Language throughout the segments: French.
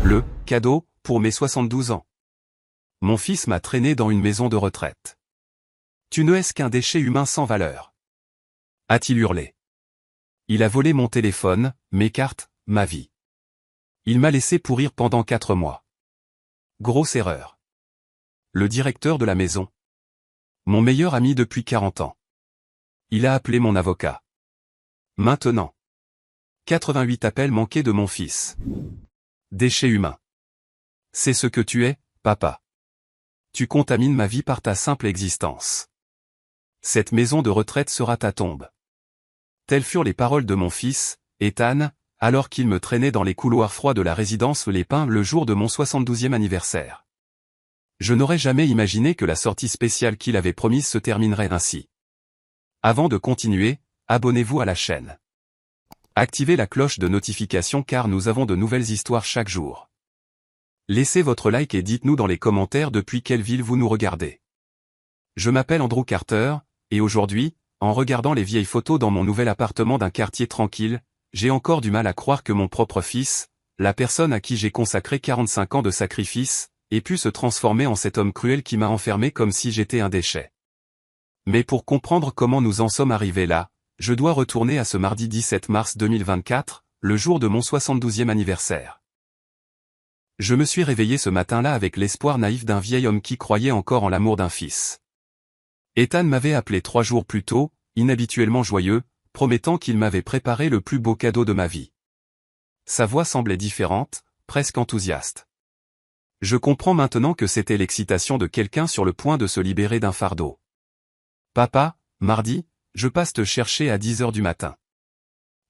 Le cadeau pour mes 72 ans. Mon fils m'a traîné dans une maison de retraite. Tu ne es qu'un déchet humain sans valeur. A-t-il hurlé. Il a volé mon téléphone, mes cartes, ma vie. Il m'a laissé pourrir pendant 4 mois. Grosse erreur. Le directeur de la maison. Mon meilleur ami depuis 40 ans. Il a appelé mon avocat. Maintenant. 88 appels manqués de mon fils. Déchet humain. C'est ce que tu es, papa. Tu contamines ma vie par ta simple existence. Cette maison de retraite sera ta tombe. Telles furent les paroles de mon fils, Ethan, alors qu'il me traînait dans les couloirs froids de la résidence Les Pins le jour de mon 72e anniversaire. Je n'aurais jamais imaginé que la sortie spéciale qu'il avait promise se terminerait ainsi. Avant de continuer, abonnez-vous à la chaîne. Activez la cloche de notification car nous avons de nouvelles histoires chaque jour. Laissez votre like et dites-nous dans les commentaires depuis quelle ville vous nous regardez. Je m'appelle Andrew Carter, et aujourd'hui, en regardant les vieilles photos dans mon nouvel appartement d'un quartier tranquille, j'ai encore du mal à croire que mon propre fils, la personne à qui j'ai consacré 45 ans de sacrifice, ait pu se transformer en cet homme cruel qui m'a enfermé comme si j'étais un déchet. Mais pour comprendre comment nous en sommes arrivés là, je dois retourner à ce mardi 17 mars 2024, le jour de mon 72e anniversaire. Je me suis réveillé ce matin-là avec l'espoir naïf d'un vieil homme qui croyait encore en l'amour d'un fils. Ethan m'avait appelé 3 jours plus tôt, inhabituellement joyeux, promettant qu'il m'avait préparé le plus beau cadeau de ma vie. Sa voix semblait différente, presque enthousiaste. Je comprends maintenant que c'était l'excitation de quelqu'un sur le point de se libérer d'un fardeau. Papa, mardi, je passe te chercher à 10 heures du matin.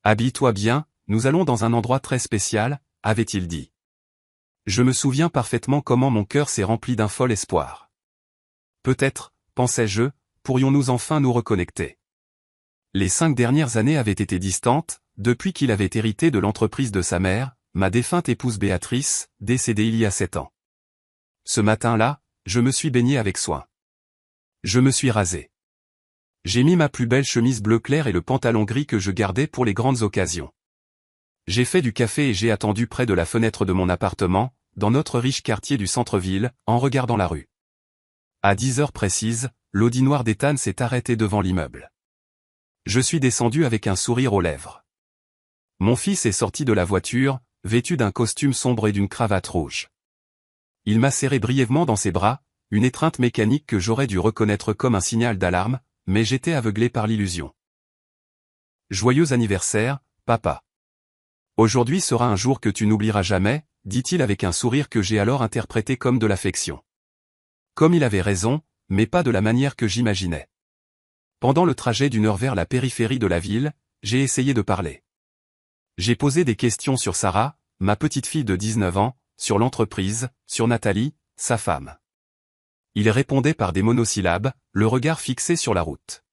Habille-toi bien, nous allons dans un endroit très spécial, avait-il dit. Je me souviens parfaitement comment mon cœur s'est rempli d'un fol espoir. Peut-être, pensais-je, pourrions-nous enfin nous reconnecter. Les 5 dernières années avaient été distantes, depuis qu'il avait hérité de l'entreprise de sa mère, ma défunte épouse Béatrice, décédée il y a 7 ans. Ce matin-là, je me suis baigné avec soin. Je me suis rasé. J'ai mis ma plus belle chemise bleu clair et le pantalon gris que je gardais pour les grandes occasions. J'ai fait du café et j'ai attendu près de la fenêtre de mon appartement, dans notre riche quartier du centre-ville, en regardant la rue. À 10 heures précises, l'Audi noir d'Ethan s'est arrêté devant l'immeuble. Je suis descendu avec un sourire aux lèvres. Mon fils est sorti de la voiture, vêtu d'un costume sombre et d'une cravate rouge. Il m'a serré brièvement dans ses bras, une étreinte mécanique que j'aurais dû reconnaître comme un signal d'alarme, mais j'étais aveuglé par l'illusion. Joyeux anniversaire, papa. Aujourd'hui sera un jour que tu n'oublieras jamais, dit-il avec un sourire que j'ai alors interprété comme de l'affection. Comme il avait raison, mais pas de la manière que j'imaginais. Pendant le trajet d'1 heure vers la périphérie de la ville, j'ai essayé de parler. J'ai posé des questions sur Sarah, ma petite fille de 19 ans, sur l'entreprise, sur Nathalie, sa femme. Il répondait par des monosyllabes, le regard fixé sur la route.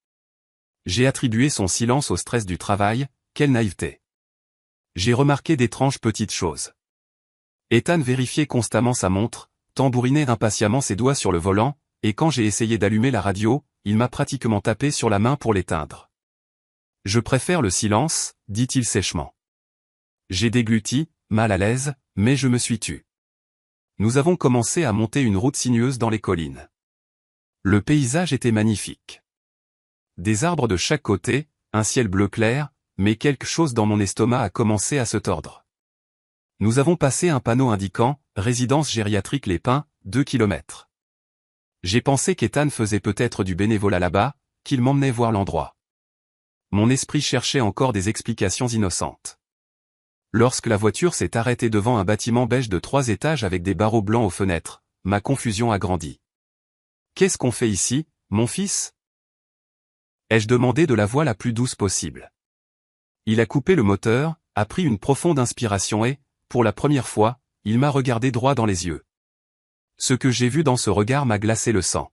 J'ai attribué son silence au stress du travail, quelle naïveté. J'ai remarqué d'étranges petites choses. Ethan vérifiait constamment sa montre, tambourinait impatiemment ses doigts sur le volant, et quand j'ai essayé d'allumer la radio, il m'a pratiquement tapé sur la main pour l'éteindre. Je préfère le silence, dit-il sèchement. J'ai dégluti, mal à l'aise, mais je me suis tu. Nous avons commencé à monter une route sinueuse dans les collines. Le paysage était magnifique. Des arbres de chaque côté, un ciel bleu clair, mais quelque chose dans mon estomac a commencé à se tordre. Nous avons passé un panneau indiquant « Résidence gériatrique Les Pins, 2 km ». J'ai pensé qu'Ethan faisait peut-être du bénévolat là-bas, qu'il m'emmenait voir l'endroit. Mon esprit cherchait encore des explications innocentes. Lorsque la voiture s'est arrêtée devant un bâtiment beige de 3 étages avec des barreaux blancs aux fenêtres, ma confusion a grandi. « Qu'est-ce qu'on fait ici, mon fils ?» ai-je demandé de la voix la plus douce possible. Il a coupé le moteur, a pris une profonde inspiration et, pour la première fois, il m'a regardé droit dans les yeux. Ce que j'ai vu dans ce regard m'a glacé le sang.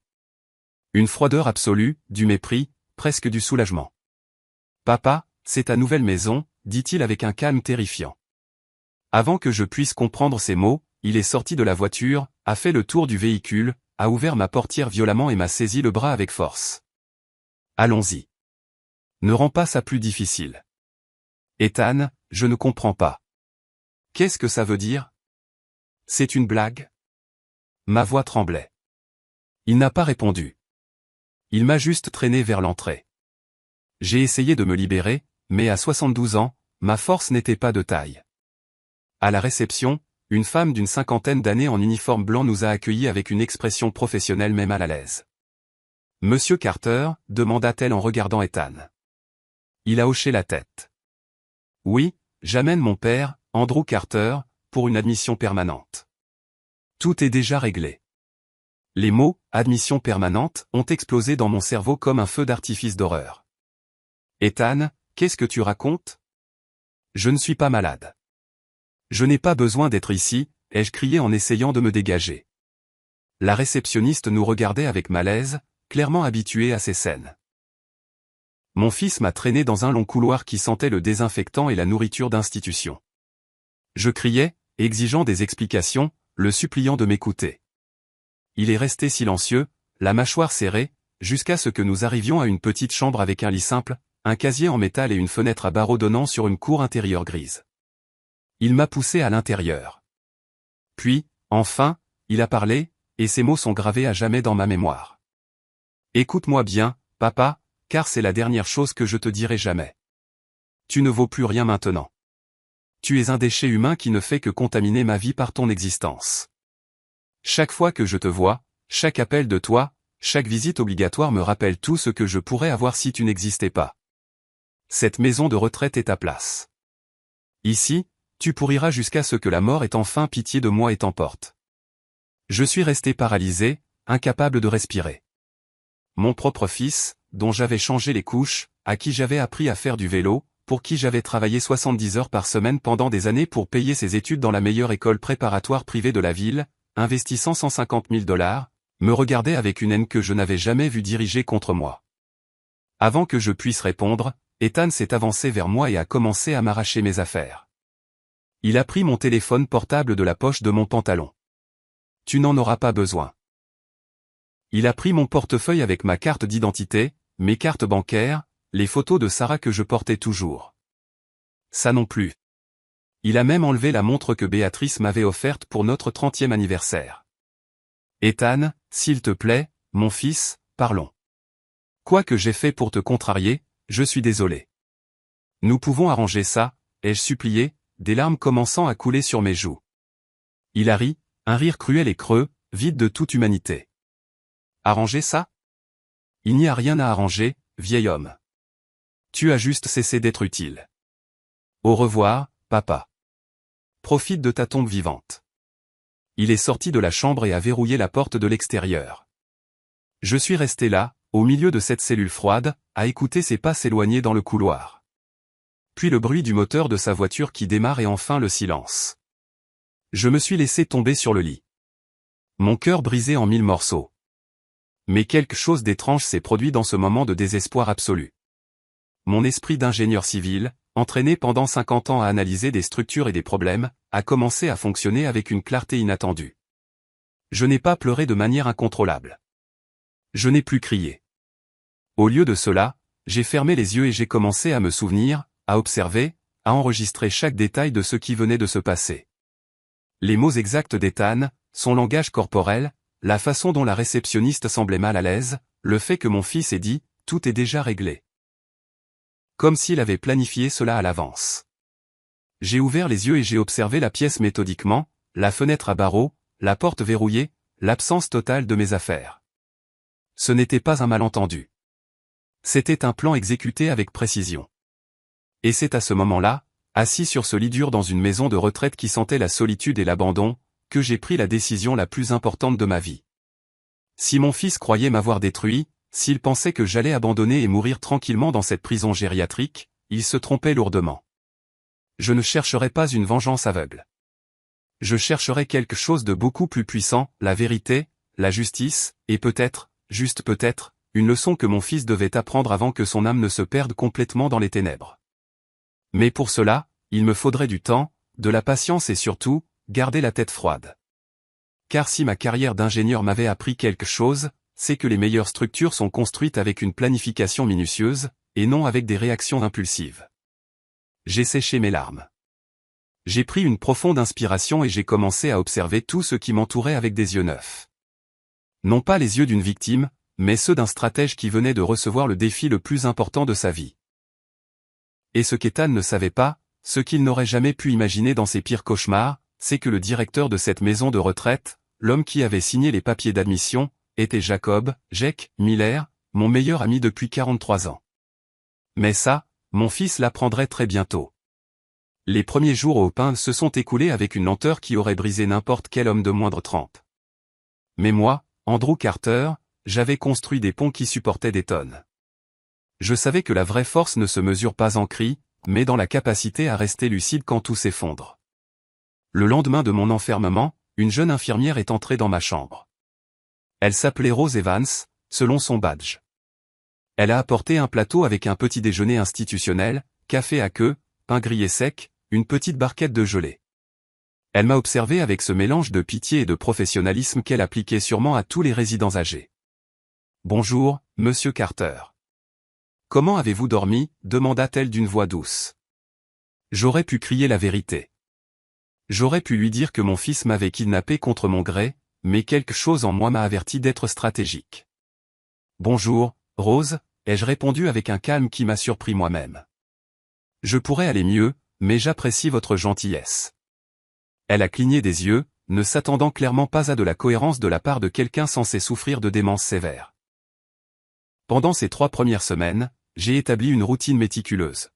Une froideur absolue, du mépris, presque du soulagement. « Papa, c'est ta nouvelle maison », dit-il avec un calme terrifiant. Avant que je puisse comprendre ces mots, il est sorti de la voiture, a fait le tour du véhicule, a ouvert ma portière violemment et m'a saisi le bras avec force. Allons-y. Ne rends pas ça plus difficile. Ethan, je ne comprends pas. Qu'est-ce que ça veut dire ? C'est une blague? Ma voix tremblait. Il n'a pas répondu. Il m'a juste traîné vers l'entrée. J'ai essayé de me libérer, mais à 72 ans, ma force n'était pas de taille. À la réception, une femme d'une cinquantaine d'années en uniforme blanc nous a accueillis avec une expression professionnelle mais mal à l'aise. « Monsieur Carter ?» demanda-t-elle en regardant Ethan. Il a hoché la tête. « Oui, j'amène mon père, Andrew Carter, pour une admission permanente. » Tout est déjà réglé. Les mots « admission permanente » ont explosé dans mon cerveau comme un feu d'artifice d'horreur. « Ethan, qu'est-ce que tu racontes? Je ne suis pas malade. Je n'ai pas besoin d'être ici, ai-je crié en essayant de me dégager. La réceptionniste nous regardait avec malaise, clairement habituée à ces scènes. Mon fils m'a traîné dans un long couloir qui sentait le désinfectant et la nourriture d'institution. Je criais, exigeant des explications, le suppliant de m'écouter. Il est resté silencieux, la mâchoire serrée, jusqu'à ce que nous arrivions à une petite chambre avec un lit simple, un casier en métal et une fenêtre à barreaux donnant sur une cour intérieure grise. Il m'a poussé à l'intérieur. Puis, enfin, il a parlé, et ces mots sont gravés à jamais dans ma mémoire. « Écoute-moi bien, papa, car c'est la dernière chose que je te dirai jamais. Tu ne vaux plus rien maintenant. Tu es un déchet humain qui ne fait que contaminer ma vie par ton existence. Chaque fois que je te vois, chaque appel de toi, chaque visite obligatoire me rappelle tout ce que je pourrais avoir si tu n'existais pas. Cette maison de retraite est ta place. Ici, tu pourriras jusqu'à ce que la mort ait enfin pitié de moi et t'emporte. » Je suis resté paralysé, incapable de respirer. Mon propre fils, dont j'avais changé les couches, à qui j'avais appris à faire du vélo, pour qui j'avais travaillé 70 heures par semaine pendant des années pour payer ses études dans la meilleure école préparatoire privée de la ville, investissant 150 000 $, me regardait avec une haine que je n'avais jamais vue diriger contre moi. Avant que je puisse répondre, Ethan s'est avancé vers moi et a commencé à m'arracher mes affaires. Il a pris mon téléphone portable de la poche de mon pantalon. « Tu n'en auras pas besoin. » Il a pris mon portefeuille avec ma carte d'identité, mes cartes bancaires, les photos de Sarah que je portais toujours. Ça non plus. Il a même enlevé la montre que Béatrice m'avait offerte pour notre 30e anniversaire. « Ethan, s'il te plaît, mon fils, parlons. Quoi que j'ai fait pour te contrarier, je suis désolé. Nous pouvons arranger ça, ai-je supplié, des larmes commençant à couler sur mes joues. Il a ri, un rire cruel et creux, vide de toute humanité. Arranger ça? Il n'y a rien à arranger, vieil homme. Tu as juste cessé d'être utile. Au revoir, papa. Profite de ta tombe vivante. Il est sorti de la chambre et a verrouillé la porte de l'extérieur. Je suis resté là, au milieu de cette cellule froide, à écouter ses pas s'éloigner dans le couloir. Puis le bruit du moteur de sa voiture qui démarre et enfin le silence. Je me suis laissé tomber sur le lit. Mon cœur brisé en 1000 morceaux. Mais quelque chose d'étrange s'est produit dans ce moment de désespoir absolu. Mon esprit d'ingénieur civil, entraîné pendant 50 ans à analyser des structures et des problèmes, a commencé à fonctionner avec une clarté inattendue. Je n'ai pas pleuré de manière incontrôlable. Je n'ai plus crié. Au lieu de cela, j'ai fermé les yeux et j'ai commencé à me souvenir, à observer, à enregistrer chaque détail de ce qui venait de se passer. Les mots exacts d'Ethan, son langage corporel, la façon dont la réceptionniste semblait mal à l'aise, le fait que mon fils ait dit « tout est déjà réglé ». Comme s'il avait planifié cela à l'avance. J'ai ouvert les yeux et j'ai observé la pièce méthodiquement, la fenêtre à barreaux, la porte verrouillée, l'absence totale de mes affaires. Ce n'était pas un malentendu. C'était un plan exécuté avec précision. Et c'est à ce moment-là, assis sur ce lit dur dans une maison de retraite qui sentait la solitude et l'abandon, que j'ai pris la décision la plus importante de ma vie. Si mon fils croyait m'avoir détruit, s'il pensait que j'allais abandonner et mourir tranquillement dans cette prison gériatrique, il se trompait lourdement. Je ne chercherais pas une vengeance aveugle. Je chercherais quelque chose de beaucoup plus puissant, la vérité, la justice, et peut-être, juste peut-être, une leçon que mon fils devait apprendre avant que son âme ne se perde complètement dans les ténèbres. Mais pour cela, il me faudrait du temps, de la patience et surtout, garder la tête froide. Car si ma carrière d'ingénieur m'avait appris quelque chose, c'est que les meilleures structures sont construites avec une planification minutieuse, et non avec des réactions impulsives. J'ai séché mes larmes. J'ai pris une profonde inspiration et j'ai commencé à observer tout ce qui m'entourait avec des yeux neufs. Non pas les yeux d'une victime, mais ceux d'un stratège qui venait de recevoir le défi le plus important de sa vie. Et ce qu'Ethan ne savait pas, ce qu'il n'aurait jamais pu imaginer dans ses pires cauchemars, c'est que le directeur de cette maison de retraite, l'homme qui avait signé les papiers d'admission, était Jake Miller, mon meilleur ami depuis 43 ans. Mais ça, mon fils l'apprendrait très bientôt. Les premiers jours au pain se sont écoulés avec une lenteur qui aurait brisé n'importe quel homme de moindre trempe. Mais moi, Andrew Carter, j'avais construit des ponts qui supportaient des tonnes. Je savais que la vraie force ne se mesure pas en cris, mais dans la capacité à rester lucide quand tout s'effondre. Le lendemain de mon enfermement, une jeune infirmière est entrée dans ma chambre. Elle s'appelait Rose Evans, selon son badge. Elle a apporté un plateau avec un petit déjeuner institutionnel, café à queue, pain grillé sec, une petite barquette de gelée. Elle m'a observé avec ce mélange de pitié et de professionnalisme qu'elle appliquait sûrement à tous les résidents âgés. « Bonjour, monsieur Carter. »« Comment avez-vous dormi ?» demanda-t-elle d'une voix douce. J'aurais pu crier la vérité. J'aurais pu lui dire que mon fils m'avait kidnappé contre mon gré, mais quelque chose en moi m'a averti d'être stratégique. « Bonjour, Rose », ai-je répondu avec un calme qui m'a surpris moi-même. « Je pourrais aller mieux, mais j'apprécie votre gentillesse. » Elle a cligné des yeux, ne s'attendant clairement pas à de la cohérence de la part de quelqu'un censé souffrir de démence sévère. Pendant ces 3 premières semaines, j'ai établi une routine méticuleuse.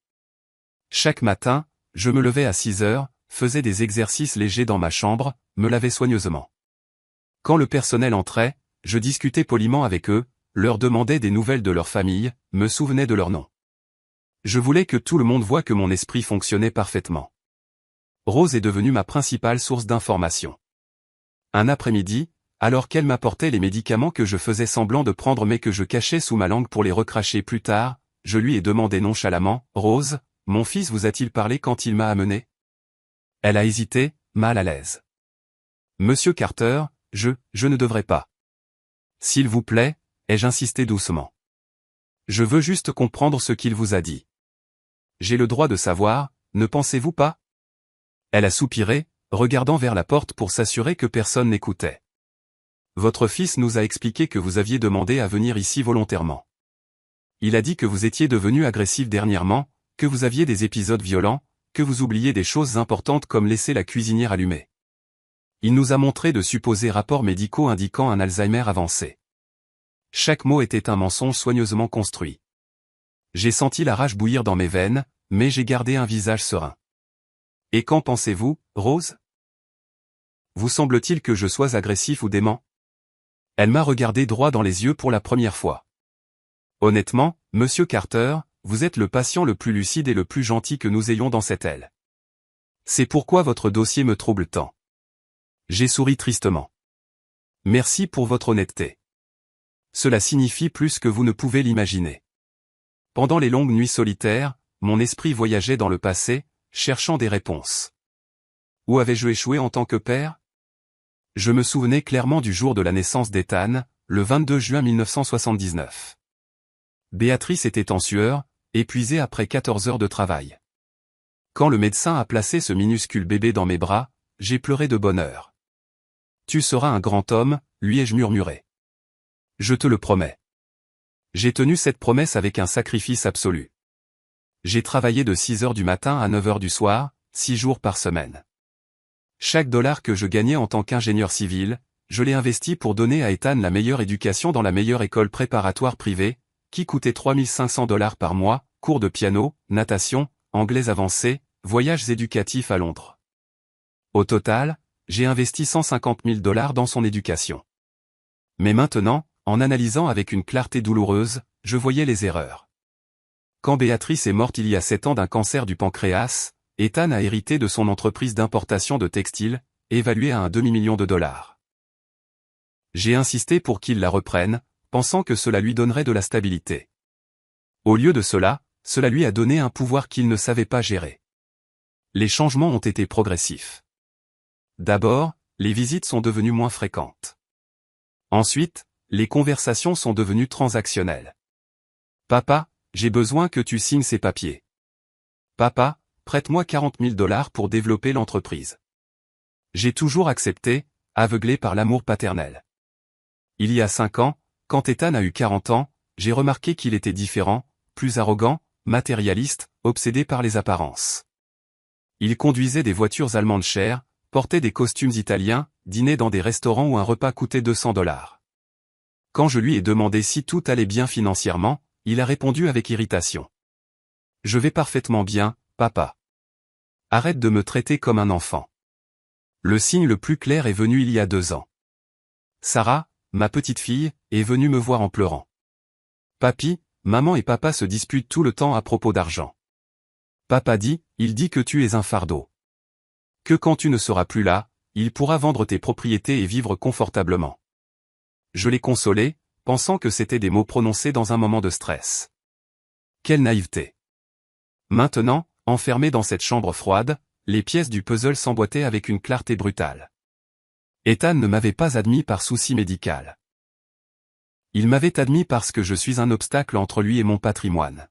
Chaque matin, je me levais à 6 heures, faisais des exercices légers dans ma chambre, me lavais soigneusement. Quand le personnel entrait, je discutais poliment avec eux, leur demandais des nouvelles de leur famille, me souvenais de leur nom. Je voulais que tout le monde voie que mon esprit fonctionnait parfaitement. Rose est devenue ma principale source d'information. Un après-midi, alors qu'elle m'apportait les médicaments que je faisais semblant de prendre mais que je cachais sous ma langue pour les recracher plus tard, je lui ai demandé nonchalamment, « Rose, mon fils vous a-t-il parlé quand il m'a amené ?» Elle a hésité, mal à l'aise. « Monsieur Carter, je ne devrais pas. »« S'il vous plaît », ai-je insisté doucement. « Je veux juste comprendre ce qu'il vous a dit. »« J'ai le droit de savoir, ne pensez-vous pas ?» Elle a soupiré, regardant vers la porte pour s'assurer que personne n'écoutait. « Votre fils nous a expliqué que vous aviez demandé à venir ici volontairement. Il a dit que vous étiez devenu agressif dernièrement, que vous aviez des épisodes violents, que vous oubliez des choses importantes comme laisser la cuisinière allumée. Il nous a montré de supposés rapports médicaux indiquant un Alzheimer avancé. » Chaque mot était un mensonge soigneusement construit. J'ai senti la rage bouillir dans mes veines, mais j'ai gardé un visage serein. « Et qu'en pensez-vous, Rose ? Vous semble-t-il que je sois agressif ou dément ? » Elle m'a regardé droit dans les yeux pour la première fois. « Honnêtement, monsieur Carter, vous êtes le patient le plus lucide et le plus gentil que nous ayons dans cette aile. C'est pourquoi votre dossier me trouble tant. » J'ai souri tristement. « Merci pour votre honnêteté. Cela signifie plus que vous ne pouvez l'imaginer. » Pendant les longues nuits solitaires, mon esprit voyageait dans le passé, cherchant des réponses. Où avais-je échoué en tant que père ? Je me souvenais clairement du jour de la naissance d'Ethan, le 22 juin 1979. Béatrice était en sueur, épuisée après 14 heures de travail. Quand le médecin a placé ce minuscule bébé dans mes bras, j'ai pleuré de bonheur. « Tu seras un grand homme », lui ai-je murmuré. « Je te le promets. » J'ai tenu cette promesse avec un sacrifice absolu. J'ai travaillé de 6 heures du matin à 9 heures du soir, 6 jours par semaine. Chaque dollar que je gagnais en tant qu'ingénieur civil, je l'ai investi pour donner à Ethan la meilleure éducation dans la meilleure école préparatoire privée, qui coûtait $3 500 par mois, cours de piano, natation, anglais avancé, voyages éducatifs à Londres. Au total, j'ai investi $150 000 dans son éducation. Mais maintenant, en analysant avec une clarté douloureuse, je voyais les erreurs. Quand Béatrice est morte il y a 7 ans d'un cancer du pancréas, Ethan a hérité de son entreprise d'importation de textiles, évaluée à $1 demi-million. J'ai insisté pour qu'il la reprenne, pensant que cela lui donnerait de la stabilité. Au lieu de cela, cela lui a donné un pouvoir qu'il ne savait pas gérer. Les changements ont été progressifs. D'abord, les visites sont devenues moins fréquentes. Ensuite, les conversations sont devenues transactionnelles. « Papa, j'ai besoin que tu signes ces papiers. »« Papa, prête-moi 40 000 $ pour développer l'entreprise. J'ai toujours accepté, aveuglé par l'amour paternel. Il y a 5 ans, quand Ethan a eu 40 ans, j'ai remarqué qu'il était différent, plus arrogant, matérialiste, obsédé par les apparences. Il conduisait des voitures allemandes chères, portait des costumes italiens, dînait dans des restaurants où un repas coûtait 200 $. Quand je lui ai demandé si tout allait bien financièrement, il a répondu avec irritation. « Je vais parfaitement bien, papa. Arrête de me traiter comme un enfant. » Le signe le plus clair est venu il y a 2 ans. Sarah, ma petite fille, est venue me voir en pleurant. « Papi, maman et papa se disputent tout le temps à propos d'argent. Papa dit, il dit que tu es un fardeau. Que quand tu ne seras plus là, il pourra vendre tes propriétés et vivre confortablement. » Je l'ai consolé, pensant que c'étaient des mots prononcés dans un moment de stress. Quelle naïveté. Maintenant, enfermé dans cette chambre froide, les pièces du puzzle s'emboîtaient avec une clarté brutale. Ethan ne m'avait pas admis par souci médical. Il m'avait admis parce que je suis un obstacle entre lui et mon patrimoine.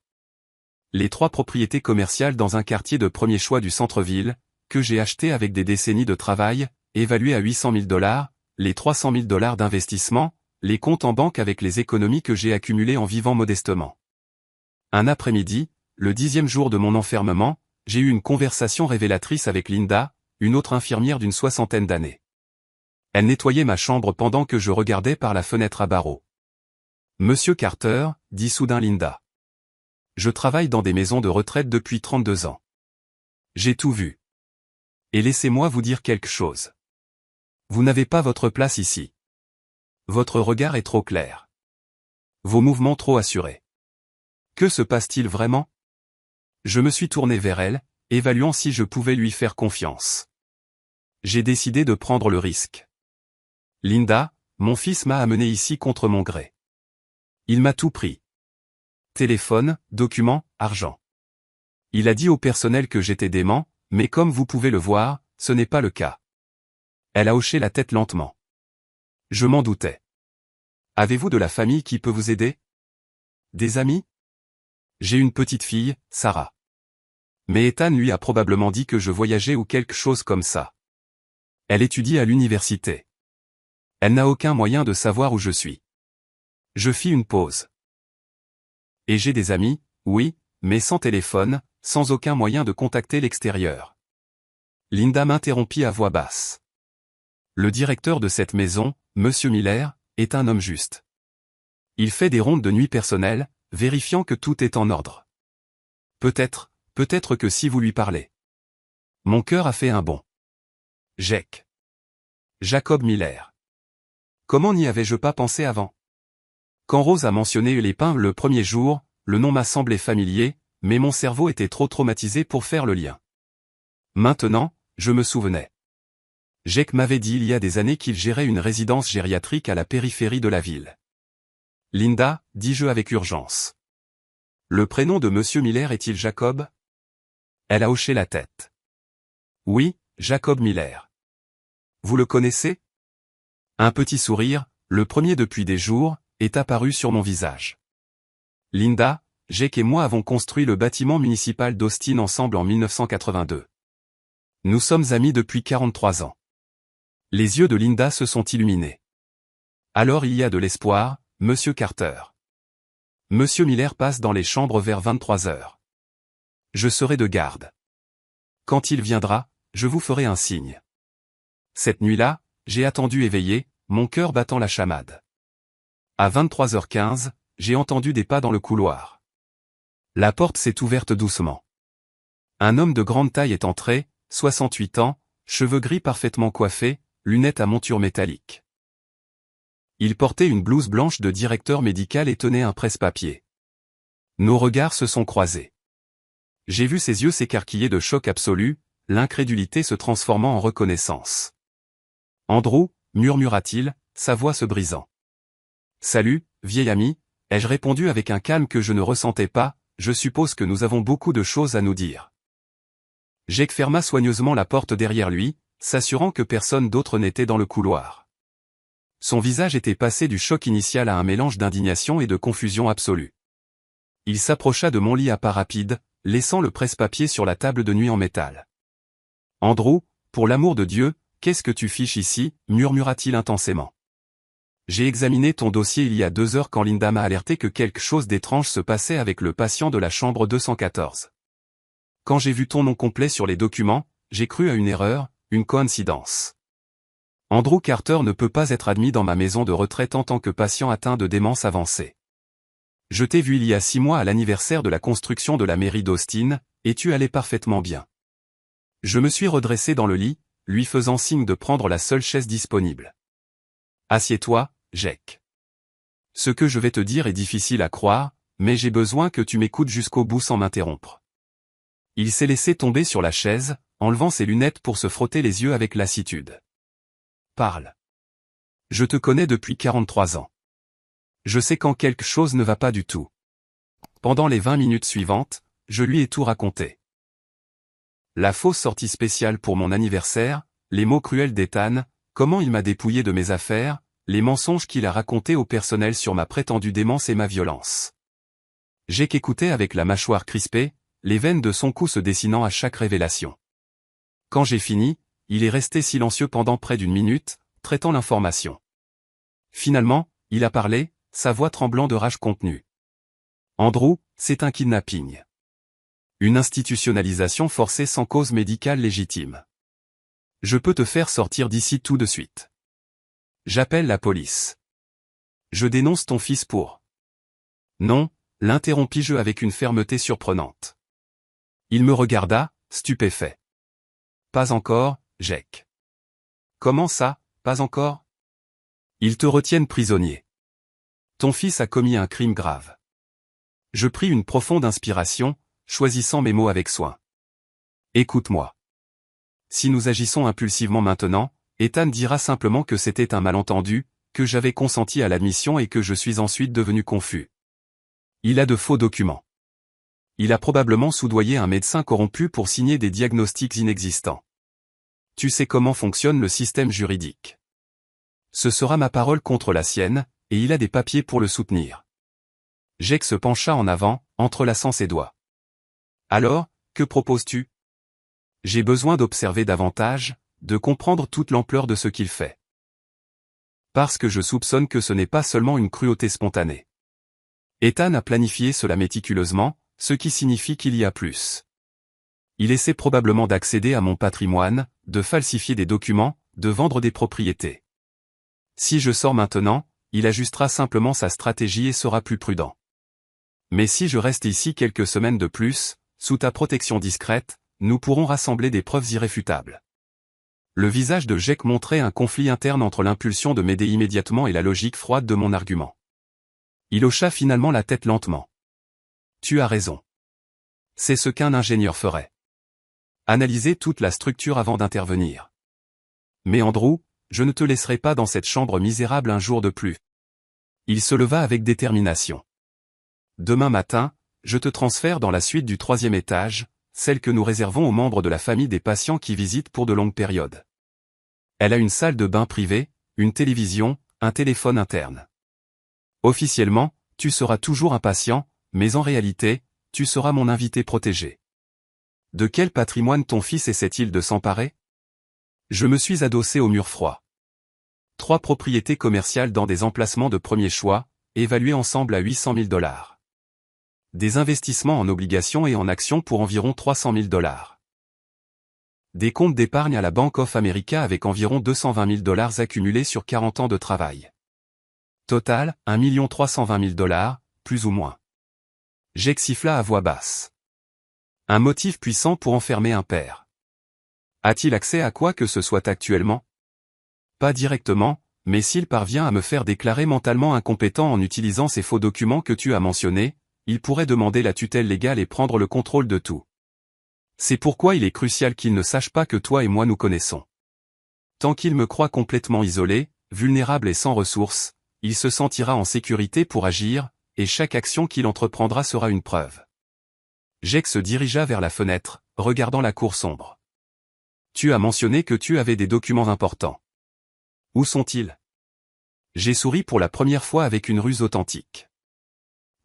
Les 3 propriétés commerciales dans un quartier de premier choix du centre-ville, que j'ai acheté avec des décennies de travail, évaluées à 800 000 $, les 300 000 $ d'investissement, les comptes en banque avec les économies que j'ai accumulées en vivant modestement. Un après-midi, le 10e jour de mon enfermement, j'ai eu une conversation révélatrice avec Linda, une autre infirmière d'une 60aine d'années. Elle nettoyait ma chambre pendant que je regardais par la fenêtre à barreaux. « Monsieur Carter, » dit soudain Linda. « Je travaille dans des maisons de retraite depuis 32 ans. J'ai tout vu. Et laissez-moi vous dire quelque chose. Vous n'avez pas votre place ici. Votre regard est trop clair. Vos mouvements trop assurés. Que se passe-t-il vraiment ? » Je me suis tourné vers elle, évaluant si je pouvais lui faire confiance. J'ai décidé de prendre le risque. « Linda, mon fils m'a amené ici contre mon gré. Il m'a tout pris. Téléphone, documents, argent. Il a dit au personnel que j'étais dément, mais comme vous pouvez le voir, ce n'est pas le cas. » Elle a hoché la tête lentement. Je m'en doutais. Avez-vous de la famille qui peut vous aider? Des amis? J'ai une petite fille, Sarah. Mais Ethan lui a probablement dit que je voyageais ou quelque chose comme ça. Elle étudie à l'université. Elle n'a aucun moyen de savoir où je suis. Je fis une pause. Et j'ai des amis, oui, mais sans téléphone, sans aucun moyen de contacter l'extérieur. Linda m'interrompit à voix basse. Le directeur de cette maison, Monsieur Miller, est un homme juste. Il fait des rondes de nuit personnelles, vérifiant que tout est en ordre. Peut-être que si vous lui parlez. Mon cœur a fait un bond. Jacob Miller. Comment n'y avais-je pas pensé avant? Quand Rose a mentionné les pains le premier jour, le nom m'a semblé familier, mais mon cerveau était trop traumatisé pour faire le lien. Maintenant, je me souvenais. Jake m'avait dit il y a des années qu'il gérait une résidence gériatrique à la périphérie de la ville. Linda, dis-je avec urgence. Le prénom de Monsieur Miller est-il Jacob? Elle a hoché la tête. Oui, Jacob Miller. Vous le connaissez? Un petit sourire, le premier depuis des jours, est apparu sur mon visage. Linda, Jake et moi avons construit le bâtiment municipal d'Austin ensemble en 1982. Nous sommes amis depuis 43 ans. Les yeux de Linda se sont illuminés. Alors il y a de l'espoir, Monsieur Carter. Monsieur Miller passe dans les chambres vers 23 heures. Je serai de garde. Quand il viendra, je vous ferai un signe. Cette nuit-là, j'ai attendu éveillé, mon cœur battant la chamade. À 23h15, j'ai entendu des pas dans le couloir. La porte s'est ouverte doucement. Un homme de grande taille est entré, 68 ans, cheveux gris parfaitement coiffés, lunettes à monture métallique. Il portait une blouse blanche de directeur médical et tenait un presse-papier. Nos regards se sont croisés. J'ai vu ses yeux s'écarquiller de choc absolu, l'incrédulité se transformant en reconnaissance. « Andrew » murmura-t-il, sa voix se brisant. « Salut, vieil ami » ai-je répondu avec un calme que je ne ressentais pas, je suppose que nous avons beaucoup de choses à nous dire. Jake ferma soigneusement la porte derrière lui, s'assurant que personne d'autre n'était dans le couloir. Son visage était passé du choc initial à un mélange d'indignation et de confusion absolue. Il s'approcha de mon lit à pas rapides, laissant le presse-papier sur la table de nuit en métal. « Andrew, pour l'amour de Dieu, qu'est-ce que tu fiches ici » murmura-t-il intensément. « J'ai examiné ton dossier il y a 2 heures quand Linda m'a alerté que quelque chose d'étrange se passait avec le patient de la chambre 214. Quand j'ai vu ton nom complet sur les documents, j'ai cru à une erreur, une coïncidence. Andrew Carter ne peut pas être admis dans ma maison de retraite en tant que patient atteint de démence avancée. Je t'ai vu il y a 6 mois à l'anniversaire de la construction de la mairie d'Austin, et tu allais parfaitement bien. » Je me suis redressé dans le lit, lui faisant signe de prendre la seule chaise disponible. « Assieds-toi, Jake. Ce que je vais te dire est difficile à croire, mais j'ai besoin que tu m'écoutes jusqu'au bout sans m'interrompre. » Il s'est laissé tomber sur la chaise, enlevant ses lunettes pour se frotter les yeux avec lassitude. « Parle. Je te connais depuis 43 ans. Je sais quand quelque chose ne va pas du tout. » Pendant les 20 minutes suivantes, je lui ai tout raconté. La fausse sortie spéciale pour mon anniversaire, les mots cruels d'Ethan, comment il m'a dépouillé de mes affaires, les mensonges qu'il a racontés au personnel sur ma prétendue démence et ma violence. Jake écoutait avec la mâchoire crispée, les veines de son cou se dessinant à chaque révélation. Quand j'ai fini, il est resté silencieux pendant près d'1 minute, traitant l'information. Finalement, il a parlé, sa voix tremblant de rage contenue. « Andrew, c'est un kidnapping. Une institutionnalisation forcée sans cause médicale légitime. Je peux te faire sortir d'ici tout de suite. J'appelle la police. Je dénonce ton fils pour... » « Non, » l'interrompis-je avec une fermeté surprenante. Il me regarda, stupéfait. « Pas encore, Jake. »« Comment ça, pas encore ?»« Ils te retiennent prisonnier. Ton fils a commis un crime grave. » Je pris une profonde inspiration, choisissant mes mots avec soin. « Écoute-moi. Si nous agissons impulsivement maintenant, Ethan dira simplement que c'était un malentendu, que j'avais consenti à l'admission et que je suis ensuite devenu confus. Il a de faux documents. Il a probablement soudoyé un médecin corrompu pour signer des diagnostics inexistants. Tu sais comment fonctionne le système juridique. Ce sera ma parole contre la sienne, et il a des papiers pour le soutenir. » Jake se pencha en avant, entrelaçant ses doigts. « Alors, que proposes-tu ? J'ai besoin d'observer davantage, de comprendre toute l'ampleur de ce qu'il fait. Parce que je soupçonne que ce n'est pas seulement une cruauté spontanée. Ethan a planifié cela méticuleusement, ce qui signifie qu'il y a plus. Il essaie probablement d'accéder à mon patrimoine, de falsifier des documents, de vendre des propriétés. Si je sors maintenant, il ajustera simplement sa stratégie et sera plus prudent. Mais si je reste ici quelques semaines de plus, sous ta protection discrète, nous pourrons rassembler des preuves irréfutables. » Le visage de Jake montrait un conflit interne entre l'impulsion de m'aider immédiatement et la logique froide de mon argument. Il hocha finalement la tête lentement. « Tu as raison. C'est ce qu'un ingénieur ferait. Analyser toute la structure avant d'intervenir. Mais Andrew, je ne te laisserai pas dans cette chambre misérable un jour de plus. » Il se leva avec détermination. « Demain matin, je te transfère dans la suite du 3e étage, celle que nous réservons aux membres de la famille des patients qui visitent pour de longues périodes. Elle a une salle de bain privée, une télévision, un téléphone interne. Officiellement, tu seras toujours un patient, mais en réalité, tu seras mon invité protégé. De quel patrimoine ton fils essaie-t-il de s'emparer ? » Je me suis adossé au mur froid. 3 propriétés commerciales dans des emplacements de premier choix, évaluées ensemble à 800 000 $. Des investissements en obligations et en actions pour environ 300 000 $. Des comptes d'épargne à la Bank of America avec environ 220 000 $ accumulés sur 40 ans de travail. Total, 1 320 000 $, plus ou moins. Jake siffla à voix basse. Un motif puissant pour enfermer un père. A-t-il accès à quoi que ce soit actuellement ? Pas directement, mais s'il parvient à me faire déclarer mentalement incompétent en utilisant ces faux documents que tu as mentionnés, il pourrait demander la tutelle légale et prendre le contrôle de tout. C'est pourquoi il est crucial qu'il ne sache pas que toi et moi nous connaissons. Tant qu'il me croit complètement isolé, vulnérable et sans ressources, il se sentira en sécurité pour agir, et chaque action qu'il entreprendra sera une preuve. Jake se dirigea vers la fenêtre, regardant la cour sombre. Tu as mentionné que tu avais des documents importants. Où sont-ils ? J'ai souri pour la première fois avec une ruse authentique.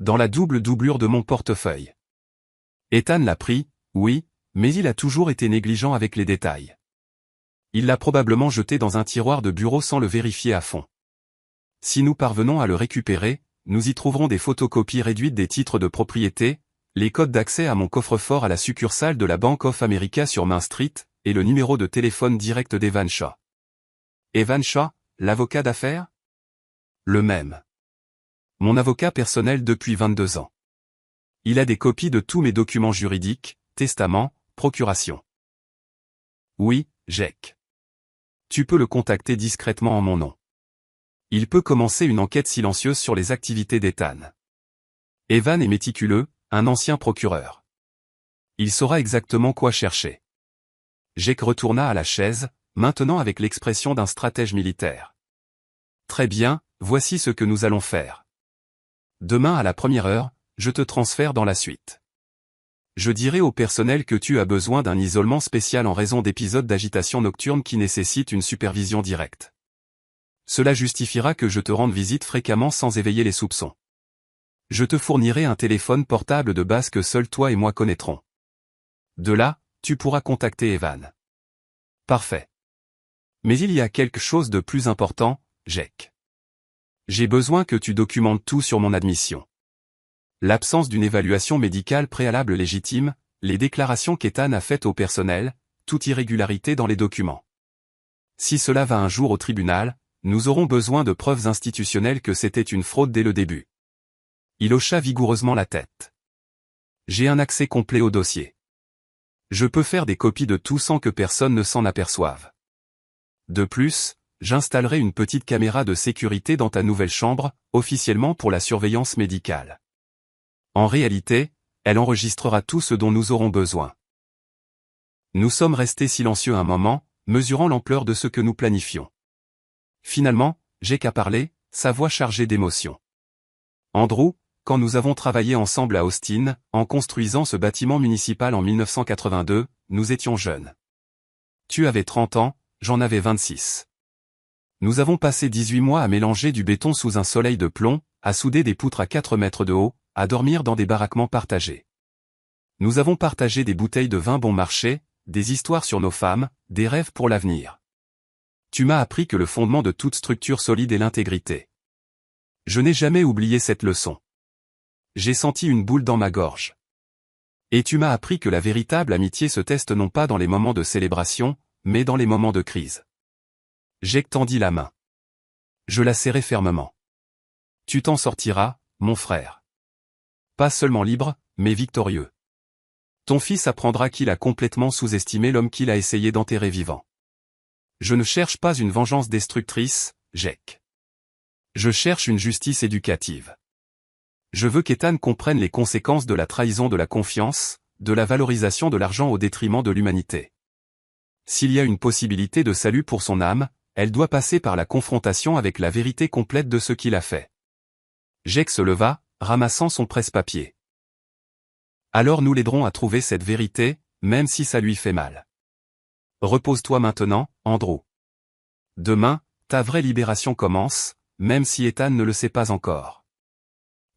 Dans la double doublure de mon portefeuille. Ethan l'a pris, oui, mais il a toujours été négligent avec les détails. Il l'a probablement jeté dans un tiroir de bureau sans le vérifier à fond. Si nous parvenons à le récupérer, nous y trouverons des photocopies réduites des titres de propriété, les codes d'accès à mon coffre-fort à la succursale de la Bank of America sur Main Street, et le numéro de téléphone direct d'Evan Shaw. Evan Shaw, l'avocat d'affaires? Le même. Mon avocat personnel depuis 22 ans. Il a des copies de tous mes documents juridiques, testaments, procurations. Oui, Jake. Tu peux le contacter discrètement en mon nom. Il peut commencer une enquête silencieuse sur les activités d'Ethan. Evan est méticuleux, un ancien procureur. Il saura exactement quoi chercher. Jake retourna à la chaise, maintenant avec l'expression d'un stratège militaire. Très bien, voici ce que nous allons faire. Demain à la première heure, je te transfère dans la suite. Je dirai au personnel que tu as besoin d'un isolement spécial en raison d'épisodes d'agitation nocturne qui nécessitent une supervision directe. Cela justifiera que je te rende visite fréquemment sans éveiller les soupçons. Je te fournirai un téléphone portable de base que seuls toi et moi connaîtrons. De là, tu pourras contacter Evan. Parfait. Mais il y a quelque chose de plus important, Jake. J'ai besoin que tu documentes tout sur mon admission. L'absence d'une évaluation médicale préalable légitime, les déclarations qu'Ethan a faites au personnel, toute irrégularité dans les documents. Si cela va un jour au tribunal, nous aurons besoin de preuves institutionnelles que c'était une fraude dès le début. Il hocha vigoureusement la tête. J'ai un accès complet au dossier. Je peux faire des copies de tout sans que personne ne s'en aperçoive. De plus, j'installerai une petite caméra de sécurité dans ta nouvelle chambre, officiellement pour la surveillance médicale. En réalité, elle enregistrera tout ce dont nous aurons besoin. Nous sommes restés silencieux un moment, mesurant l'ampleur de ce que nous planifions. Finalement, Jake a parlé, sa voix chargée d'émotion. Andrew, quand nous avons travaillé ensemble à Austin, en construisant ce bâtiment municipal en 1982, nous étions jeunes. Tu avais 30 ans, j'en avais 26. Nous avons passé 18 mois à mélanger du béton sous un soleil de plomb, à souder des poutres à 4 mètres de haut, à dormir dans des baraquements partagés. Nous avons partagé des bouteilles de vin bon marché, des histoires sur nos femmes, des rêves pour l'avenir. Tu m'as appris que le fondement de toute structure solide est l'intégrité. Je n'ai jamais oublié cette leçon. J'ai senti une boule dans ma gorge. Et tu m'as appris que la véritable amitié se teste non pas dans les moments de célébration, mais dans les moments de crise. Jake tendit la main. Je la serrai fermement. Tu t'en sortiras, mon frère. Pas seulement libre, mais victorieux. Ton fils apprendra qu'il a complètement sous-estimé l'homme qu'il a essayé d'enterrer vivant. Je ne cherche pas une vengeance destructrice, Jake. Je cherche une justice éducative. Je veux qu'Ethan comprenne les conséquences de la trahison de la confiance, de la valorisation de l'argent au détriment de l'humanité. S'il y a une possibilité de salut pour son âme, elle doit passer par la confrontation avec la vérité complète de ce qu'il a fait. Jake se leva, ramassant son presse-papier. Alors nous l'aiderons à trouver cette vérité, même si ça lui fait mal. Repose-toi maintenant, Andrew. Demain, ta vraie libération commence, même si Ethan ne le sait pas encore.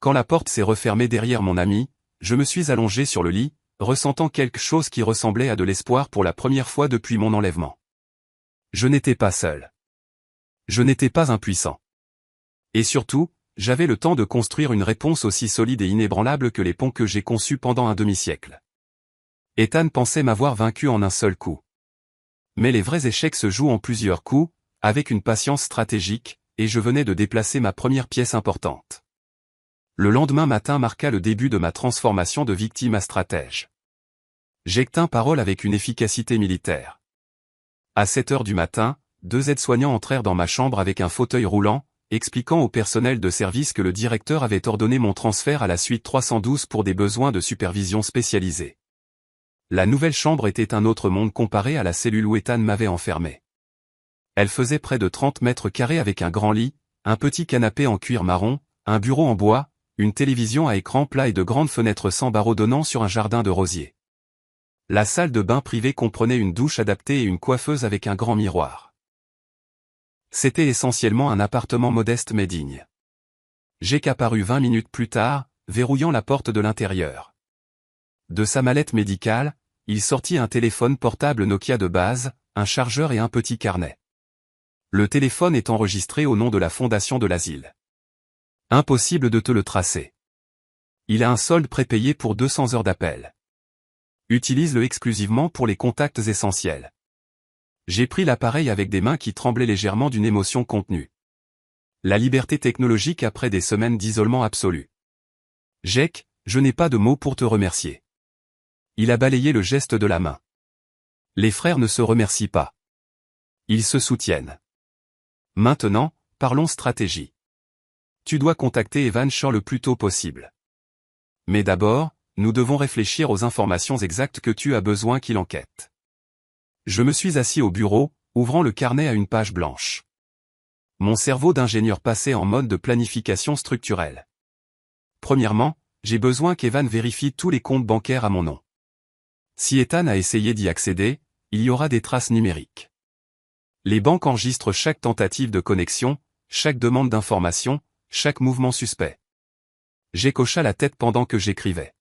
Quand la porte s'est refermée derrière mon ami, je me suis allongé sur le lit, ressentant quelque chose qui ressemblait à de l'espoir pour la première fois depuis mon enlèvement. Je n'étais pas seul. Je n'étais pas impuissant. Et surtout, j'avais le temps de construire une réponse aussi solide et inébranlable que les ponts que j'ai conçus pendant un demi-siècle. Ethan pensait m'avoir vaincu en un seul coup. Mais les vrais échecs se jouent en plusieurs coups, avec une patience stratégique, et je venais de déplacer ma première pièce importante. Le lendemain matin marqua le début de ma transformation de victime à stratège. Jake tint parole avec une efficacité militaire. À 7 heures du matin, 2 aides-soignants entrèrent dans ma chambre avec un fauteuil roulant, expliquant au personnel de service que le directeur avait ordonné mon transfert à la suite 312 pour des besoins de supervision spécialisée. La nouvelle chambre était un autre monde comparé à la cellule où Ethan m'avait enfermé. Elle faisait près de 30 mètres carrés avec un grand lit, un petit canapé en cuir marron, un bureau en bois, une télévision à écran plat et de grandes fenêtres sans barreaux donnant sur un jardin de rosiers. La salle de bain privée comprenait une douche adaptée et une coiffeuse avec un grand miroir. C'était essentiellement un appartement modeste mais digne. Jake apparut 20 minutes plus tard, verrouillant la porte de l'intérieur. De sa mallette médicale, il sortit un téléphone portable Nokia de base, un chargeur et un petit carnet. Le téléphone est enregistré au nom de la fondation de l'asile. Impossible de te le tracer. Il a un solde prépayé pour 200 heures d'appel. Utilise-le exclusivement pour les contacts essentiels. J'ai pris l'appareil avec des mains qui tremblaient légèrement d'une émotion contenue. La liberté technologique après des semaines d'isolement absolu. Jake, je n'ai pas de mots pour te remercier. Il a balayé le geste de la main. Les frères ne se remercient pas. Ils se soutiennent. Maintenant, parlons stratégie. Tu dois contacter Evan Shore le plus tôt possible. Mais d'abord, nous devons réfléchir aux informations exactes que tu as besoin qu'il enquête. Je me suis assis au bureau, ouvrant le carnet à une page blanche. Mon cerveau d'ingénieur passait en mode de planification structurelle. Premièrement, j'ai besoin qu'Evan vérifie tous les comptes bancaires à mon nom. Si Ethan a essayé d'y accéder, il y aura des traces numériques. Les banques enregistrent chaque tentative de connexion, chaque demande d'information, chaque mouvement suspect. J'écocha la tête pendant que j'écrivais.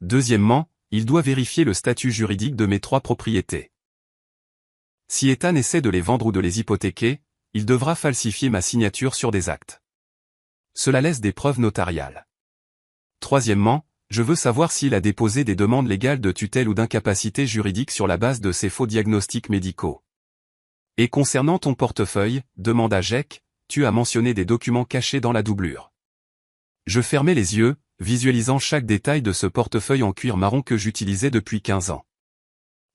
Deuxièmement, il doit vérifier le statut juridique de mes 3 propriétés. Si Ethan essaie de les vendre ou de les hypothéquer, il devra falsifier ma signature sur des actes. Cela laisse des preuves notariales. Troisièmement, je veux savoir s'il a déposé des demandes légales de tutelle ou d'incapacité juridique sur la base de ces faux diagnostics médicaux. Et concernant ton portefeuille, demanda Jake, tu as mentionné des documents cachés dans la doublure. Je fermai les yeux, visualisant chaque détail de ce portefeuille en cuir marron que j'utilisais depuis 15 ans.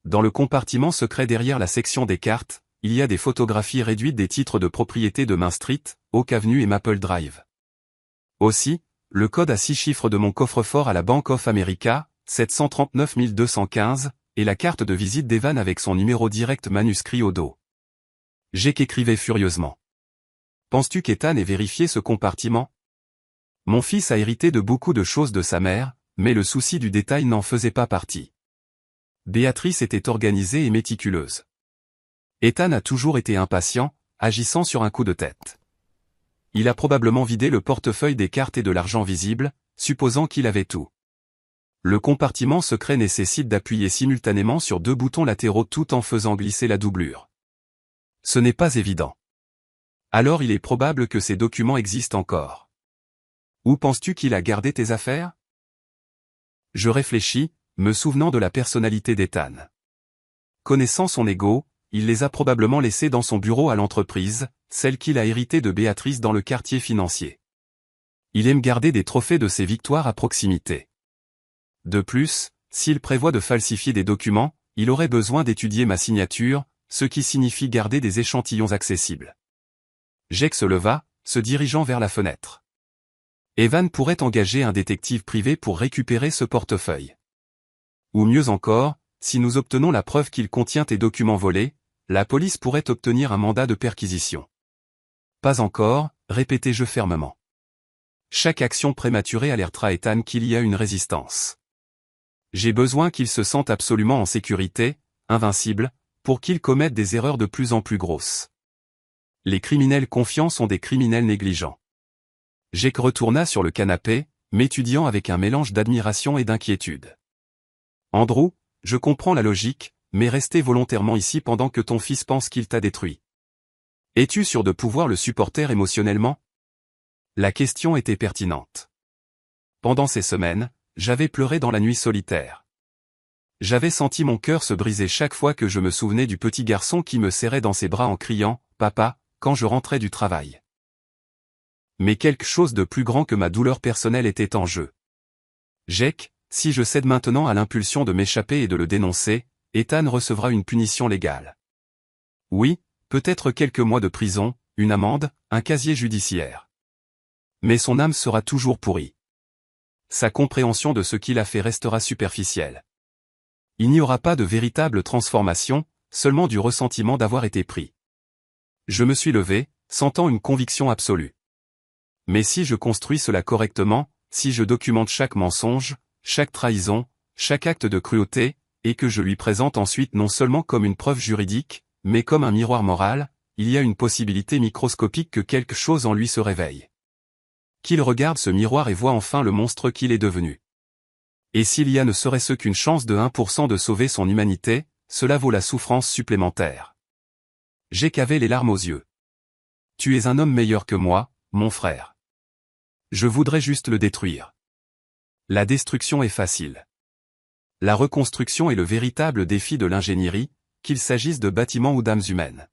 Dans le compartiment secret derrière la section des cartes, il y a des photographies réduites des titres de propriété de Main Street, Oak Avenue et Maple Drive. Aussi, le code à 6 chiffres de mon coffre-fort à la Bank of America, 739 215, et la carte de visite d'Evan avec son numéro direct manuscrit au dos. Jake écrivait furieusement. Penses-tu qu'Ethan ait vérifié ce compartiment? Mon fils a hérité de beaucoup de choses de sa mère, mais le souci du détail n'en faisait pas partie. Béatrice était organisée et méticuleuse. Ethan a toujours été impatient, agissant sur un coup de tête. Il a probablement vidé le portefeuille des cartes et de l'argent visible, supposant qu'il avait tout. Le compartiment secret nécessite d'appuyer simultanément sur 2 boutons latéraux tout en faisant glisser la doublure. Ce n'est pas évident. Alors il est probable que ces documents existent encore. Où penses-tu qu'il a gardé tes affaires? Je réfléchis, me souvenant de la personnalité d'Ethan. Connaissant son ego, il les a probablement laissés dans son bureau à l'entreprise, celle qu'il a héritée de Béatrice dans le quartier financier. Il aime garder des trophées de ses victoires à proximité. De plus, s'il prévoit de falsifier des documents, il aurait besoin d'étudier ma signature, ce qui signifie garder des échantillons accessibles. Jake se leva, se dirigeant vers la fenêtre. Evan pourrait engager un détective privé pour récupérer ce portefeuille. Ou mieux encore, si nous obtenons la preuve qu'il contient tes documents volés, la police pourrait obtenir un mandat de perquisition. Pas encore, répétai-je fermement. Chaque action prématurée alertera Ethan qu'il y a une résistance. J'ai besoin qu'il se sente absolument en sécurité, invincible, pour qu'il commette des erreurs de plus en plus grosses. Les criminels confiants sont des criminels négligents. Jake retourna sur le canapé, m'étudiant avec un mélange d'admiration et d'inquiétude. Andrew, je comprends la logique, mais rester volontairement ici pendant que ton fils pense qu'il t'a détruit. Es-tu sûr de pouvoir le supporter émotionnellement? La question était pertinente. Pendant ces semaines, j'avais pleuré dans la nuit solitaire. J'avais senti mon cœur se briser chaque fois que je me souvenais du petit garçon qui me serrait dans ses bras en criant « Papa » quand je rentrais du travail. Mais quelque chose de plus grand que ma douleur personnelle était en jeu. Jake, si je cède maintenant à l'impulsion de m'échapper et de le dénoncer, Ethan recevra une punition légale. Oui, peut-être quelques mois de prison, une amende, un casier judiciaire. Mais son âme sera toujours pourrie. Sa compréhension de ce qu'il a fait restera superficielle. Il n'y aura pas de véritable transformation, seulement du ressentiment d'avoir été pris. Je me suis levé, sentant une conviction absolue. Mais si je construis cela correctement, si je documente chaque mensonge, chaque trahison, chaque acte de cruauté, et que je lui présente ensuite non seulement comme une preuve juridique, mais comme un miroir moral, il y a une possibilité microscopique que quelque chose en lui se réveille. Qu'il regarde ce miroir et voit enfin le monstre qu'il est devenu. Et s'il y a ne serait-ce qu'une chance de 1% de sauver son humanité, cela vaut la souffrance supplémentaire. Jake avait les larmes aux yeux. Tu es un homme meilleur que moi, mon frère. Je voudrais juste le détruire. La destruction est facile. La reconstruction est le véritable défi de l'ingénierie, qu'il s'agisse de bâtiments ou d'âmes humaines.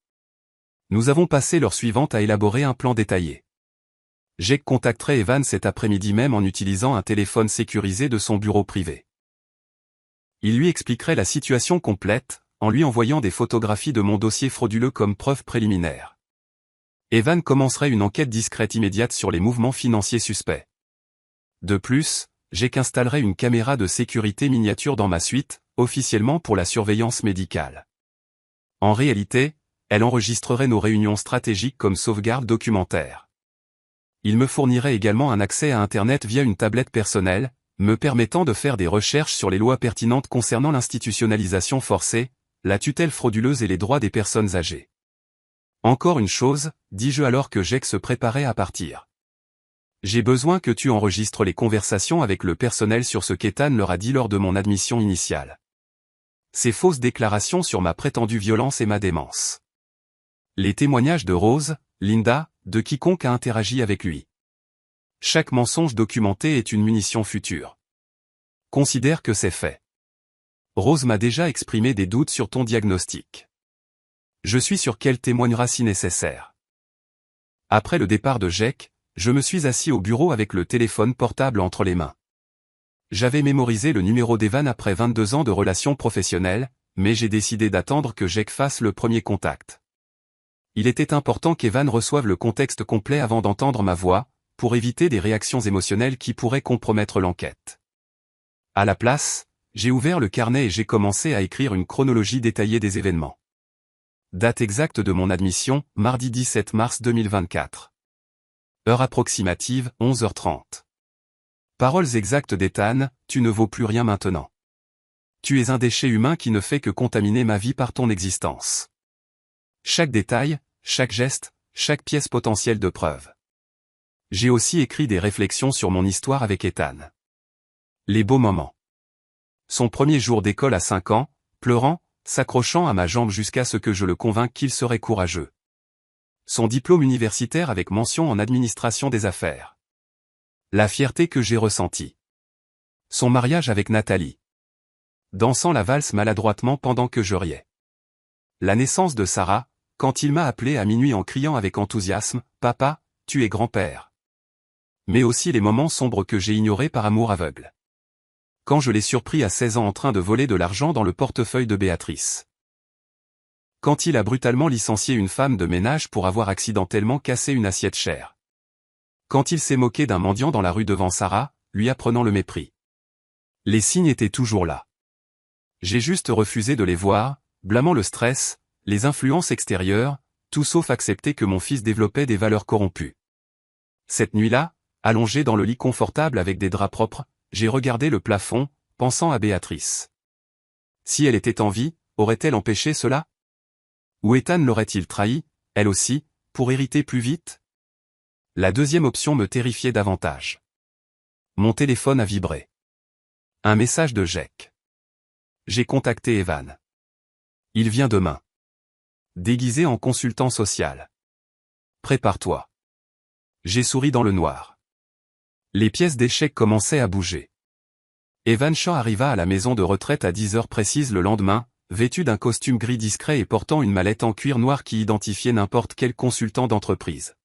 Nous avons passé l'heure suivante à élaborer un plan détaillé. Jake contacterait Evan cet après-midi même en utilisant un téléphone sécurisé de son bureau privé. Il lui expliquerait la situation complète, en lui envoyant des photographies de mon dossier frauduleux comme preuve préliminaire. Evan commencerait une enquête discrète immédiate sur les mouvements financiers suspects. De plus, Jake installerait une caméra de sécurité miniature dans ma suite, officiellement pour la surveillance médicale. En réalité, elle enregistrerait nos réunions stratégiques comme sauvegarde documentaire. Il me fournirait également un accès à Internet via une tablette personnelle, me permettant de faire des recherches sur les lois pertinentes concernant l'institutionnalisation forcée, la tutelle frauduleuse et les droits des personnes âgées. Encore une chose, dis-je alors que Jake se préparait à partir. J'ai besoin que tu enregistres les conversations avec le personnel sur ce qu'Ethan leur a dit lors de mon admission initiale. Ces fausses déclarations sur ma prétendue violence et ma démence. Les témoignages de Rose, Linda, de quiconque a interagi avec lui. Chaque mensonge documenté est une munition future. Considère que c'est fait. Rose m'a déjà exprimé des doutes sur ton diagnostic. Je suis sûr qu'elle témoignera si nécessaire. Après le départ de Jake, je me suis assis au bureau avec le téléphone portable entre les mains. J'avais mémorisé le numéro d'Evan après 22 ans de relations professionnelles, mais j'ai décidé d'attendre que Jake fasse le premier contact. Il était important qu'Evan reçoive le contexte complet avant d'entendre ma voix, pour éviter des réactions émotionnelles qui pourraient compromettre l'enquête. À la place, j'ai ouvert le carnet et j'ai commencé à écrire une chronologie détaillée des événements. Date exacte de mon admission, mardi 17 mars 2024. Heure approximative, 11h30. Paroles exactes d'Ethan, tu ne vaux plus rien maintenant. Tu es un déchet humain qui ne fait que contaminer ma vie par ton existence. Chaque détail, chaque geste, chaque pièce potentielle de preuve. J'ai aussi écrit des réflexions sur mon histoire avec Ethan. Les beaux moments. Son premier jour d'école à 5 ans, pleurant, s'accrochant à ma jambe jusqu'à ce que je le convainque qu'il serait courageux. Son diplôme universitaire avec mention en administration des affaires. La fierté que j'ai ressentie. Son mariage avec Nathalie. Dansant la valse maladroitement pendant que je riais. La naissance de Sarah, quand il m'a appelé à minuit en criant avec enthousiasme, « Papa, tu es grand-père ». Mais aussi les moments sombres que j'ai ignorés par amour aveugle. Quand je l'ai surpris à 16 ans en train de voler de l'argent dans le portefeuille de Béatrice. Quand il a brutalement licencié une femme de ménage pour avoir accidentellement cassé une assiette chère. Quand il s'est moqué d'un mendiant dans la rue devant Sarah, lui apprenant le mépris. Les signes étaient toujours là. J'ai juste refusé de les voir, blâmant le stress, les influences extérieures, tout sauf accepter que mon fils développait des valeurs corrompues. Cette nuit-là, allongé dans le lit confortable avec des draps propres, j'ai regardé le plafond, pensant à Béatrice. Si elle était en vie, aurait-elle empêché cela? Ou Ethan l'aurait-il trahi, elle aussi, pour hériter plus vite? La deuxième option me terrifiait davantage. Mon téléphone a vibré. Un message de Jake. J'ai contacté Evan. Il vient demain. Déguisé en consultant social. Prépare-toi. J'ai souri dans le noir. Les pièces d'échecs commençaient à bouger. Evan Shaw arriva à la maison de retraite à 10 heures précises le lendemain, vêtu d'un costume gris discret et portant une mallette en cuir noir qui identifiait n'importe quel consultant d'entreprise.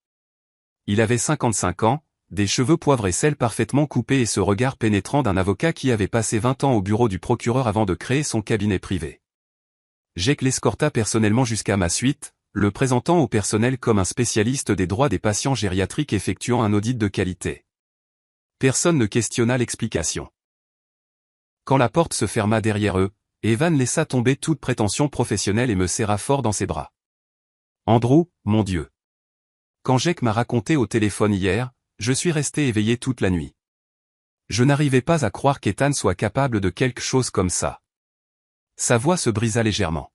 Il avait 55 ans, des cheveux poivre et sel parfaitement coupés et ce regard pénétrant d'un avocat qui avait passé 20 ans au bureau du procureur avant de créer son cabinet privé. Jake l'escorta personnellement jusqu'à ma suite, le présentant au personnel comme un spécialiste des droits des patients gériatriques effectuant un audit de qualité. Personne ne questionna l'explication. Quand la porte se ferma derrière eux, Evan laissa tomber toute prétention professionnelle et me serra fort dans ses bras. Andrew, mon Dieu. Quand Jake m'a raconté au téléphone hier, je suis resté éveillé toute la nuit. Je n'arrivais pas à croire qu'Ethan soit capable de quelque chose comme ça. Sa voix se brisa légèrement.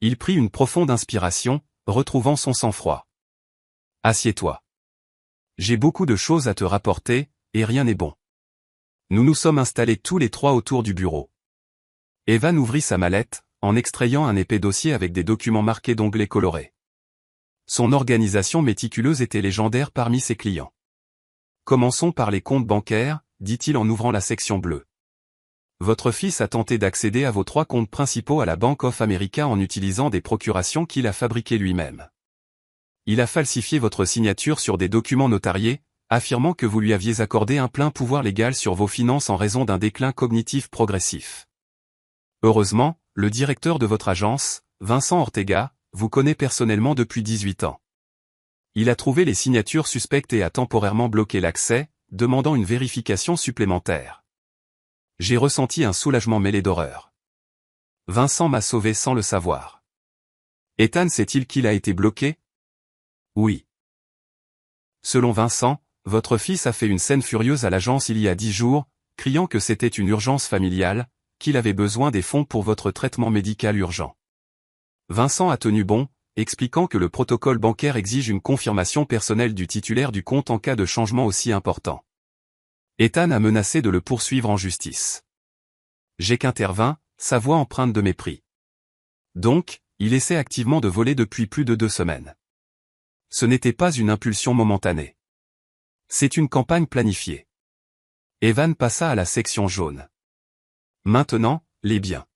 Il prit une profonde inspiration, retrouvant son sang-froid. Assieds-toi. J'ai beaucoup de choses à te rapporter, et rien n'est bon. Nous nous sommes installés tous les trois autour du bureau. Evan ouvrit sa mallette, en extrayant un épais dossier avec des documents marqués d'onglets colorés. Son organisation méticuleuse était légendaire parmi ses clients. Commençons par les comptes bancaires, dit-il en ouvrant la section bleue. Votre fils a tenté d'accéder à vos 3 comptes principaux à la Bank of America en utilisant des procurations qu'il a fabriquées lui-même. Il a falsifié votre signature sur des documents notariés, affirmant que vous lui aviez accordé un plein pouvoir légal sur vos finances en raison d'un déclin cognitif progressif. Heureusement, le directeur de votre agence, Vincent Ortega, vous connaît personnellement depuis 18 ans. Il a trouvé les signatures suspectes et a temporairement bloqué l'accès, demandant une vérification supplémentaire. J'ai ressenti un soulagement mêlé d'horreur. Vincent m'a sauvé sans le savoir. Ethan sait-il qu'il a été bloqué? Oui. Selon Vincent, votre fils a fait une scène furieuse à l'agence il y a 10 jours, criant que c'était une urgence familiale, qu'il avait besoin des fonds pour votre traitement médical urgent. Vincent a tenu bon, expliquant que le protocole bancaire exige une confirmation personnelle du titulaire du compte en cas de changement aussi important. Ethan a menacé de le poursuivre en justice. J'ai qu'intervint, sa voix empreinte de mépris. Donc, il essaie activement de voler depuis plus de 2 semaines. Ce n'était pas une impulsion momentanée. C'est une campagne planifiée. Evan passa à la section jaune. Maintenant, les biens.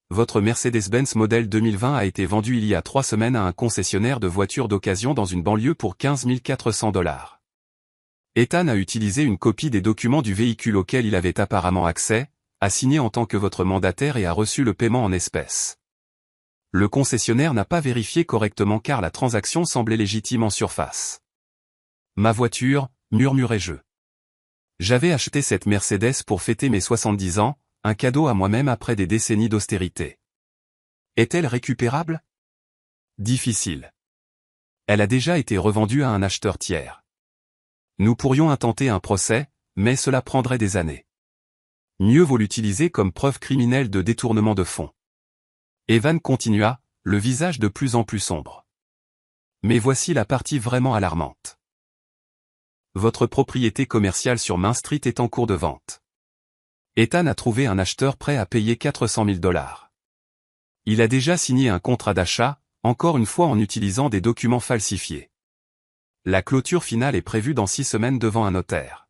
Votre Mercedes-Benz modèle 2020 a été vendu il y a 3 semaines à un concessionnaire de voitures d'occasion dans une banlieue pour $15 400. Ethan a utilisé une copie des documents du véhicule auquel il avait apparemment accès, a signé en tant que votre mandataire et a reçu le paiement en espèces. Le concessionnaire n'a pas vérifié correctement car la transaction semblait légitime en surface. Ma voiture, murmurai-je. J'avais acheté cette Mercedes pour fêter mes 70 ans, un cadeau à moi-même après des décennies d'austérité. Est-elle récupérable? Difficile. Elle a déjà été revendue à un acheteur tiers. Nous pourrions intenter un procès, mais cela prendrait des années. Mieux vaut l'utiliser comme preuve criminelle de détournement de fonds. Evan continua, le visage de plus en plus sombre. Mais voici la partie vraiment alarmante. Votre propriété commerciale sur Main Street est en cours de vente. Ethan a trouvé un acheteur prêt à payer $400 000. Il a déjà signé un contrat d'achat, encore une fois en utilisant des documents falsifiés. La clôture finale est prévue dans 6 semaines devant un notaire.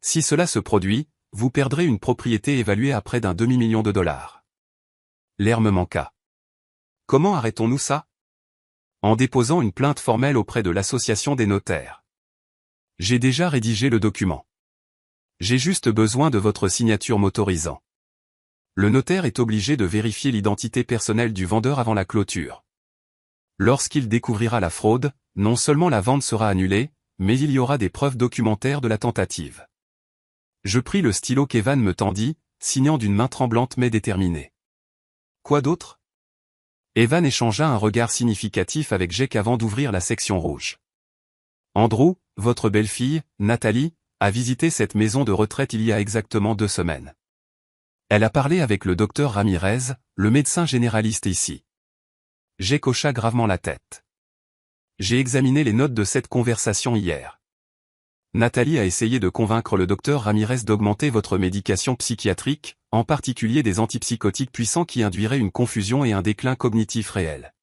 Si cela se produit, vous perdrez une propriété évaluée à près d'un $250 000. L'air me manqua. Comment arrêtons-nous ça? En déposant une plainte formelle auprès de l'association des notaires. J'ai déjà rédigé le document. J'ai juste besoin de votre signature m'autorisant. Le notaire est obligé de vérifier l'identité personnelle du vendeur avant la clôture. Lorsqu'il découvrira la fraude, non seulement la vente sera annulée, mais il y aura des preuves documentaires de la tentative. Je pris le stylo qu'Evan me tendit, signant d'une main tremblante mais déterminée. Quoi d'autre? Evan échangea un regard significatif avec Jake avant d'ouvrir la section rouge. Andrew, votre belle-fille, Nathalie, a visité cette maison de retraite il y a exactement 2 semaines. Elle a parlé avec le docteur Ramirez, le médecin généraliste ici. Jake hocha gravement la tête. J'ai examiné les notes de cette conversation hier. Nathalie a essayé de convaincre le docteur Ramirez d'augmenter votre médication psychiatrique, en particulier des antipsychotiques puissants qui induiraient une confusion et un déclin cognitif réel.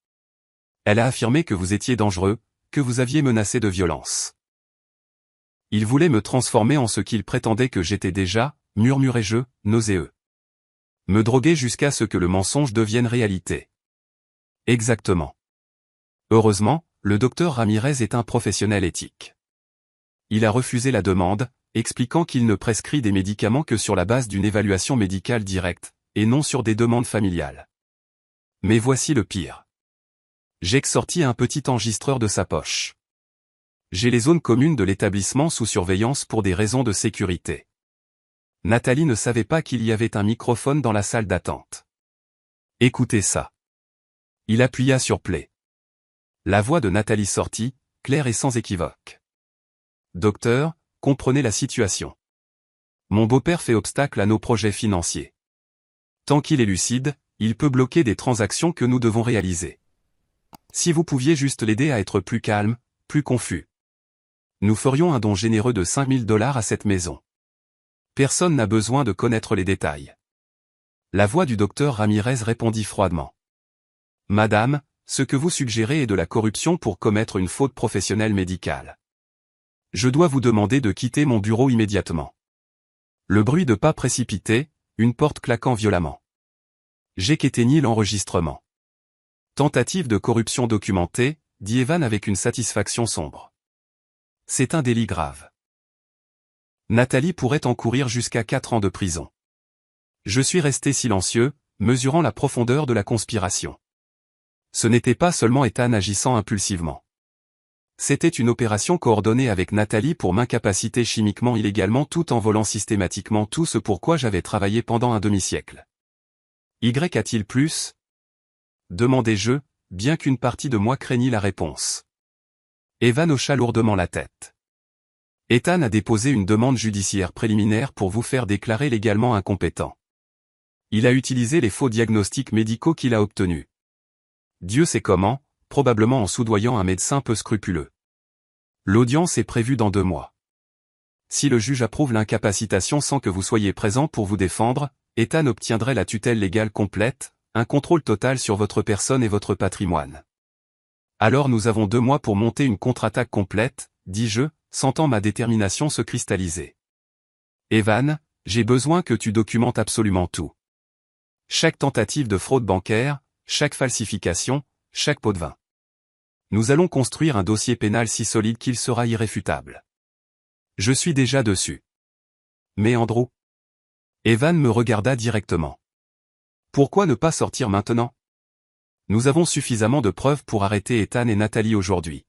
Elle a affirmé que vous étiez dangereux, que vous aviez menacé de violence. Il voulait me transformer en ce qu'il prétendait que j'étais déjà, murmurai-je, nauséeux. Me droguer jusqu'à ce que le mensonge devienne réalité. Exactement. Heureusement, le docteur Ramirez est un professionnel éthique. Il a refusé la demande, expliquant qu'il ne prescrit des médicaments que sur la base d'une évaluation médicale directe, et non sur des demandes familiales. Mais voici le pire. Jake sortit un petit enregistreur de sa poche. J'ai les zones communes de l'établissement sous surveillance pour des raisons de sécurité. Nathalie ne savait pas qu'il y avait un microphone dans la salle d'attente. Écoutez ça. Il appuya sur play. La voix de Nathalie sortit, claire et sans équivoque. Docteur, comprenez la situation. Mon beau-père fait obstacle à nos projets financiers. Tant qu'il est lucide, il peut bloquer des transactions que nous devons réaliser. Si vous pouviez juste l'aider à être plus calme, plus confus. Nous ferions un don généreux de $5 000 à cette maison. Personne n'a besoin de connaître les détails. La voix du docteur Ramirez répondit froidement. Madame, ce que vous suggérez est de la corruption pour commettre une faute professionnelle médicale. Je dois vous demander de quitter mon bureau immédiatement. Le bruit de pas précipité, une porte claquant violemment. Jake éteignit l'enregistrement. Tentative de corruption documentée, dit Evan avec une satisfaction sombre. C'est un délit grave. Nathalie pourrait encourir jusqu'à 4 ans de prison. Je suis resté silencieux, mesurant la profondeur de la conspiration. Ce n'était pas seulement Ethan agissant impulsivement. C'était une opération coordonnée avec Nathalie pour m'incapaciter chimiquement illégalement tout en volant systématiquement tout ce pour quoi j'avais travaillé pendant un demi-siècle. Y a-t-il plus? Demandai-je, bien qu'une partie de moi craignît la réponse. Evan hocha lourdement la tête. Ethan a déposé une demande judiciaire préliminaire pour vous faire déclarer légalement incompétent. Il a utilisé les faux diagnostics médicaux qu'il a obtenus. Dieu sait comment, probablement en soudoyant un médecin peu scrupuleux. L'audience est prévue dans 2 mois. Si le juge approuve l'incapacitation sans que vous soyez présent pour vous défendre, Ethan obtiendrait la tutelle légale complète, un contrôle total sur votre personne et votre patrimoine. Alors nous avons 2 mois pour monter une contre-attaque complète, dis-je, sentant ma détermination se cristalliser. Evan, j'ai besoin que tu documentes absolument tout. Chaque tentative de fraude bancaire, chaque falsification, chaque pot de vin. Nous allons construire un dossier pénal si solide qu'il sera irréfutable. Je suis déjà dessus. Mais Andrew? Evan me regarda directement. Pourquoi ne pas sortir maintenant? Nous avons suffisamment de preuves pour arrêter Ethan et Nathalie aujourd'hui.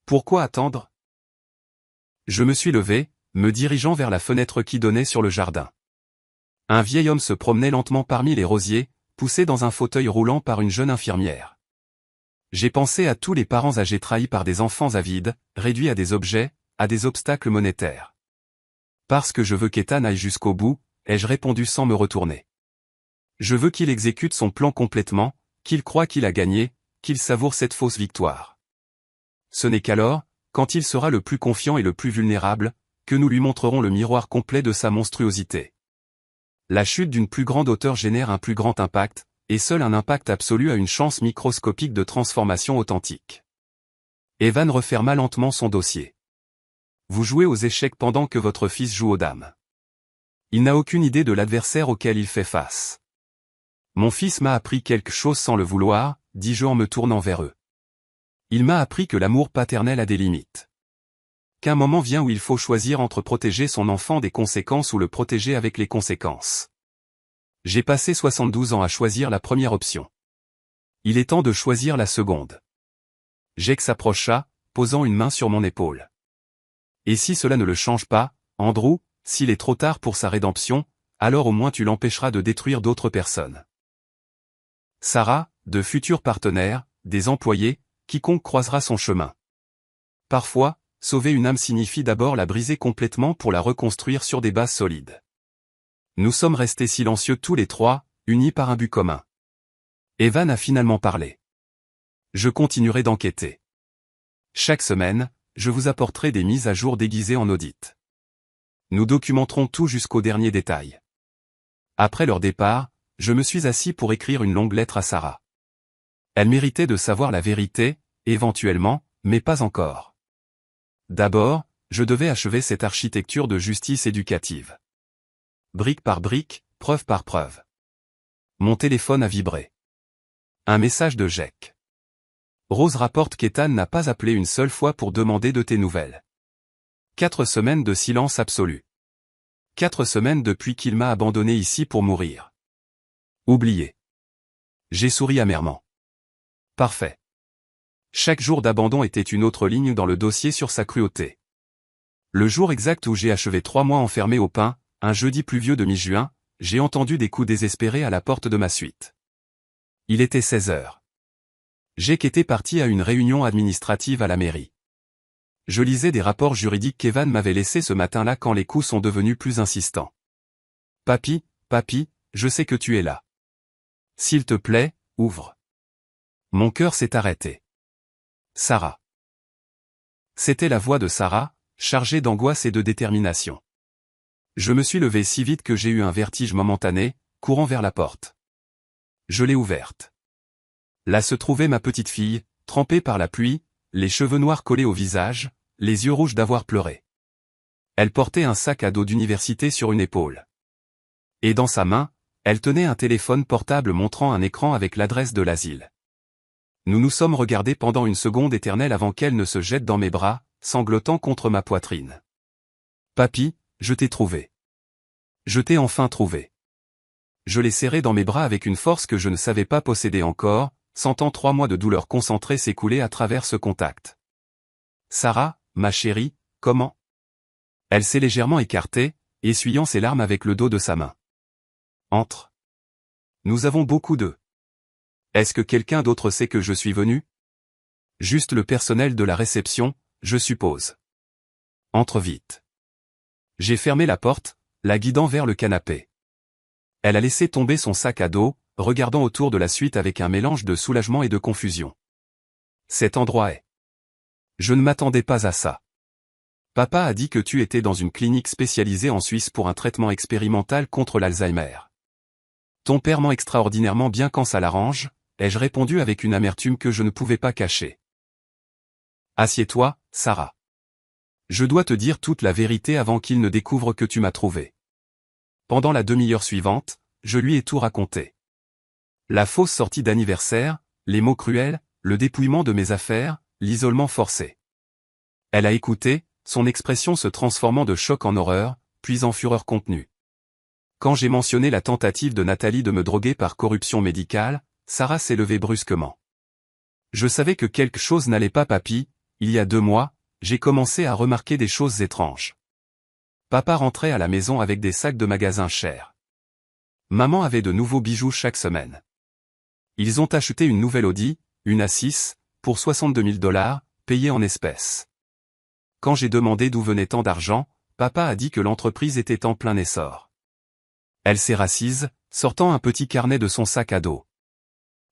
Pourquoi attendre? Je me suis levé, me dirigeant vers la fenêtre qui donnait sur le jardin. Un vieil homme se promenait lentement parmi les rosiers, poussé dans un fauteuil roulant par une jeune infirmière. J'ai pensé à tous les parents âgés trahis par des enfants avides, réduits à des objets, à des obstacles monétaires. Parce que je veux qu'Ethan aille jusqu'au bout, ai-je répondu sans me retourner. Je veux qu'il exécute son plan complètement, qu'il croie qu'il a gagné, qu'il savoure cette fausse victoire. Ce n'est qu'alors, quand il sera le plus confiant et le plus vulnérable, que nous lui montrerons le miroir complet de sa monstruosité. La chute d'une plus grande hauteur génère un plus grand impact, et seul un impact absolu a une chance microscopique de transformation authentique. Evan referma lentement son dossier. Vous jouez aux échecs pendant que votre fils joue aux dames. Il n'a aucune idée de l'adversaire auquel il fait face. Mon fils m'a appris quelque chose sans le vouloir, dis-je en me tournant vers eux. Il m'a appris que l'amour paternel a des limites. Qu'un moment vient où il faut choisir entre protéger son enfant des conséquences ou le protéger avec les conséquences. J'ai passé 72 ans à choisir la première option. Il est temps de choisir la seconde. Jake s'approcha, posant une main sur mon épaule. Et si cela ne le change pas, Andrew, s'il est trop tard pour sa rédemption, alors au moins tu l'empêcheras de détruire d'autres personnes. Sarah, de futurs partenaires, des employés, quiconque croisera son chemin. Parfois, sauver une âme signifie d'abord la briser complètement pour la reconstruire sur des bases solides. Nous sommes restés silencieux tous les 3, unis par un but commun. Evan a finalement parlé. Je continuerai d'enquêter. Chaque semaine, je vous apporterai des mises à jour déguisées en audit. Nous documenterons tout jusqu'au dernier détail. Après leur départ, je me suis assis pour écrire une longue lettre à Sarah. Elle méritait de savoir la vérité, éventuellement, mais pas encore. D'abord, je devais achever cette architecture de justice éducative. Brique par brique, preuve par preuve. Mon téléphone a vibré. Un message de Jake. Rose rapporte qu'Ethan n'a pas appelé une seule fois pour demander de tes nouvelles. 4 semaines de silence absolu. 4 semaines depuis qu'il m'a abandonné ici pour mourir. Oublié. J'ai souri amèrement. Parfait. Chaque jour d'abandon était une autre ligne dans le dossier sur sa cruauté. Le jour exact où j'ai achevé 3 mois enfermé au pain, un jeudi pluvieux de mi-juin, j'ai entendu des coups désespérés à la porte de ma suite. Il était 16 heures. Jake était parti à une réunion administrative à la mairie. Je lisais des rapports juridiques qu'Evan m'avait laissés ce matin-là quand les coups sont devenus plus insistants. Papy, je sais que tu es là. S'il te plaît, ouvre. Mon cœur s'est arrêté. Sarah. C'était la voix de Sarah, chargée d'angoisse et de détermination. Je me suis levé si vite que j'ai eu un vertige momentané, courant vers la porte. Je l'ai ouverte. Là se trouvait ma petite fille, trempée par la pluie, les cheveux noirs collés au visage, les yeux rouges d'avoir pleuré. Elle portait un sac à dos d'université sur une épaule. Et dans sa main, elle tenait un téléphone portable montrant un écran avec l'adresse de l'asile. Nous nous sommes regardés pendant une seconde éternelle avant qu'elle ne se jette dans mes bras, sanglotant contre ma poitrine. Papy, je t'ai trouvé. Je t'ai enfin trouvé. Je l'ai serré dans mes bras avec une force que je ne savais pas posséder encore, sentant 3 mois de douleur concentrée s'écouler à travers ce contact. Sarah, ma chérie, comment? Elle s'est légèrement écartée, essuyant ses larmes avec le dos de sa main. Entre. Nous avons beaucoup de. Est-ce que quelqu'un d'autre sait que je suis venu? Juste le personnel de la réception, je suppose. Entre vite. J'ai fermé la porte, la guidant vers le canapé. Elle a laissé tomber son sac à dos, regardant autour de la suite avec un mélange de soulagement et de confusion. Cet endroit est. Je ne m'attendais pas à ça. Papa a dit que tu étais dans une clinique spécialisée en Suisse pour un traitement expérimental contre l'Alzheimer. Ton père ment extraordinairement bien quand ça l'arrange, ai-je répondu avec une amertume que je ne pouvais pas cacher. Assieds-toi, Sarah. Je dois te dire toute la vérité avant qu'il ne découvre que tu m'as trouvé. Pendant la demi-heure suivante, je lui ai tout raconté. La fausse sortie d'anniversaire, les mots cruels, le dépouillement de mes affaires, l'isolement forcé. Elle a écouté, son expression se transformant de choc en horreur, puis en fureur contenue. Quand j'ai mentionné la tentative de Nathalie de me droguer par corruption médicale, Sarah s'est levée brusquement. Je savais que quelque chose n'allait pas, papy. Il y a 2 mois, j'ai commencé à remarquer des choses étranges. Papa rentrait à la maison avec des sacs de magasins chers. Maman avait de nouveaux bijoux chaque semaine. Ils ont acheté une nouvelle Audi, une A6, pour 62 000 $, payée en espèces. Quand j'ai demandé d'où venait tant d'argent, papa a dit que l'entreprise était en plein essor. Elle s'est rassise, sortant un petit carnet de son sac à dos.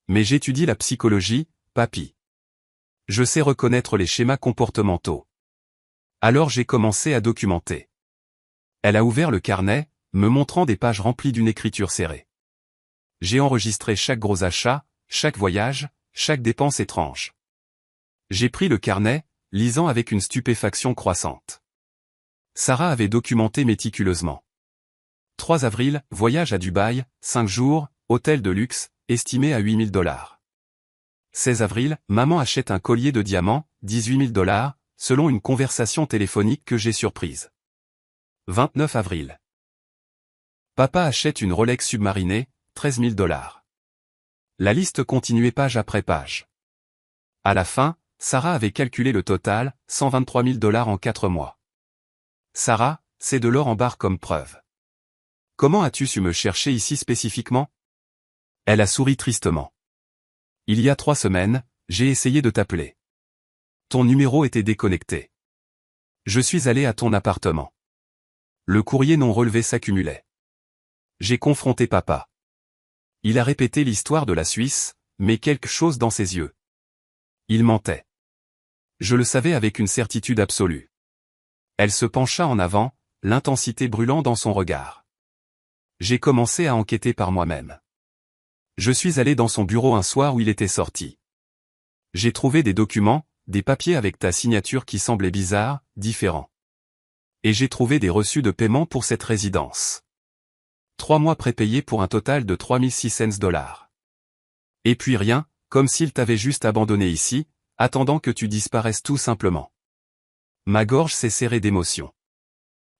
Mais j'étudie la psychologie, papy. Je sais reconnaître les schémas comportementaux. Alors j'ai commencé à documenter. Elle a ouvert le carnet, me montrant des pages remplies d'une écriture serrée. J'ai enregistré chaque gros achat, chaque voyage, chaque dépense étrange. J'ai pris le carnet, lisant avec une stupéfaction croissante. Sarah avait documenté méticuleusement. 3 avril, voyage à Dubaï, 5 jours, hôtel de luxe, estimé à 8 000 $. 16 avril, maman achète un collier de diamants, 18 000 $, selon une conversation téléphonique que j'ai surprise. 29 avril. Papa achète une Rolex submarinée, 13 000 $. La liste continuait page après page. À la fin, Sarah avait calculé le total, 123 000 $ en 4 mois. Sarah, c'est de l'or en barre comme preuve. Comment as-tu su me chercher ici spécifiquement? Elle a souri tristement. Il y a 3 semaines, j'ai essayé de t'appeler. Ton numéro était déconnecté. Je suis allé à ton appartement. Le courrier non relevé s'accumulait. J'ai confronté papa. Il a répété l'histoire de la Suisse, mais quelque chose dans ses yeux. Il mentait. Je le savais avec une certitude absolue. Elle se pencha en avant, l'intensité brûlant dans son regard. J'ai commencé à enquêter par moi-même. Je suis allé dans son bureau un soir où il était sorti. J'ai trouvé des documents, des papiers avec ta signature qui semblaient bizarres, différents. Et j'ai trouvé des reçus de paiement pour cette résidence. 3 mois prépayés pour un total de 3600 $. Et puis rien, comme s'il t'avait juste abandonné ici, attendant que tu disparaisses tout simplement. Ma gorge s'est serrée d'émotion.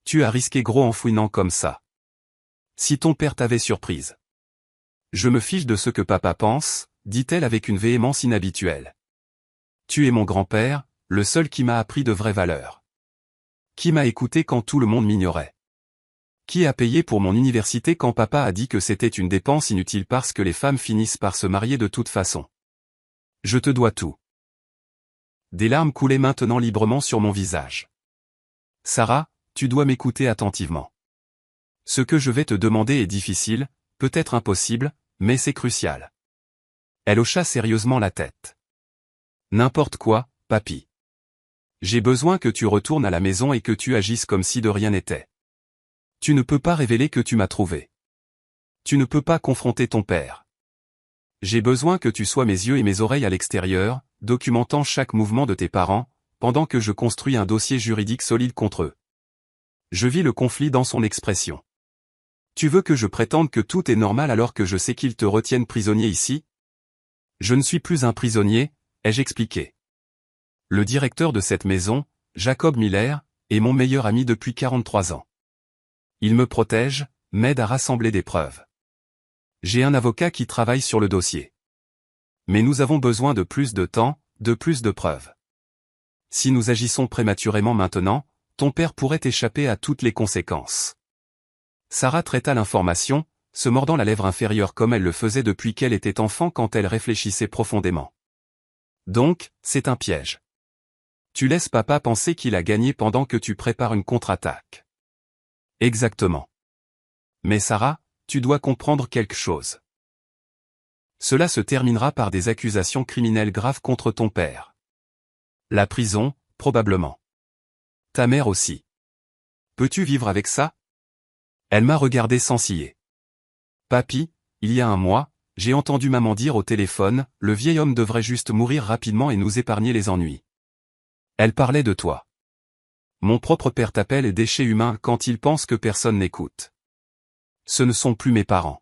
Tu as risqué gros en fouinant comme ça. Si ton père t'avait surprise. Je me fiche de ce que papa pense, dit-elle avec une véhémence inhabituelle. Tu es mon grand-père, le seul qui m'a appris de vraies valeurs. Qui m'a écouté quand tout le monde m'ignorait. Qui a payé pour mon université quand papa a dit que c'était une dépense inutile parce que les femmes finissent par se marier de toute façon. Je te dois tout. Des larmes coulaient maintenant librement sur mon visage. Sarah, tu dois m'écouter attentivement. Ce que je vais te demander est difficile, peut-être impossible, mais c'est crucial. Elle hocha sérieusement la tête. N'importe quoi, papy. J'ai besoin que tu retournes à la maison et que tu agisses comme si de rien n'était. Tu ne peux pas révéler que tu m'as trouvé. Tu ne peux pas confronter ton père. J'ai besoin que tu sois mes yeux et mes oreilles à l'extérieur, documentant chaque mouvement de tes parents, pendant que je construis un dossier juridique solide contre eux. Je vis le conflit dans son expression. Tu veux que je prétende que tout est normal alors que je sais qu'ils te retiennent prisonnier ici? Je ne suis plus un prisonnier, ai-je expliqué. Le directeur de cette maison, Jacob Miller, est mon meilleur ami depuis 43 ans. Il me protège, m'aide à rassembler des preuves. J'ai un avocat qui travaille sur le dossier. Mais nous avons besoin de plus de temps, de plus de preuves. Si nous agissons prématurément maintenant, ton père pourrait échapper à toutes les conséquences. Sarah traita l'information, se mordant la lèvre inférieure comme elle le faisait depuis qu'elle était enfant quand elle réfléchissait profondément. Donc, c'est un piège. Tu laisses papa penser qu'il a gagné pendant que tu prépares une contre-attaque. Exactement. Mais Sarah, tu dois comprendre quelque chose. Cela se terminera par des accusations criminelles graves contre ton père. La prison, probablement. Ta mère aussi. Peux-tu vivre avec ça? Elle m'a regardé sans ciller. Papy, il y a un mois, j'ai entendu maman dire au téléphone, le vieil homme devrait juste mourir rapidement et nous épargner les ennuis. Elle parlait de toi. Mon propre père t'appelle et déchet humain quand il pense que personne n'écoute. Ce ne sont plus mes parents.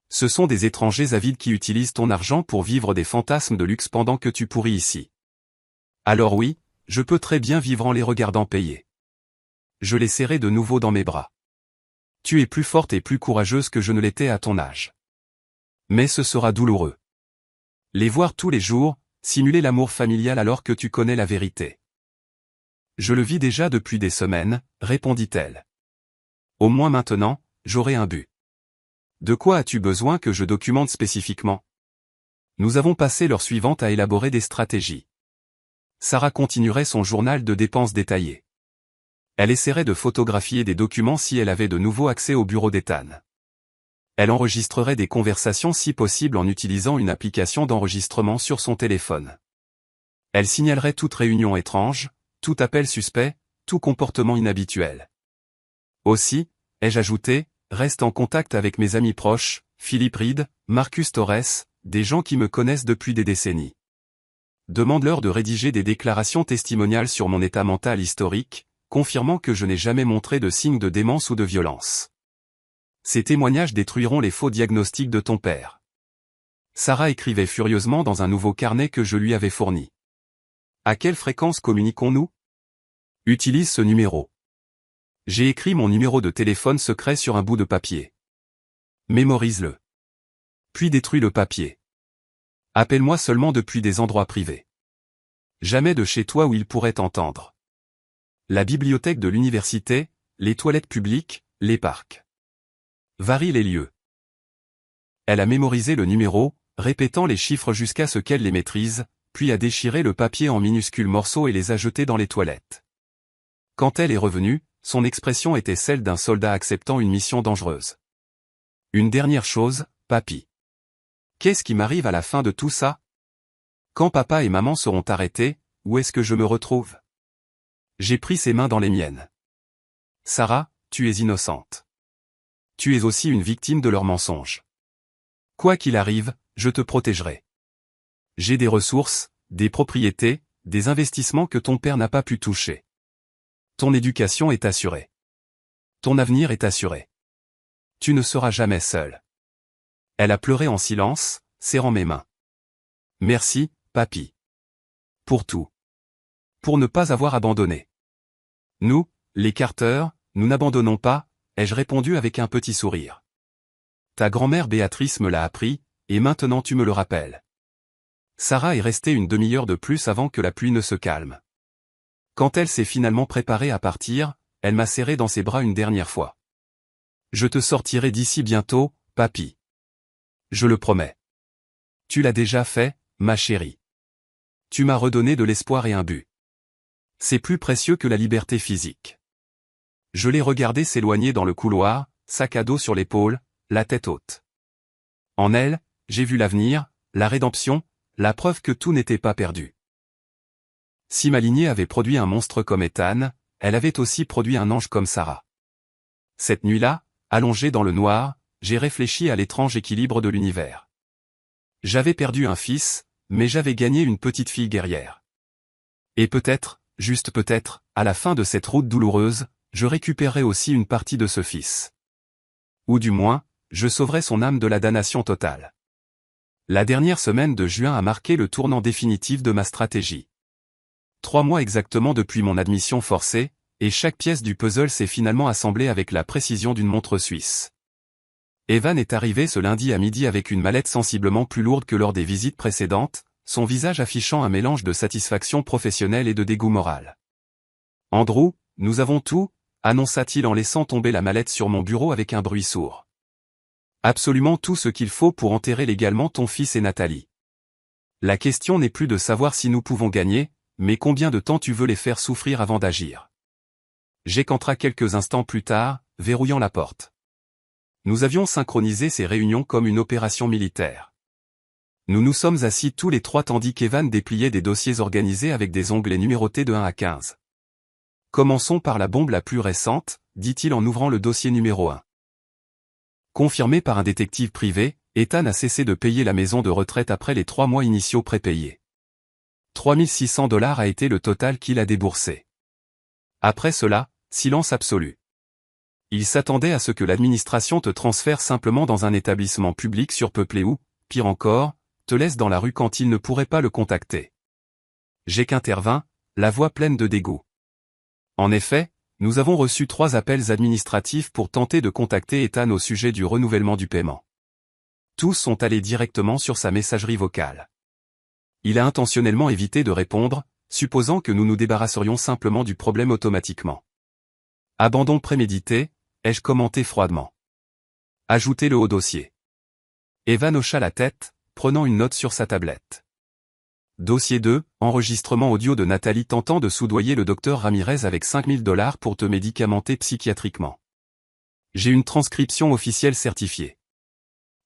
Ce sont des étrangers avides qui utilisent ton argent pour vivre des fantasmes de luxe pendant que tu pourris ici. Alors oui, je peux très bien vivre en les regardant payer. Je les serrai de nouveau dans mes bras. Tu es plus forte et plus courageuse que je ne l'étais à ton âge. Mais ce sera douloureux. Les voir tous les jours, simuler l'amour familial alors que tu connais la vérité. Je le vis déjà depuis des semaines, répondit-elle. Au moins maintenant, j'aurai un but. De quoi as-tu besoin que je documente spécifiquement? Nous avons passé l'heure suivante à élaborer des stratégies. Sarah continuerait son journal de dépenses détaillé. Elle essaierait de photographier des documents si elle avait de nouveau accès au bureau d'Ethan. Elle enregistrerait des conversations si possible en utilisant une application d'enregistrement sur son téléphone. Elle signalerait toute réunion étrange, tout appel suspect, tout comportement inhabituel. Aussi, ai-je ajouté, reste en contact avec mes amis proches, Philippe Reed, Marcus Torres, des gens qui me connaissent depuis des décennies. Demande-leur de rédiger des déclarations testimoniales sur mon état mental historique, confirmant que je n'ai jamais montré de signes de démence ou de violence. Ces témoignages détruiront les faux diagnostics de ton père. Sarah écrivait furieusement dans un nouveau carnet que je lui avais fourni. À quelle fréquence communiquons-nous? Utilise ce numéro. J'ai écrit mon numéro de téléphone secret sur un bout de papier. Mémorise-le. Puis détruis le papier. Appelle-moi seulement depuis des endroits privés. Jamais de chez toi où il pourrait t'entendre. La bibliothèque de l'université, les toilettes publiques, les parcs. Varie les lieux. Elle a mémorisé le numéro, répétant les chiffres jusqu'à ce qu'elle les maîtrise, puis a déchiré le papier en minuscules morceaux et les a jetés dans les toilettes. Quand elle est revenue, son expression était celle d'un soldat acceptant une mission dangereuse. Une dernière chose, papy. Qu'est-ce qui m'arrive à la fin de tout ça? Quand papa et maman seront arrêtés, où est-ce que je me retrouve? J'ai pris ses mains dans les miennes. Sarah, tu es innocente. Tu es aussi une victime de leurs mensonges. Quoi qu'il arrive, je te protégerai. J'ai des ressources, des propriétés, des investissements que ton père n'a pas pu toucher. Ton éducation est assurée. Ton avenir est assuré. Tu ne seras jamais seul. Elle a pleuré en silence, serrant mes mains. Merci, papy. Pour tout. Pour ne pas avoir abandonné. Nous, les Carter, nous n'abandonnons pas, ai-je répondu avec un petit sourire. Ta grand-mère Béatrice me l'a appris, et maintenant tu me le rappelles. Sarah est restée une demi-heure de plus avant que la pluie ne se calme. Quand elle s'est finalement préparée à partir, elle m'a serré dans ses bras une dernière fois. Je te sortirai d'ici bientôt, papy. Je le promets. Tu l'as déjà fait, ma chérie. Tu m'as redonné de l'espoir et un but. C'est plus précieux que la liberté physique. Je l'ai regardé s'éloigner dans le couloir, sac à dos sur l'épaule, la tête haute. En elle, j'ai vu l'avenir, la rédemption, la preuve que tout n'était pas perdu. Si ma lignée avait produit un monstre comme Ethan, elle avait aussi produit un ange comme Sarah. Cette nuit-là, allongé dans le noir, j'ai réfléchi à l'étrange équilibre de l'univers. J'avais perdu un fils, mais j'avais gagné une petite fille guerrière. Et peut-être, juste peut-être, à la fin de cette route douloureuse, je récupérerai aussi une partie de ce fils. Ou du moins, je sauverai son âme de la damnation totale. La dernière semaine de juin a marqué le tournant définitif de ma stratégie. 3 mois exactement depuis mon admission forcée, et chaque pièce du puzzle s'est finalement assemblée avec la précision d'une montre suisse. Evan est arrivé ce lundi à midi avec une mallette sensiblement plus lourde que lors des visites précédentes, son visage affichant un mélange de satisfaction professionnelle et de dégoût moral. « Andrew, nous avons tout », annonça-t-il en laissant tomber la mallette sur mon bureau avec un bruit sourd. « Absolument tout ce qu'il faut pour enterrer légalement ton fils et Nathalie. La question n'est plus de savoir si nous pouvons gagner, mais combien de temps tu veux les faire souffrir avant d'agir. » J'écantra quelques instants plus tard, verrouillant la porte. Nous avions synchronisé ces réunions comme une opération militaire. Nous nous sommes assis tous les trois tandis qu'Evan dépliait des dossiers organisés avec des onglets numérotés de 1 à 15. Commençons par la bombe la plus récente, dit-il en ouvrant le dossier numéro 1. Confirmé par un détective privé, Ethan a cessé de payer la maison de retraite après les 3 mois initiaux prépayés. $3 600 a été le total qu'il a déboursé. Après cela, silence absolu. Il s'attendait à ce que l'administration te transfère simplement dans un établissement public surpeuplé ou, pire encore, te laisse dans la rue quand il ne pourrait pas le contacter. J'ai qu'intervint, la voix pleine de dégoût. En effet, nous avons reçu 3 appels administratifs pour tenter de contacter Ethan au sujet du renouvellement du paiement. Tous sont allés directement sur sa messagerie vocale. Il a intentionnellement évité de répondre, supposant que nous nous débarrasserions simplement du problème automatiquement. Abandon prémédité, ai-je commenté froidement. Ajoutez-le au dossier. Evan hocha la tête, prenant une note sur sa tablette. Dossier 2, enregistrement audio de Nathalie tentant de soudoyer le docteur Ramirez avec $5000 pour te médicamenter psychiatriquement. J'ai une transcription officielle certifiée.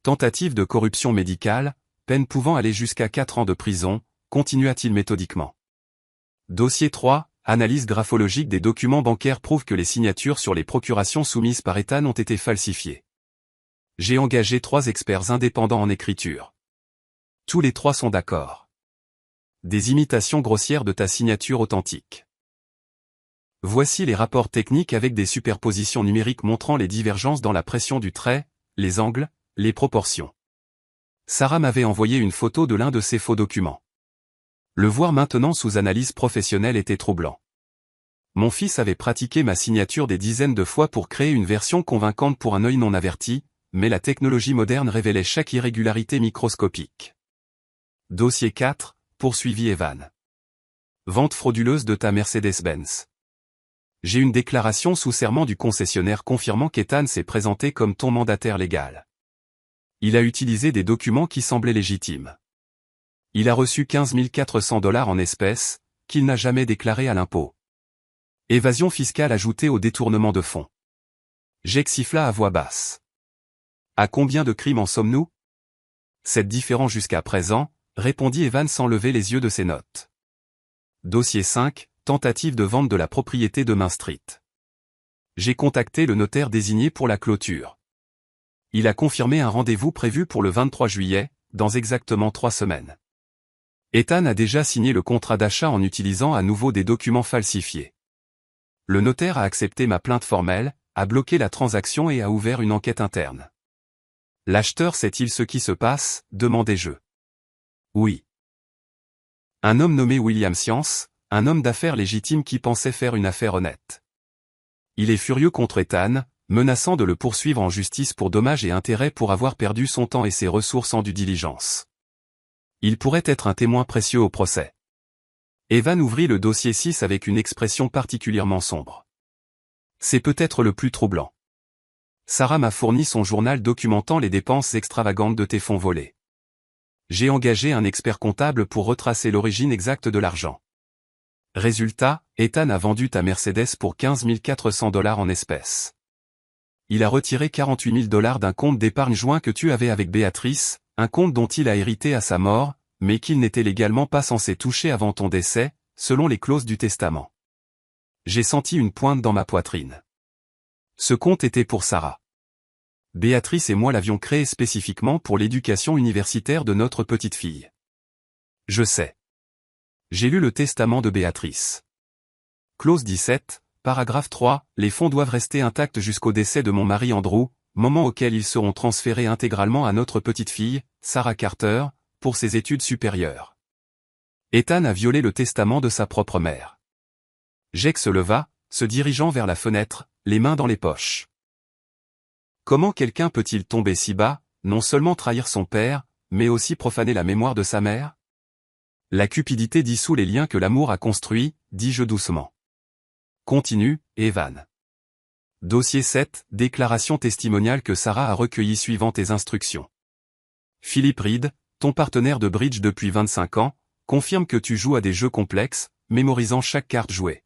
Tentative de corruption médicale, peine pouvant aller jusqu'à 4 ans de prison, continua-t-il méthodiquement. Dossier 3, analyse graphologique des documents bancaires prouve que les signatures sur les procurations soumises par Ethan ont été falsifiées. J'ai engagé 3 experts indépendants en écriture. Tous les 3 sont d'accord. Des imitations grossières de ta signature authentique. Voici les rapports techniques avec des superpositions numériques montrant les divergences dans la pression du trait, les angles, les proportions. Sarah m'avait envoyé une photo de l'un de ces faux documents. Le voir maintenant sous analyse professionnelle était troublant. Mon fils avait pratiqué ma signature des dizaines de fois pour créer une version convaincante pour un œil non averti, mais la technologie moderne révélait chaque irrégularité microscopique. Dossier 4, poursuivit Evan. Vente frauduleuse de ta Mercedes-Benz. J'ai une déclaration sous serment du concessionnaire confirmant qu'Ethan s'est présenté comme ton mandataire légal. Il a utilisé des documents qui semblaient légitimes. Il a reçu $15 400 en espèces, qu'il n'a jamais déclaré à l'impôt. Évasion fiscale ajoutée au détournement de fonds. Jake siffla à voix basse. À combien de crimes en sommes-nous? C'est différent jusqu'à présent, répondit Evan sans lever les yeux de ses notes. Dossier 5, tentative de vente de la propriété de Main Street. J'ai contacté le notaire désigné pour la clôture. Il a confirmé un rendez-vous prévu pour le 23 juillet, dans exactement 3 semaines. Ethan a déjà signé le contrat d'achat en utilisant à nouveau des documents falsifiés. Le notaire a accepté ma plainte formelle, a bloqué la transaction et a ouvert une enquête interne. L'acheteur sait-il ce qui se passe, demandai-je. Oui. Un homme nommé William Science, un homme d'affaires légitime qui pensait faire une affaire honnête. Il est furieux contre Ethan, menaçant de le poursuivre en justice pour dommages et intérêts pour avoir perdu son temps et ses ressources en due diligence. Il pourrait être un témoin précieux au procès. Evan ouvrit le dossier 6 avec une expression particulièrement sombre. C'est peut-être le plus troublant. Sarah m'a fourni son journal documentant les dépenses extravagantes de tes fonds volés. J'ai engagé un expert comptable pour retracer l'origine exacte de l'argent. Résultat, Ethan a vendu ta Mercedes pour $15 400 en espèces. Il a retiré $48 000 d'un compte d'épargne joint que tu avais avec Béatrice, un compte dont il a hérité à sa mort, mais qu'il n'était légalement pas censé toucher avant ton décès, selon les clauses du testament. J'ai senti une pointe dans ma poitrine. Ce compte était pour Sarah. Béatrice et moi l'avions créé spécifiquement pour l'éducation universitaire de notre petite fille. Je sais. J'ai lu le testament de Béatrice. Clause 17, paragraphe 3, les fonds doivent rester intacts jusqu'au décès de mon mari Andrew, moment auquel ils seront transférés intégralement à notre petite fille, Sarah Carter, pour ses études supérieures. Ethan a violé le testament de sa propre mère. Jake se leva, se dirigeant vers la fenêtre, les mains dans les poches. Comment quelqu'un peut-il tomber si bas, non seulement trahir son père, mais aussi profaner la mémoire de sa mère? La cupidité dissout les liens que l'amour a construits, dis-je doucement. Continue, Evan. Dossier 7, déclaration testimoniale que Sarah a recueillie suivant tes instructions. Philip Reed, ton partenaire de bridge depuis 25 ans, confirme que tu joues à des jeux complexes, mémorisant chaque carte jouée.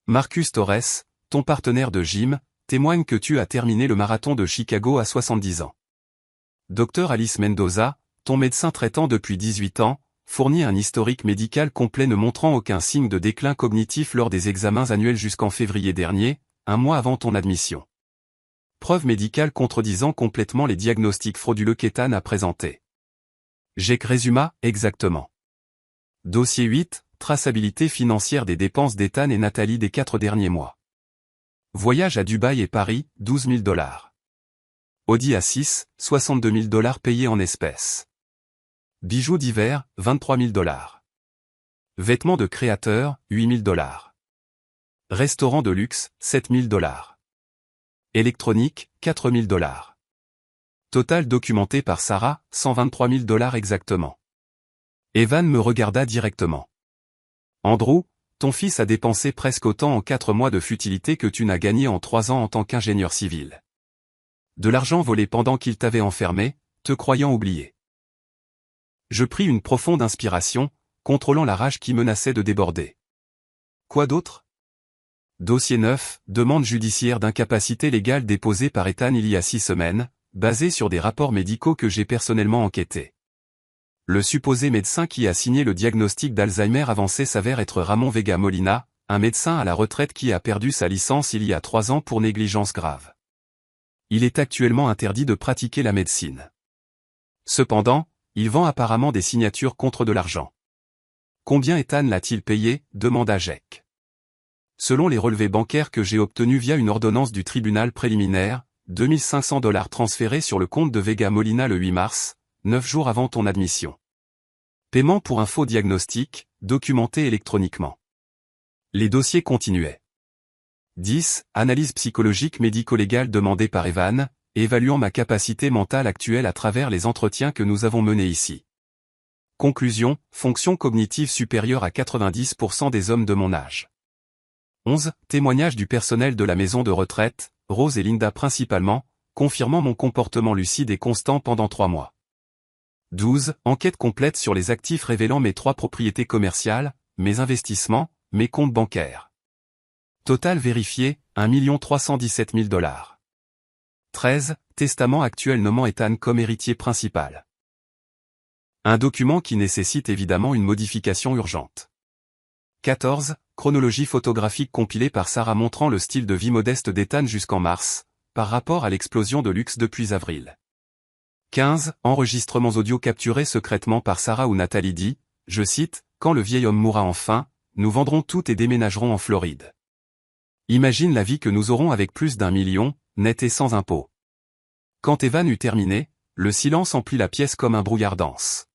Marcus Torres, ton partenaire de gym, témoigne que tu as terminé le marathon de Chicago à 70 ans. Dr Alice Mendoza, ton médecin traitant depuis 18 ans, fournit un historique médical complet ne montrant aucun signe de déclin cognitif lors des examens annuels jusqu'en février dernier, un mois avant ton admission. Preuve médicale contredisant complètement les diagnostics frauduleux qu'Ethan a présentés. Jake résuma, exactement. Dossier 8, traçabilité financière des dépenses d'Ethan et Nathalie des 4 derniers mois. Voyage à Dubaï et Paris, 12 000 $. Audi A6, 62 000 $ payés en espèces. Bijoux d'hiver, 23 000 $. Vêtements de créateur, 8 000 $. Restaurant de luxe, 7 000 $. Électronique, 4 000 $. Total documenté par Sarah, 123 000 $ exactement. Evan me regarda directement. Andrew, ton fils a dépensé presque autant en 4 mois de futilité que tu n'as gagné en 3 ans en tant qu'ingénieur civil. De l'argent volé pendant qu'il t'avait enfermé, te croyant oublié. Je pris une profonde inspiration, contrôlant la rage qui menaçait de déborder. Quoi d'autre? Dossier 9, demande judiciaire d'incapacité légale déposée par Ethan il y a 6 semaines, basée sur des rapports médicaux que j'ai personnellement enquêtés. Le supposé médecin qui a signé le diagnostic d'Alzheimer avancé s'avère être Ramon Vega Molina, un médecin à la retraite qui a perdu sa licence il y a 3 ans pour négligence grave. Il est actuellement interdit de pratiquer la médecine. Cependant, il vend apparemment des signatures contre de l'argent. Combien Ethan l'a-t-il payé? Demanda Jake. Selon les relevés bancaires que j'ai obtenus via une ordonnance du tribunal préliminaire, 2 500 $ transférés sur le compte de Vega Molina le 8 mars, 9 jours avant ton admission. Paiement pour un faux diagnostic, documenté électroniquement. Les dossiers continuaient. 10. Analyse psychologique médico-légale demandée par Evan, évaluant ma capacité mentale actuelle à travers les entretiens que nous avons menés ici. Conclusion, fonction cognitive supérieure à 90% des hommes de mon âge. 11. Témoignage du personnel de la maison de retraite, Rose et Linda principalement, confirmant mon comportement lucide et constant pendant 3 mois. 12. Enquête complète sur les actifs révélant mes 3 propriétés commerciales, mes investissements, mes comptes bancaires. Total vérifié, 1 317 000 $. 13. Testament actuel nommant Ethan comme héritier principal. Un document qui nécessite évidemment une modification urgente. 14. Chronologie photographique compilée par Sarah montrant le style de vie modeste d'Ethan jusqu'en mars, par rapport à l'explosion de luxe depuis avril. 15. Enregistrements audio capturés secrètement par Sarah ou Nathalie dit, je cite, « Quand le vieil homme mourra enfin, nous vendrons tout et déménagerons en Floride. Imagine la vie que nous aurons avec plus d'1 million, net et sans impôt. » Quand Evan eut terminé, le silence emplit la pièce comme un brouillard dense.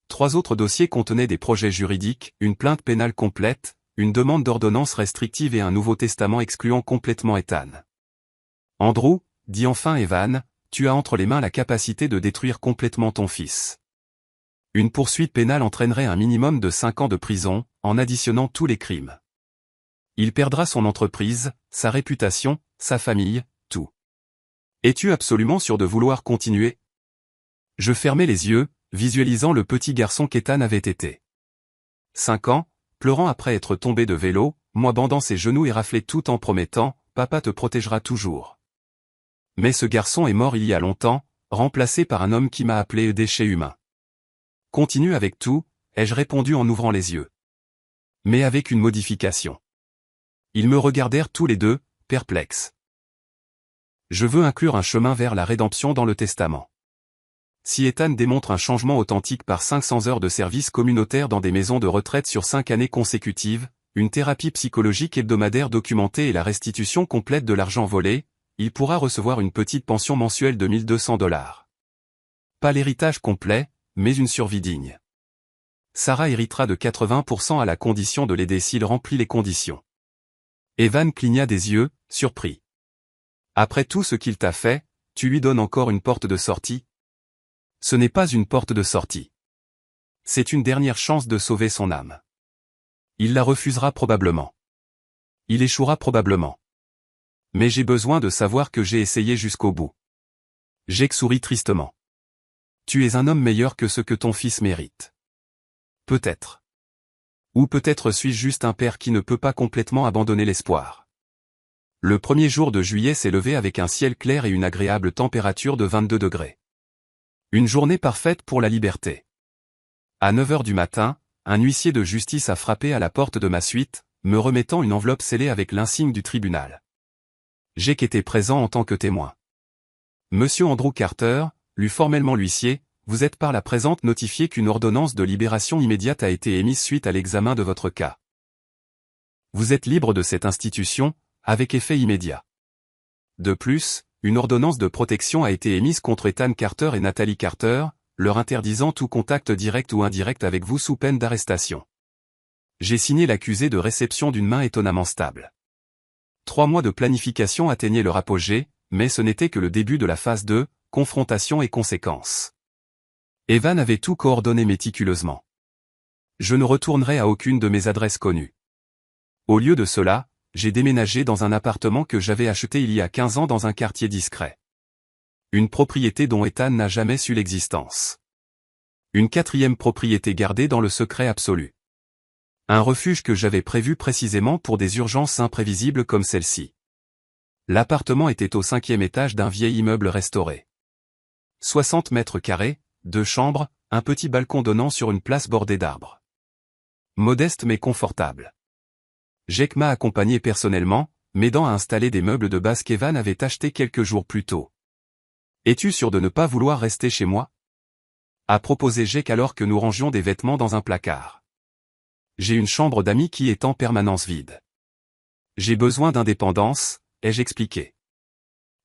3 autres dossiers contenaient des projets juridiques, une plainte pénale complète, une demande d'ordonnance restrictive et un nouveau testament excluant complètement Ethan. Andrew, dit enfin Evan, tu as entre les mains la capacité de détruire complètement ton fils. Une poursuite pénale entraînerait un minimum de 5 ans de prison, en additionnant tous les crimes. Il perdra son entreprise, sa réputation, sa famille, tout. Es-tu absolument sûr de vouloir continuer? Je fermai les yeux, visualisant le petit garçon qu'Ethan avait été. 5 ans, pleurant après être tombé de vélo, moi bandant ses genoux et raflé tout en promettant, papa te protégera toujours. Mais ce garçon est mort il y a longtemps, remplacé par un homme qui m'a appelé déchet humain. Continue avec tout, ai-je répondu en ouvrant les yeux. Mais avec une modification. Ils me regardèrent tous les deux, perplexes. Je veux inclure un chemin vers la rédemption dans le testament. Si Ethan démontre un changement authentique par 500 heures de service communautaire dans des maisons de retraite sur 5 années consécutives, une thérapie psychologique hebdomadaire documentée et la restitution complète de l'argent volé, il pourra recevoir une petite pension mensuelle de $1200. Pas l'héritage complet, mais une survie digne. Sarah héritera de 80% à la condition de l'aider s'il remplit les conditions. Evan cligna des yeux, surpris. Après tout ce qu'il t'a fait, tu lui donnes encore une porte de sortie? Ce n'est pas une porte de sortie. C'est une dernière chance de sauver son âme. Il la refusera probablement. Il échouera probablement. Mais j'ai besoin de savoir que j'ai essayé jusqu'au bout. Jake sourit tristement. Tu es un homme meilleur que ce que ton fils mérite. Peut-être. Ou peut-être suis-je juste un père qui ne peut pas complètement abandonner l'espoir. Le premier jour de juillet s'est levé avec un ciel clair et une agréable température de 22 degrés. Une journée parfaite pour la liberté. À 9 heures du matin, un huissier de justice a frappé à la porte de ma suite, me remettant une enveloppe scellée avec l'insigne du tribunal. Jake était présent en tant que témoin. Monsieur Andrew Carter, lut formellement l'huissier, vous êtes par la présente notifié qu'une ordonnance de libération immédiate a été émise suite à l'examen de votre cas. Vous êtes libre de cette institution, avec effet immédiat. De plus, une ordonnance de protection a été émise contre Ethan Carter et Natalie Carter, leur interdisant tout contact direct ou indirect avec vous sous peine d'arrestation. J'ai signé l'accusé de réception d'une main étonnamment stable. 3 mois de planification atteignaient leur apogée, mais ce n'était que le début de la phase 2, confrontation et conséquences. Evan avait tout coordonné méticuleusement. Je ne retournerai à aucune de mes adresses connues. Au lieu de cela, j'ai déménagé dans un appartement que j'avais acheté il y a 15 ans dans un quartier discret. Une propriété dont Ethan n'a jamais su l'existence. Une 4e propriété gardée dans le secret absolu. Un refuge que j'avais prévu précisément pour des urgences imprévisibles comme celle-ci. L'appartement était au 5e étage d'un vieil immeuble restauré. 60 mètres carrés, 2 chambres, un petit balcon donnant sur une place bordée d'arbres. Modeste mais confortable. Jake m'a accompagné personnellement, m'aidant à installer des meubles de base qu'Evan avait achetés quelques jours plus tôt. Es-tu sûr de ne pas vouloir rester chez moi? A proposé Jake alors que nous rangions des vêtements dans un placard. J'ai une chambre d'amis qui est en permanence vide. J'ai besoin d'indépendance, ai-je expliqué.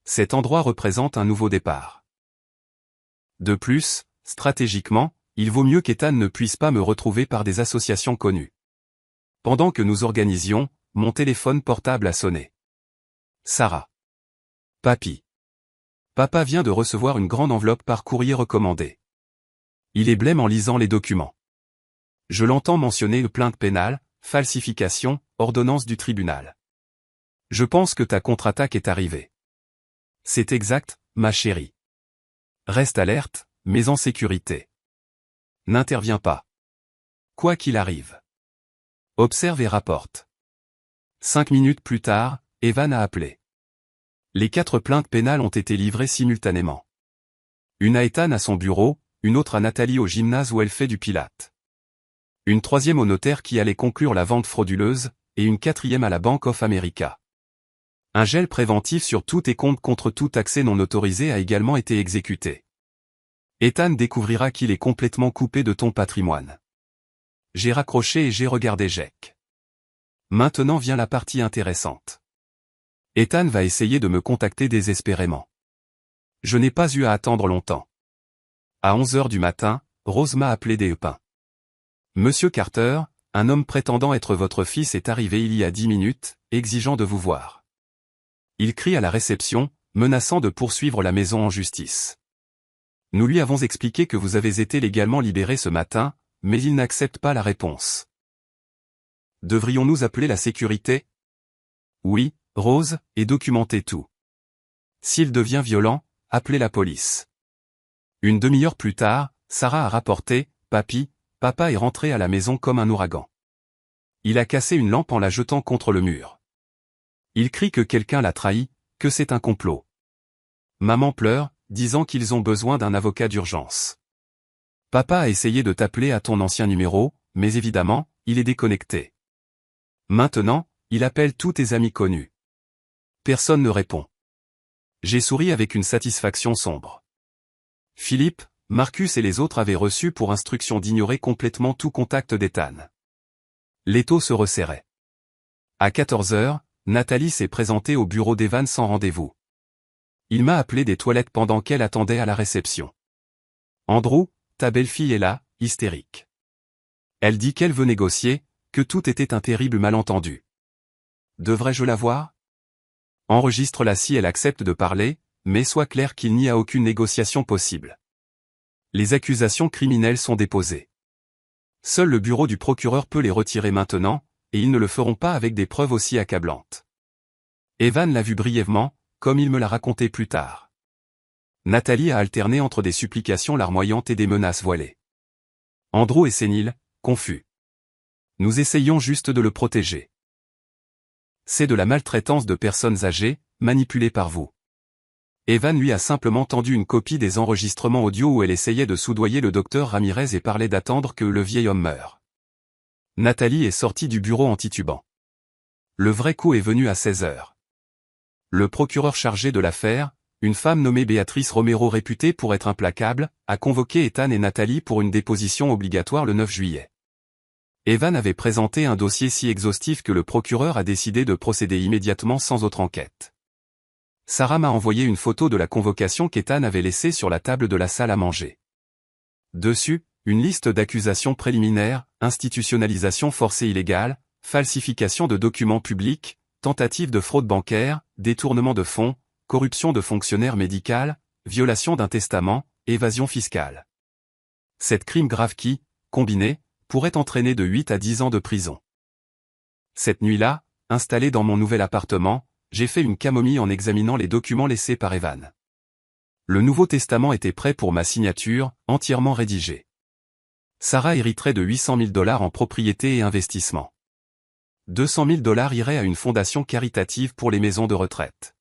Cet endroit représente un nouveau départ. De plus, stratégiquement, il vaut mieux qu'Ethan ne puisse pas me retrouver par des associations connues. Pendant que nous organisions, mon téléphone portable a sonné. Sarah. Papy. Papa vient de recevoir une grande enveloppe par courrier recommandé. Il est blême en lisant les documents. Je l'entends mentionner une plainte pénale, falsification, ordonnance du tribunal. Je pense que ta contre-attaque est arrivée. C'est exact, ma chérie. Reste alerte, mais en sécurité. N'interviens pas. Quoi qu'il arrive. Observe et rapporte. 5 minutes plus tard, Evan a appelé. Les 4 plaintes pénales ont été livrées simultanément. Une à Ethan à son bureau, une autre à Nathalie au gymnase où elle fait du pilate. Une 3e au notaire qui allait conclure la vente frauduleuse, et une 4e à la Bank of America. Un gel préventif sur tous tes comptes contre tout accès non autorisé a également été exécuté. Ethan découvrira qu'il est complètement coupé de ton patrimoine. J'ai raccroché et j'ai regardé Jake. Maintenant vient la partie intéressante. Ethan va essayer de me contacter désespérément. Je n'ai pas eu à attendre longtemps. À 11 heures du matin, Rose m'a appelé des épins. Monsieur Carter, un homme prétendant être votre fils est arrivé il y a 10 minutes, exigeant de vous voir. Il crie à la réception, menaçant de poursuivre la maison en justice. Nous lui avons expliqué que vous avez été légalement libéré ce matin, mais il n'accepte pas la réponse. Devrions-nous appeler la sécurité? Oui, Rose, et documenter tout. S'il devient violent, appelez la police. Une demi-heure plus tard, Sarah a rapporté, Papy, papa est rentré à la maison comme un ouragan. Il a cassé une lampe en la jetant contre le mur. Il crie que quelqu'un l'a trahi, que c'est un complot. Maman pleure, disant qu'ils ont besoin d'un avocat d'urgence. Papa a essayé de t'appeler à ton ancien numéro, mais évidemment, il est déconnecté. Maintenant, il appelle tous tes amis connus. Personne ne répond. J'ai souri avec une satisfaction sombre. Philippe, Marcus et les autres avaient reçu pour instruction d'ignorer complètement tout contact d'Ethan. L'étau se resserrait. À 14 heures, Nathalie s'est présentée au bureau d'Evan sans rendez-vous. Il m'a appelé des toilettes pendant qu'elle attendait à la réception. Andrew, ta belle-fille est là, hystérique. Elle dit qu'elle veut négocier, que tout était un terrible malentendu. Devrais-je la voir? Enregistre-la si elle accepte de parler, mais sois clair qu'il n'y a aucune négociation possible. Les accusations criminelles sont déposées. Seul le bureau du procureur peut les retirer maintenant, et ils ne le feront pas avec des preuves aussi accablantes. Evan l'a vu brièvement, comme il me l'a raconté plus tard. Nathalie a alterné entre des supplications larmoyantes et des menaces voilées. Andrew est sénile, confus. Nous essayons juste de le protéger. C'est de la maltraitance de personnes âgées, manipulées par vous. Evan lui a simplement tendu une copie des enregistrements audio où elle essayait de soudoyer le docteur Ramirez et parlait d'attendre que le vieil homme meure. Nathalie est sortie du bureau en titubant. Le vrai coup est venu à 16 heures. Le procureur chargé de l'affaire, une femme nommée Béatrice Romero réputée pour être implacable, a convoqué Ethan et Nathalie pour une déposition obligatoire le 9 juillet. Evan avait présenté un dossier si exhaustif que le procureur a décidé de procéder immédiatement sans autre enquête. Sarah m'a envoyé une photo de la convocation qu'Ethan avait laissée sur la table de la salle à manger. Dessus, une liste d'accusations préliminaires, institutionnalisation forcée illégale, falsification de documents publics, tentative de fraude bancaire, détournement de fonds, corruption de fonctionnaires médicaux, violation d'un testament, évasion fiscale. 7 crimes graves qui, combinés, pourraient entraîner de 8 à 10 ans de prison. Cette nuit-là, installé dans mon nouvel appartement, j'ai fait une camomille en examinant les documents laissés par Evan. Le Nouveau Testament était prêt pour ma signature, entièrement rédigé. Sarah hériterait de $800 000 en propriété et investissement. $200 000 iraient à une fondation caritative pour les maisons de retraite.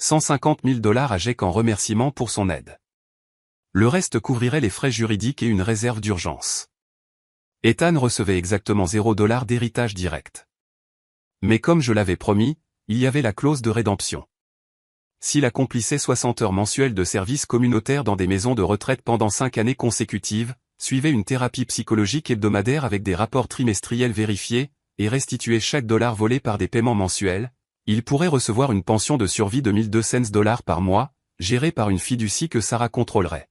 $150 000 à Jake en remerciement pour son aide. Le reste couvrirait les frais juridiques et une réserve d'urgence. Ethan recevait exactement $0 d'héritage direct. Mais comme je l'avais promis, il y avait la clause de rédemption. S'il accomplissait 60 heures mensuelles de service communautaire dans des maisons de retraite pendant 5 années consécutives, suivait une thérapie psychologique hebdomadaire avec des rapports trimestriels vérifiés, et restituait chaque dollar volé par des paiements mensuels, il pourrait recevoir une pension de survie de $1,200 par mois, gérée par une fiducie que Sarah contrôlerait.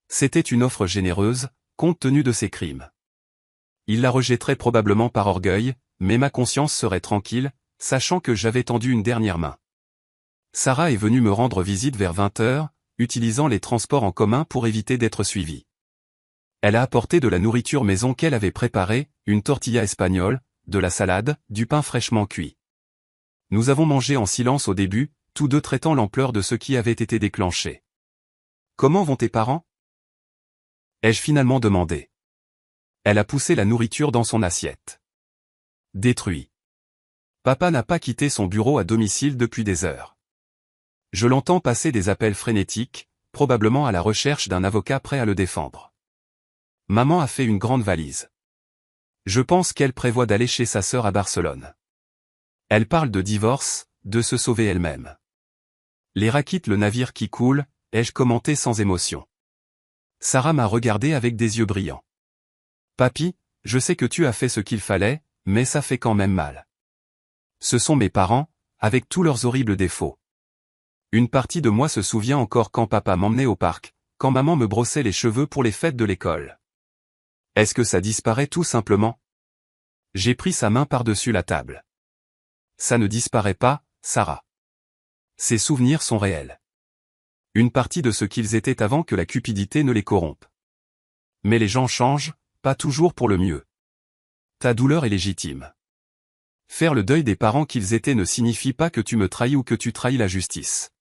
C'était une offre généreuse, compte tenu de ses crimes. Il la rejetterait probablement par orgueil, mais ma conscience serait tranquille, sachant que j'avais tendu une dernière main. Sarah est venue me rendre visite vers 20 heures, utilisant les transports en commun pour éviter d'être suivie. Elle a apporté de la nourriture maison qu'elle avait préparée, une tortilla espagnole, de la salade, du pain fraîchement cuit. Nous avons mangé en silence au début, tous deux traitant l'ampleur de ce qui avait été déclenché. « Comment vont tes parents ?» ai-je finalement demandé. Elle a poussé la nourriture dans son assiette. Détruit. Papa n'a pas quitté son bureau à domicile depuis des heures. Je l'entends passer des appels frénétiques, probablement à la recherche d'un avocat prêt à le défendre. Maman a fait une grande valise. Je pense qu'elle prévoit d'aller chez sa sœur à Barcelone. Elle parle de divorce, de se sauver elle-même. L'Era quitte le navire qui coule, ai-je commenté sans émotion. Sarah m'a regardé avec des yeux brillants. Papy, je sais que tu as fait ce qu'il fallait, mais ça fait quand même mal. Ce sont mes parents, avec tous leurs horribles défauts. Une partie de moi se souvient encore quand papa m'emmenait au parc, quand maman me brossait les cheveux pour les fêtes de l'école. Est-ce que ça disparaît tout simplement? J'ai pris sa main par-dessus la table. Ça ne disparaît pas, Sarah. Ces souvenirs sont réels. Une partie de ce qu'ils étaient avant que la cupidité ne les corrompe. Mais les gens changent, pas toujours pour le mieux. Ta douleur est légitime. Faire le deuil des parents qu'ils étaient ne signifie pas que tu me trahis ou que tu trahis la justice.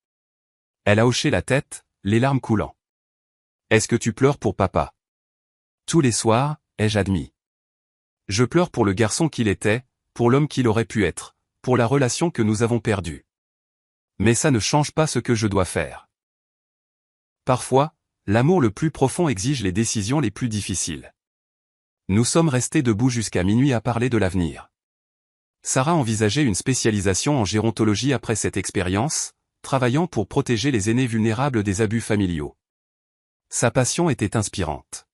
Elle a hoché la tête, les larmes coulant. Est-ce que tu pleures pour papa? Tous les soirs, ai-je admis. Je pleure pour le garçon qu'il était, pour l'homme qu'il aurait pu être, pour la relation que nous avons perdue. Mais ça ne change pas ce que je dois faire. Parfois, l'amour le plus profond exige les décisions les plus difficiles. Nous sommes restés debout jusqu'à minuit à parler de l'avenir. Sarah envisageait une spécialisation en gérontologie après cette expérience, travaillant pour protéger les aînés vulnérables des abus familiaux. Sa passion était inspirante.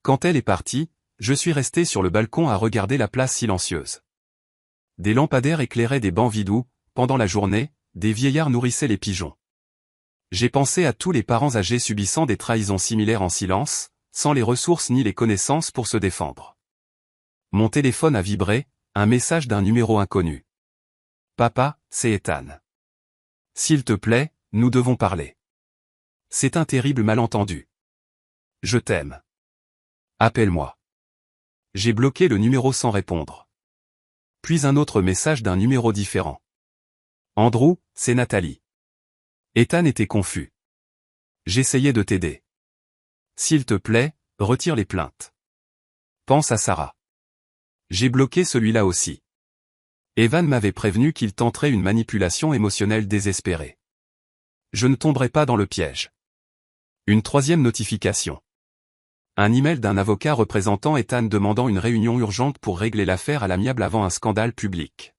Quand elle est partie, je suis resté sur le balcon à regarder la place silencieuse. Des lampadaires éclairaient des bancs vides où, pendant la journée, des vieillards nourrissaient les pigeons. J'ai pensé à tous les parents âgés subissant des trahisons similaires en silence, sans les ressources ni les connaissances pour se défendre. Mon téléphone a vibré, un message d'un numéro inconnu. Papa, c'est Ethan. S'il te plaît, nous devons parler. C'est un terrible malentendu. Je t'aime. Appelle-moi. J'ai bloqué le numéro sans répondre. Puis un autre message d'un numéro différent. Andrew, c'est Nathalie. Ethan était confus. J'essayais de t'aider. S'il te plaît, retire les plaintes. Pense à Sarah. J'ai bloqué celui-là aussi. Evan m'avait prévenu qu'il tenterait une manipulation émotionnelle désespérée. Je ne tomberai pas dans le piège. Une troisième notification. Un email d'un avocat représentant Ethan demandant une réunion urgente pour régler l'affaire à l'amiable avant un scandale public.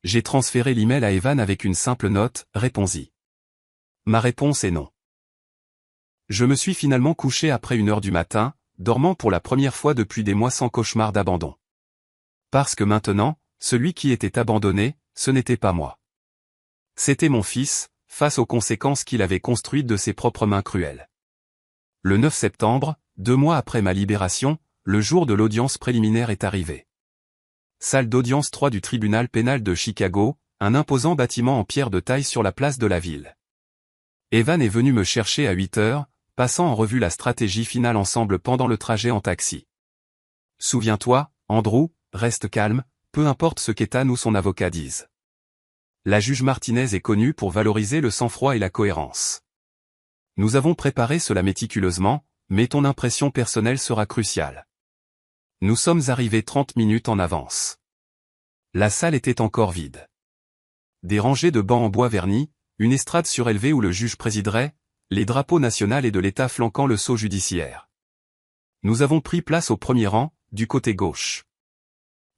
J'ai transféré l'email à Evan avec une simple note, réponds-y. Ma réponse est non. Je me suis finalement couché après 1h du matin, dormant pour la première fois depuis des mois sans cauchemar d'abandon. Parce que maintenant, celui qui était abandonné, ce n'était pas moi. C'était mon fils, face aux conséquences qu'il avait construites de ses propres mains cruelles. Le 9 septembre, 2 mois après ma libération, le jour de l'audience préliminaire est arrivé. Salle d'audience 3 du tribunal pénal de Chicago, un imposant bâtiment en pierre de taille sur la place de la ville. Evan est venu me chercher à 8h, passant en revue la stratégie finale ensemble pendant le trajet en taxi. Souviens-toi, Andrew, reste calme, peu importe ce qu'Ethan ou son avocat disent. La juge Martinez est connue pour valoriser le sang-froid et la cohérence. Nous avons préparé cela méticuleusement, mais ton impression personnelle sera cruciale. Nous sommes arrivés 30 minutes en avance. La salle était encore vide. Des rangées de bancs en bois verni, une estrade surélevée où le juge présiderait, les drapeaux nationaux et de l'État flanquant le sceau judiciaire. Nous avons pris place au premier rang, du côté gauche.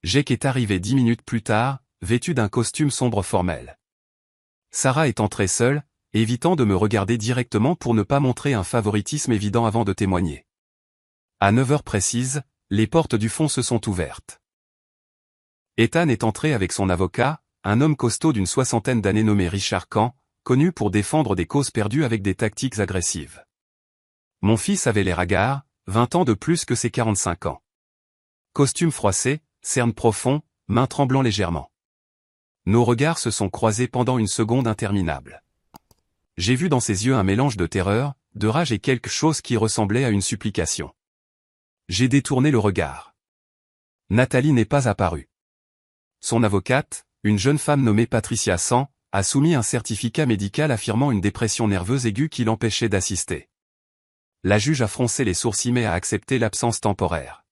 Jake est arrivé 10 minutes plus tard, vêtu d'un costume sombre formel. Sarah est entrée seule, évitant de me regarder directement pour ne pas montrer un favoritisme évident avant de témoigner. À 9h précises, les portes du fond se sont ouvertes. Ethan est entré avec son avocat, un homme costaud d'une 60aine d'années nommé Richard Kahn, connu pour défendre des causes perdues avec des tactiques agressives. Mon fils avait l'air hagard, 20 ans de plus que ses 45 ans. Costume froissé, cerne profond, mains tremblant légèrement. Nos regards se sont croisés pendant une seconde interminable. J'ai vu dans ses yeux un mélange de terreur, de rage et quelque chose qui ressemblait à une supplication. J'ai détourné le regard. Nathalie n'est pas apparue. Son avocate, une jeune femme nommée Patricia San, a soumis un certificat médical affirmant une dépression nerveuse aiguë qui l'empêchait d'assister. La juge a froncé les sourcils mais a accepté l'absence temporaire.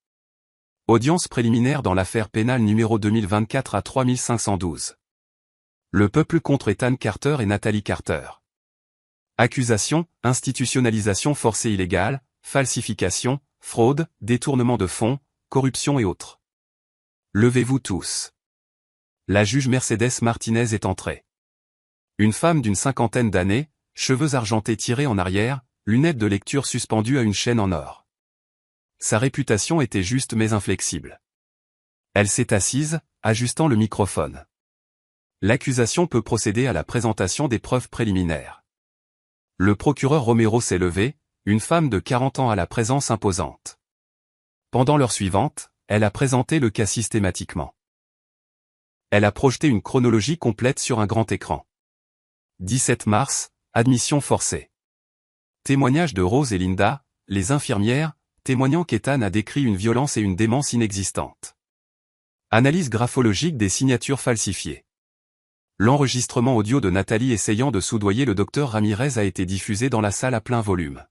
Audience préliminaire dans l'affaire pénale numéro 2024 à 3512. Le peuple contre Ethan Carter et Nathalie Carter. Accusation, institutionnalisation forcée illégale, falsification, fraude, détournement de fonds, corruption et autres. Levez-vous tous. La juge Mercedes Martinez est entrée. Une femme d'une 50aine d'années, cheveux argentés tirés en arrière, lunettes de lecture suspendues à une chaîne en or. Sa réputation était juste mais inflexible. Elle s'est assise, ajustant le microphone. L'accusation peut procéder à la présentation des preuves préliminaires. Le procureur Romero s'est levé, une femme de 40 ans à la présence imposante. Pendant l'heure suivante, elle a présenté le cas systématiquement. Elle a projeté une chronologie complète sur un grand écran. 17 mars, admission forcée. Témoignage de Rose et Linda, les infirmières, témoignant qu'Ethan a décrit une violence et une démence inexistantes. Analyse graphologique des signatures falsifiées. L'enregistrement audio de Nathalie essayant de soudoyer le docteur Ramirez a été diffusé dans la salle à plein volume.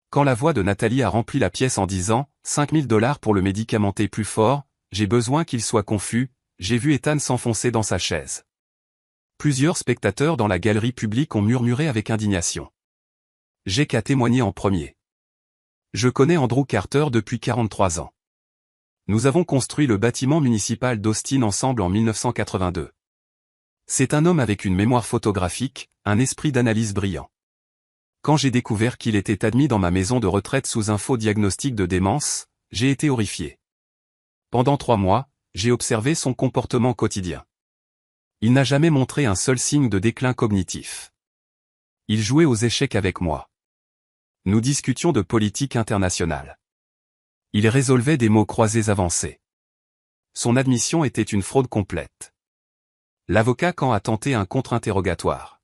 Quand la voix de Nathalie a rempli la pièce en disant « 5 000 $ pour le médicamenté plus fort, j'ai besoin qu'il soit confus », j'ai vu Ethan s'enfoncer dans sa chaise. Plusieurs spectateurs dans la galerie publique ont murmuré avec indignation. J'ai qu'à témoigner en premier. Je connais Andrew Carter depuis 43 ans. Nous avons construit le bâtiment municipal d'Austin ensemble en 1982. C'est un homme avec une mémoire photographique, un esprit d'analyse brillant. Quand j'ai découvert qu'il était admis dans ma maison de retraite sous un faux diagnostic de démence, j'ai été horrifié. Pendant 3 mois, j'ai observé son comportement quotidien. Il n'a jamais montré un seul signe de déclin cognitif. Il jouait aux échecs avec moi. Nous discutions de politique internationale. Il résolvait des mots croisés avancés. Son admission était une fraude complète. L'avocat quand a tenté un contre-interrogatoire.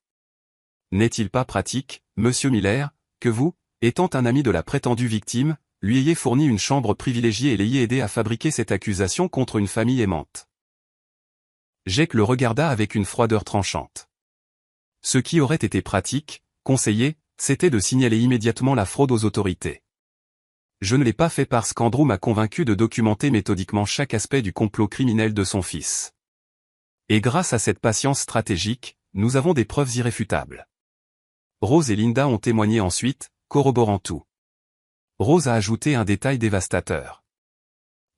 N'est-il pas pratique, monsieur Miller, que vous, étant un ami de la prétendue victime, lui ayez fourni une chambre privilégiée et l'ayez aidé à fabriquer cette accusation contre une famille aimante? Jake le regarda avec une froideur tranchante. Ce qui aurait été pratique, conseiller, c'était de signaler immédiatement la fraude aux autorités. Je ne l'ai pas fait parce qu'Andrew m'a convaincu de documenter méthodiquement chaque aspect du complot criminel de son fils. Et grâce à cette patience stratégique, nous avons des preuves irréfutables. Rose et Linda ont témoigné ensuite, corroborant tout. Rose a ajouté un détail dévastateur.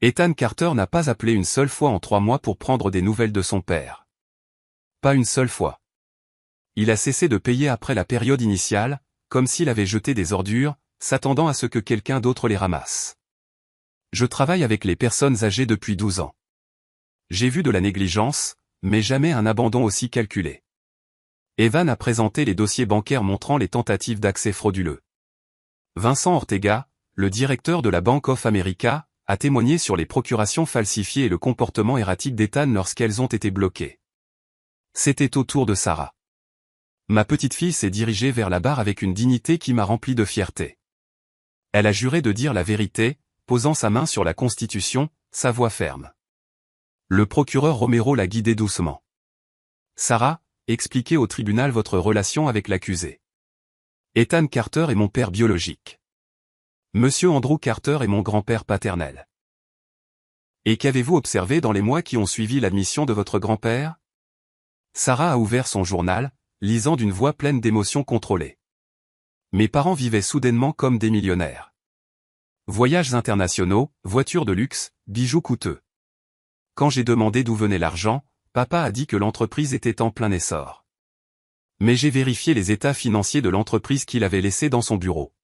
Ethan Carter n'a pas appelé une seule fois en 3 mois pour prendre des nouvelles de son père. Pas une seule fois. Il a cessé de payer après la période initiale, comme s'il avait jeté des ordures, s'attendant à ce que quelqu'un d'autre les ramasse. Je travaille avec les personnes âgées depuis 12 ans. J'ai vu de la négligence, mais jamais un abandon aussi calculé. Evan a présenté les dossiers bancaires montrant les tentatives d'accès frauduleux. Vincent Ortega, le directeur de la Bank of America, a témoigné sur les procurations falsifiées et le comportement erratique d'Ethan lorsqu'elles ont été bloquées. C'était au tour de Sarah. Ma petite fille s'est dirigée vers la barre avec une dignité qui m'a rempli de fierté. Elle a juré de dire la vérité, posant sa main sur la Constitution, sa voix ferme. Le procureur Romero l'a guidée doucement. Sarah, expliquez au tribunal votre relation avec l'accusé. Ethan Carter est mon père biologique. Monsieur Andrew Carter est mon grand-père paternel. Et qu'avez-vous observé dans les mois qui ont suivi l'admission de votre grand-père? Sarah a ouvert son journal, lisant d'une voix pleine d'émotions contrôlées. Mes parents vivaient soudainement comme des millionnaires. Voyages internationaux, voitures de luxe, bijoux coûteux. Quand j'ai demandé d'où venait l'argent, papa a dit que l'entreprise était en plein essor. Mais j'ai vérifié les états financiers de l'entreprise qu'il avait laissée dans son bureau.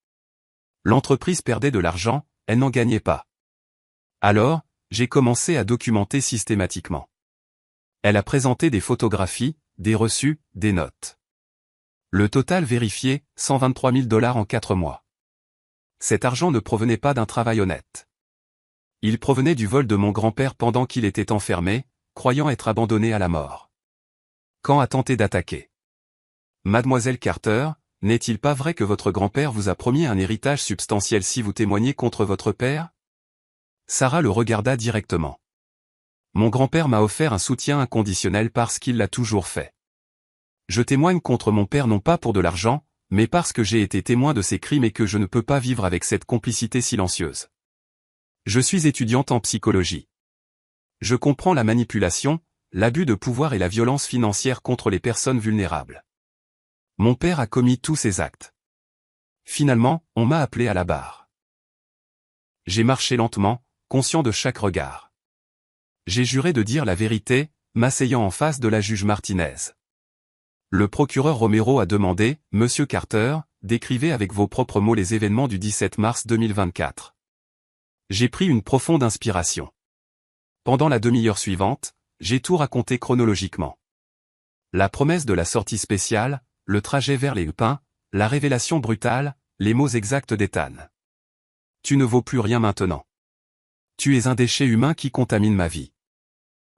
L'entreprise perdait de l'argent, elle n'en gagnait pas. Alors, j'ai commencé à documenter systématiquement. Elle a présenté des photographies, des reçus, des notes. Le total vérifié, 123 000 $ en 4 mois. Cet argent ne provenait pas d'un travail honnête. Il provenait du vol de mon grand-père pendant qu'il était enfermé, croyant être abandonné à la mort. Quand a tenté d'attaquer. Mademoiselle Carter, n'est-il pas vrai que votre grand-père vous a promis un héritage substantiel si vous témoignez contre votre père? Sarah le regarda directement. Mon grand-père m'a offert un soutien inconditionnel parce qu'il l'a toujours fait. Je témoigne contre mon père non pas pour de l'argent, mais parce que j'ai été témoin de ses crimes et que je ne peux pas vivre avec cette complicité silencieuse. Je suis étudiante en psychologie. Je comprends la manipulation, l'abus de pouvoir et la violence financière contre les personnes vulnérables. Mon père a commis tous ces actes. Finalement, on m'a appelé à la barre. J'ai marché lentement, conscient de chaque regard. J'ai juré de dire la vérité, m'asseyant en face de la juge Martinez. Le procureur Romero a demandé, « Monsieur Carter, décrivez avec vos propres mots les événements du 17 mars 2024. » J'ai pris une profonde inspiration. Pendant la demi-heure suivante, j'ai tout raconté chronologiquement. La promesse de la sortie spéciale, le trajet vers les Hupins, la révélation brutale, les mots exacts d'Ethan. Tu ne vaux plus rien maintenant. Tu es un déchet humain qui contamine ma vie.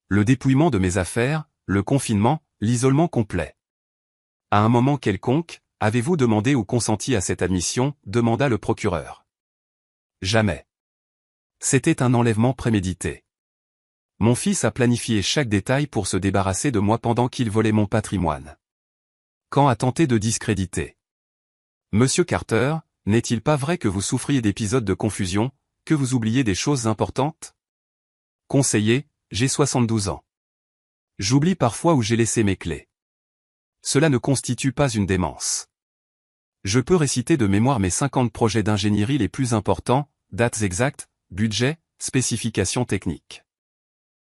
Le dépouillement de mes affaires, le confinement, l'isolement complet. À un moment quelconque, avez-vous demandé ou consenti à cette admission, demanda le procureur. Jamais. C'était un enlèvement prémédité. Mon fils a planifié chaque détail pour se débarrasser de moi pendant qu'il volait mon patrimoine. Quand a tenté de discréditer. Monsieur Carter, n'est-il pas vrai que vous souffriez d'épisodes de confusion, que vous oubliez des choses importantes? Conseiller, j'ai 72 ans. J'oublie parfois où j'ai laissé mes clés. Cela ne constitue pas une démence. Je peux réciter de mémoire mes 50 projets d'ingénierie les plus importants, dates exactes, budget, spécifications techniques.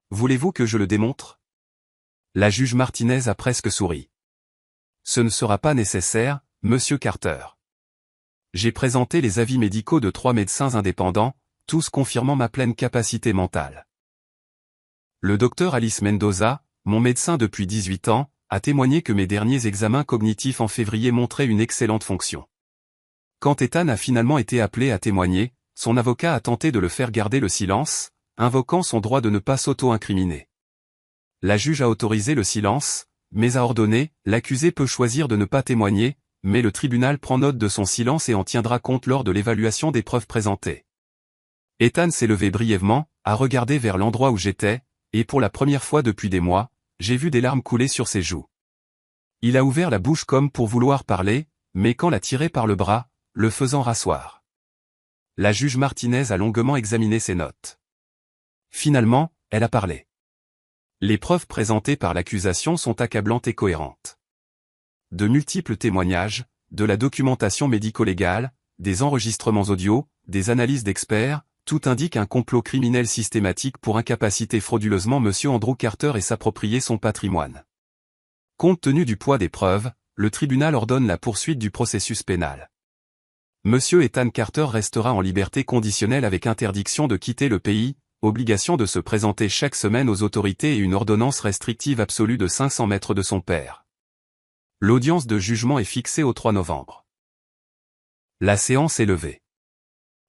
Voulez-vous que je le démontre? La juge Martinez a presque souri. Ce ne sera pas nécessaire, monsieur Carter. J'ai présenté les avis médicaux de 3 médecins indépendants, tous confirmant ma pleine capacité mentale. Le docteur Alice Mendoza, mon médecin depuis 18 ans, a témoigné que mes derniers examens cognitifs en février montraient une excellente fonction. Quand Ethan a finalement été appelé à témoigner, son avocat a tenté de le faire garder le silence, invoquant son droit de ne pas s'auto-incriminer. La juge a autorisé le silence, mais a ordonné, l'accusé peut choisir de ne pas témoigner, mais le tribunal prend note de son silence et en tiendra compte lors de l'évaluation des preuves présentées. Ethan s'est levé brièvement, a regardé vers l'endroit où j'étais, et pour la première fois depuis des mois, j'ai vu des larmes couler sur ses joues. Il a ouvert la bouche comme pour vouloir parler, mais quand l'a tiré par le bras, le faisant rasseoir. La juge Martinez a longuement examiné ses notes. Finalement, elle a parlé. Les preuves présentées par l'accusation sont accablantes et cohérentes. De multiples témoignages, de la documentation médico-légale, des enregistrements audio, des analyses d'experts, tout indique un complot criminel systématique pour incapaciter frauduleusement M. Andrew Carter et s'approprier son patrimoine. Compte tenu du poids des preuves, le tribunal ordonne la poursuite du processus pénal. M. Ethan Carter restera en liberté conditionnelle avec interdiction de quitter le pays, obligation de se présenter chaque semaine aux autorités et une ordonnance restrictive absolue de 500 mètres de son père. L'audience de jugement est fixée au 3 novembre. La séance est levée.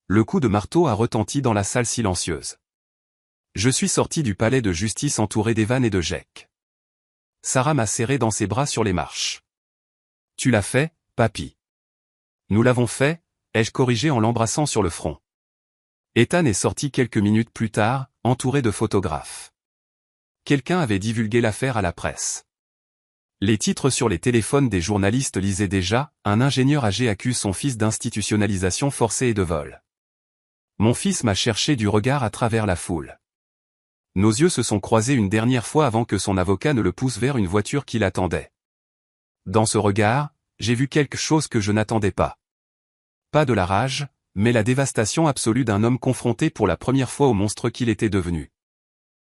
Le coup de marteau a retenti dans la salle silencieuse. Je suis sorti du palais de justice entouré d'Evan et de Jake. Sarah m'a serré dans ses bras sur les marches. « Tu l'as fait, papy. »« Nous l'avons fait », ai-je corrigé en l'embrassant sur le front. Ethan est sorti quelques minutes plus tard, entouré de photographes. Quelqu'un avait divulgué l'affaire à la presse. Les titres sur les téléphones des journalistes lisaient déjà « Un ingénieur âgé accuse son fils d'institutionnalisation forcée et de vol ». Mon fils m'a cherché du regard à travers la foule. Nos yeux se sont croisés une dernière fois avant que son avocat ne le pousse vers une voiture qui l'attendait. Dans ce regard, j'ai vu quelque chose que je n'attendais pas. Pas de la rage, mais la dévastation absolue d'un homme confronté pour la première fois au monstre qu'il était devenu.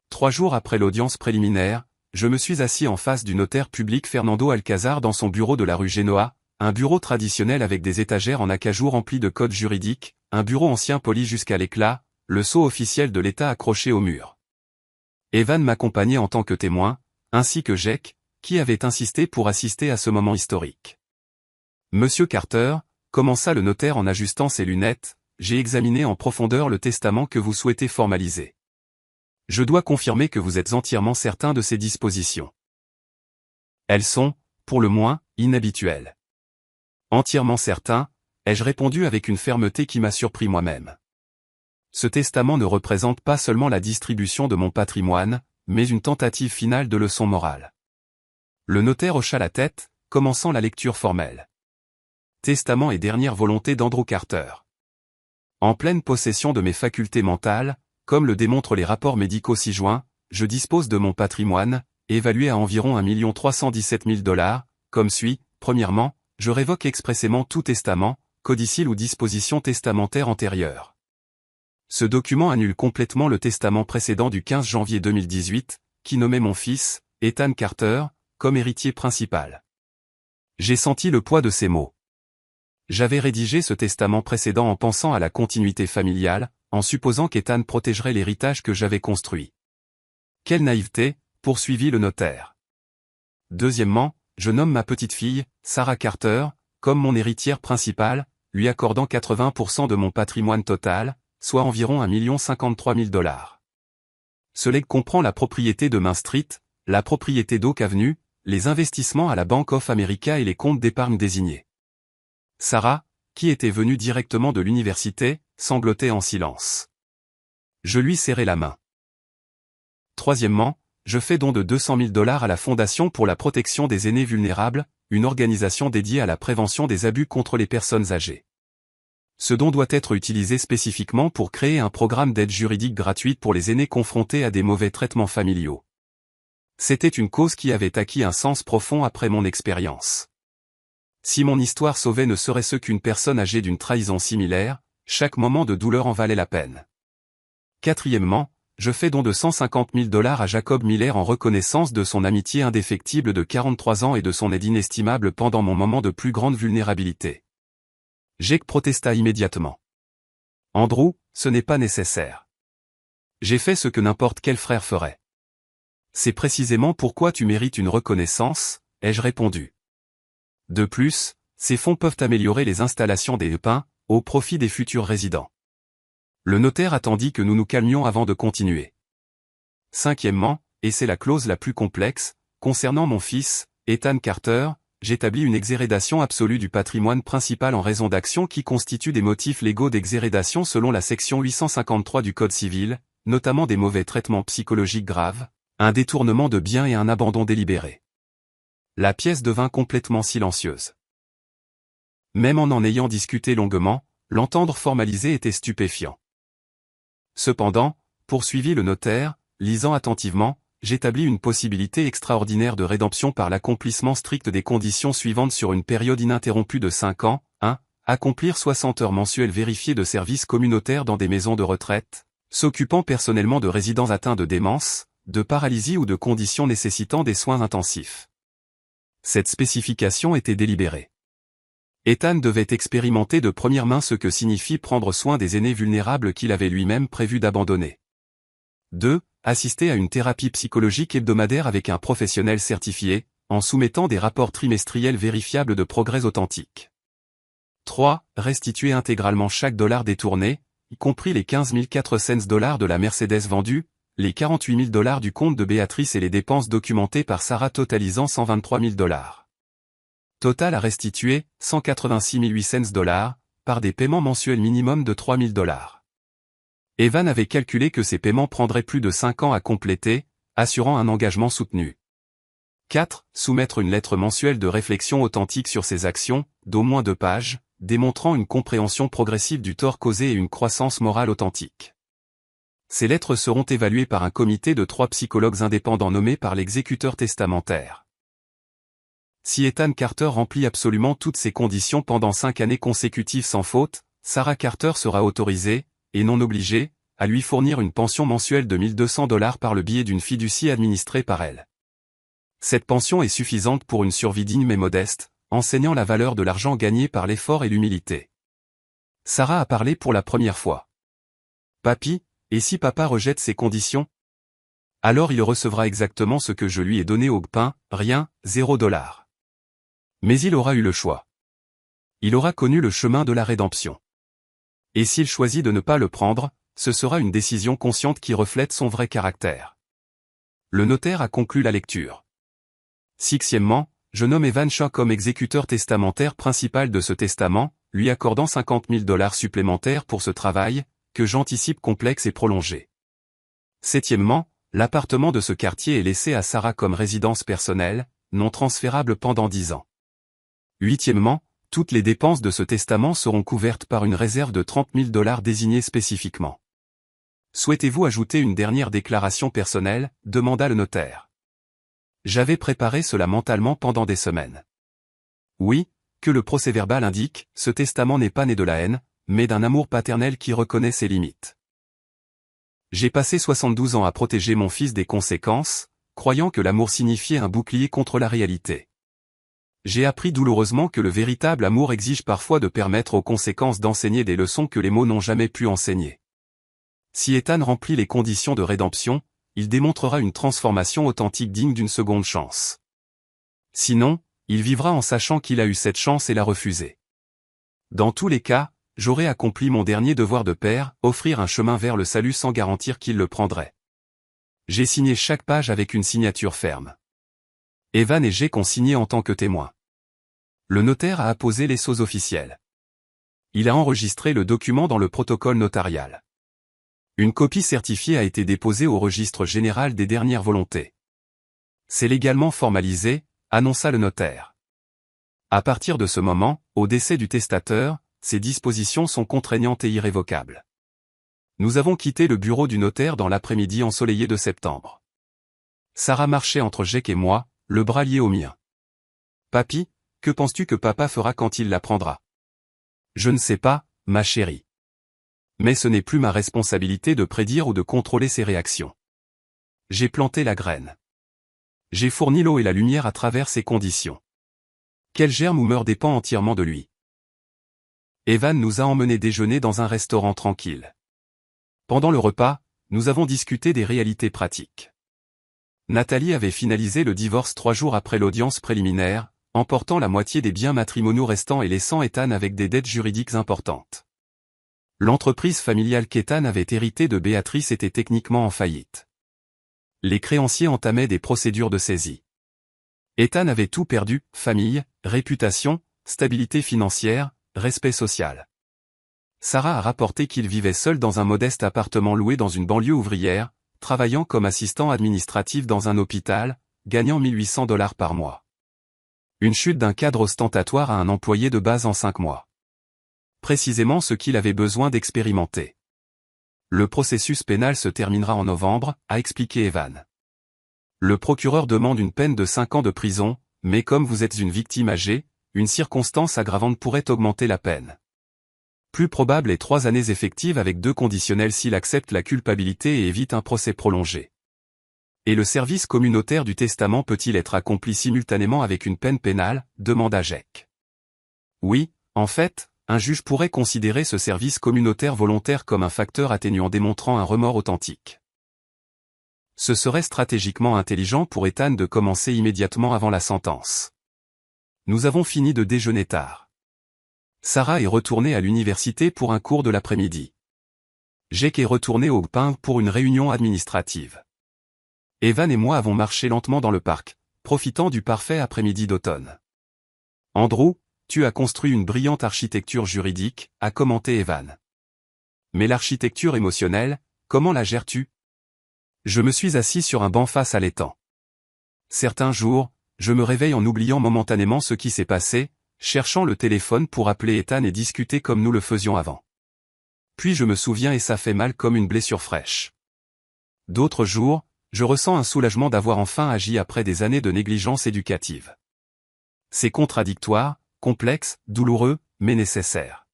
3 jours après l'audience préliminaire, je me suis assis en face du notaire public Fernando Alcazar dans son bureau de la rue Genoa, un bureau traditionnel avec des étagères en acajou remplies de codes juridiques, un bureau ancien poli jusqu'à l'éclat, le sceau officiel de l'État accroché au mur. Evan m'accompagnait en tant que témoin, ainsi que Jake, qui avait insisté pour assister à ce moment historique. Monsieur Carter, commença le notaire en ajustant ses lunettes, j'ai examiné en profondeur le testament que vous souhaitez formaliser. Je dois confirmer que vous êtes entièrement certain de ces dispositions. Elles sont, pour le moins, inhabituelles. Entièrement certain, ai-je répondu avec une fermeté qui m'a surpris moi-même. Ce testament ne représente pas seulement la distribution de mon patrimoine, mais une tentative finale de leçon morale. Le notaire hocha la tête, commençant la lecture formelle. Testament et dernière volonté d'Andrew Carter. En pleine possession de mes facultés mentales, comme le démontrent les rapports médicaux ci-joints, je dispose de mon patrimoine, évalué à environ 1 317 000 $, comme suit. Premièrement, je révoque expressément tout testament, codicile ou disposition testamentaire antérieure. Ce document annule complètement le testament précédent du 15 janvier 2018, qui nommait mon fils, Ethan Carter, comme héritier principal. J'ai senti le poids de ces mots. J'avais rédigé ce testament précédent en pensant à la continuité familiale, en supposant qu'Ethan protégerait l'héritage que j'avais construit. Quelle naïveté, poursuivit le notaire. Deuxièmement, je nomme ma petite-fille, Sarah Carter, comme mon héritière principale, lui accordant 80% de mon patrimoine total, soit environ 1 053 000 $. Ce legs comprend la propriété de Main Street, la propriété d'Oak Avenue, les investissements à la Bank of America et les comptes d'épargne désignés. Sarah, qui était venue directement de l'université, sanglotait en silence. Je lui serrai la main. Troisièmement, je fais don de 200 000 $ à la Fondation pour la protection des aînés vulnérables, une organisation dédiée à la prévention des abus contre les personnes âgées. Ce don doit être utilisé spécifiquement pour créer un programme d'aide juridique gratuite pour les aînés confrontés à des mauvais traitements familiaux. C'était une cause qui avait acquis un sens profond après mon expérience. Si mon histoire sauvait ne serait-ce qu'une personne âgée d'une trahison similaire, chaque moment de douleur en valait la peine. Quatrièmement, je fais don de 150 000 $ à Jacob Miller en reconnaissance de son amitié indéfectible de 43 ans et de son aide inestimable pendant mon moment de plus grande vulnérabilité. Jake protesta immédiatement. Andrew, ce n'est pas nécessaire. J'ai fait ce que n'importe quel frère ferait. C'est précisément pourquoi tu mérites une reconnaissance, ai-je répondu. De plus, ces fonds peuvent améliorer les installations des EPIN, au profit des futurs résidents. Le notaire attendit que nous nous calmions avant de continuer. Cinquièmement, et c'est la clause la plus complexe, concernant mon fils, Ethan Carter, j'établis une exhérédation absolue du patrimoine principal en raison d'actions qui constituent des motifs légaux d'exhérédation selon la section 853 du Code civil, notamment des mauvais traitements psychologiques graves, un détournement de biens et un abandon délibéré. La pièce devint complètement silencieuse. Même en ayant discuté longuement, l'entendre formaliser était stupéfiant. Cependant, poursuivit le notaire, lisant attentivement, j'établis une possibilité extraordinaire de rédemption par l'accomplissement strict des conditions suivantes sur une période ininterrompue de 5 ans. 1. Accomplir 60 heures mensuelles vérifiées de services communautaires dans des maisons de retraite, s'occupant personnellement de résidents atteints de démence, de paralysie ou de conditions nécessitant des soins intensifs. Cette spécification était délibérée. Ethan devait expérimenter de première main ce que signifie prendre soin des aînés vulnérables qu'il avait lui-même prévu d'abandonner. 2. Assister à une thérapie psychologique hebdomadaire avec un professionnel certifié, en soumettant des rapports trimestriels vérifiables de progrès authentiques. 3. Restituer intégralement chaque dollar détourné, y compris les 15 400 $ de la Mercedes vendue, les 48 000 $ du compte de Béatrice et les dépenses documentées par Sarah totalisant 123 000 $. Total à restituer, 186 800 $, par des paiements mensuels minimum de 3 000 $. Evan avait calculé que ces paiements prendraient plus de 5 ans à compléter, assurant un engagement soutenu. 4. Soumettre une lettre mensuelle de réflexion authentique sur ses actions, d'au moins 2 pages, démontrant une compréhension progressive du tort causé et une croissance morale authentique. Ces lettres seront évaluées par un comité de 3 psychologues indépendants nommés par l'exécuteur testamentaire. Si Ethan Carter remplit absolument toutes ces conditions pendant 5 années consécutives sans faute, Sarah Carter sera autorisée, et non obligée, à lui fournir une pension mensuelle de 1 200 $ par le biais d'une fiducie administrée par elle. Cette pension est suffisante pour une survie digne mais modeste, enseignant la valeur de l'argent gagné par l'effort et l'humilité. Sarah a parlé pour la première fois. Papy, et si papa rejette ces conditions? Alors il recevra exactement ce que je lui ai donné au pain, rien, 0 $. Mais il aura eu le choix. Il aura connu le chemin de la rédemption. Et s'il choisit de ne pas le prendre, ce sera une décision consciente qui reflète son vrai caractère. Le notaire a conclu la lecture. Sixièmement, je nomme Evan Shaw comme exécuteur testamentaire principal de ce testament, lui accordant 50 000 $ supplémentaires pour ce travail, que j'anticipe complexe et prolongé. Septièmement, l'appartement de ce quartier est laissé à Sarah comme résidence personnelle, non transférable pendant 10 ans. Huitièmement, toutes les dépenses de ce testament seront couvertes par une réserve de 30 000 $ désignée spécifiquement. Souhaitez-vous ajouter une dernière déclaration personnelle, demanda le notaire. J'avais préparé cela mentalement pendant des semaines. Oui, que le procès-verbal indique, ce testament n'est pas né de la haine, mais d'un amour paternel qui reconnaît ses limites. J'ai passé 72 ans à protéger mon fils des conséquences, croyant que l'amour signifiait un bouclier contre la réalité. J'ai appris douloureusement que le véritable amour exige parfois de permettre aux conséquences d'enseigner des leçons que les mots n'ont jamais pu enseigner. Si Ethan remplit les conditions de rédemption, il démontrera une transformation authentique digne d'une seconde chance. Sinon, il vivra en sachant qu'il a eu cette chance et l'a refusée. Dans tous les cas, j'aurai accompli mon dernier devoir de père, offrir un chemin vers le salut sans garantir qu'il le prendrait. J'ai signé chaque page avec une signature ferme. Evan et Jake ont signé en tant que témoins. Le notaire a apposé les sceaux officiels. Il a enregistré le document dans le protocole notarial. Une copie certifiée a été déposée au registre général des dernières volontés. C'est légalement formalisé, annonça le notaire. À partir de ce moment, au décès du testateur, ces dispositions sont contraignantes et irrévocables. Nous avons quitté le bureau du notaire dans l'après-midi ensoleillé de septembre. Sarah marchait entre Jake et moi, le bras lié au mien. Papy, que penses-tu que papa fera quand il l'apprendra? Je ne sais pas, ma chérie. Mais ce n'est plus ma responsabilité de prédire ou de contrôler ses réactions. J'ai planté la graine. J'ai fourni l'eau et la lumière à travers ces conditions. Quel germe ou meurt dépend entièrement de lui. Evan nous a emmenés déjeuner dans un restaurant tranquille. Pendant le repas, nous avons discuté des réalités pratiques. Nathalie avait finalisé le divorce 3 jours après l'audience préliminaire, emportant la moitié des biens matrimoniaux restants et laissant Ethan avec des dettes juridiques importantes. L'entreprise familiale qu'Ethan avait héritée de Béatrice était techniquement en faillite. Les créanciers entamaient des procédures de saisie. Ethan avait tout perdu, famille, réputation, stabilité financière, respect social. Sarah a rapporté qu'il vivait seul dans un modeste appartement loué dans une banlieue ouvrière, travaillant comme assistant administratif dans un hôpital, gagnant $1 800 par mois. Une chute d'un cadre ostentatoire à un employé de base en 5 mois. Précisément ce qu'il avait besoin d'expérimenter. Le processus pénal se terminera en novembre, a expliqué Evan. Le procureur demande une peine de 5 ans de prison, mais comme vous êtes une victime âgée, une circonstance aggravante pourrait augmenter la peine. Plus probable est 3 années effectives avec 2 conditionnels s'il accepte la culpabilité et évite un procès prolongé. Et le service communautaire du testament peut-il être accompli simultanément avec une peine pénale, demanda Jack. Oui, en fait, un juge pourrait considérer ce service communautaire volontaire comme un facteur atténuant démontrant un remords authentique. Ce serait stratégiquement intelligent pour Ethan de commencer immédiatement avant la sentence. Nous avons fini de déjeuner tard. Sarah est retournée à l'université pour un cours de l'après-midi. Jack est retourné au pain pour une réunion administrative. Evan et moi avons marché lentement dans le parc, profitant du parfait après-midi d'automne. Andrew, tu as construit une brillante architecture juridique, a commenté Evan. Mais l'architecture émotionnelle, comment la gères-tu? Je me suis assis sur un banc face à l'étang. Certains jours, je me réveille en oubliant momentanément ce qui s'est passé, cherchant le téléphone pour appeler Ethan et discuter comme nous le faisions avant. Puis je me souviens et ça fait mal comme une blessure fraîche. D'autres jours, je ressens un soulagement d'avoir enfin agi après des années de négligence éducative. C'est contradictoire, complexe, douloureux, mais nécessaire.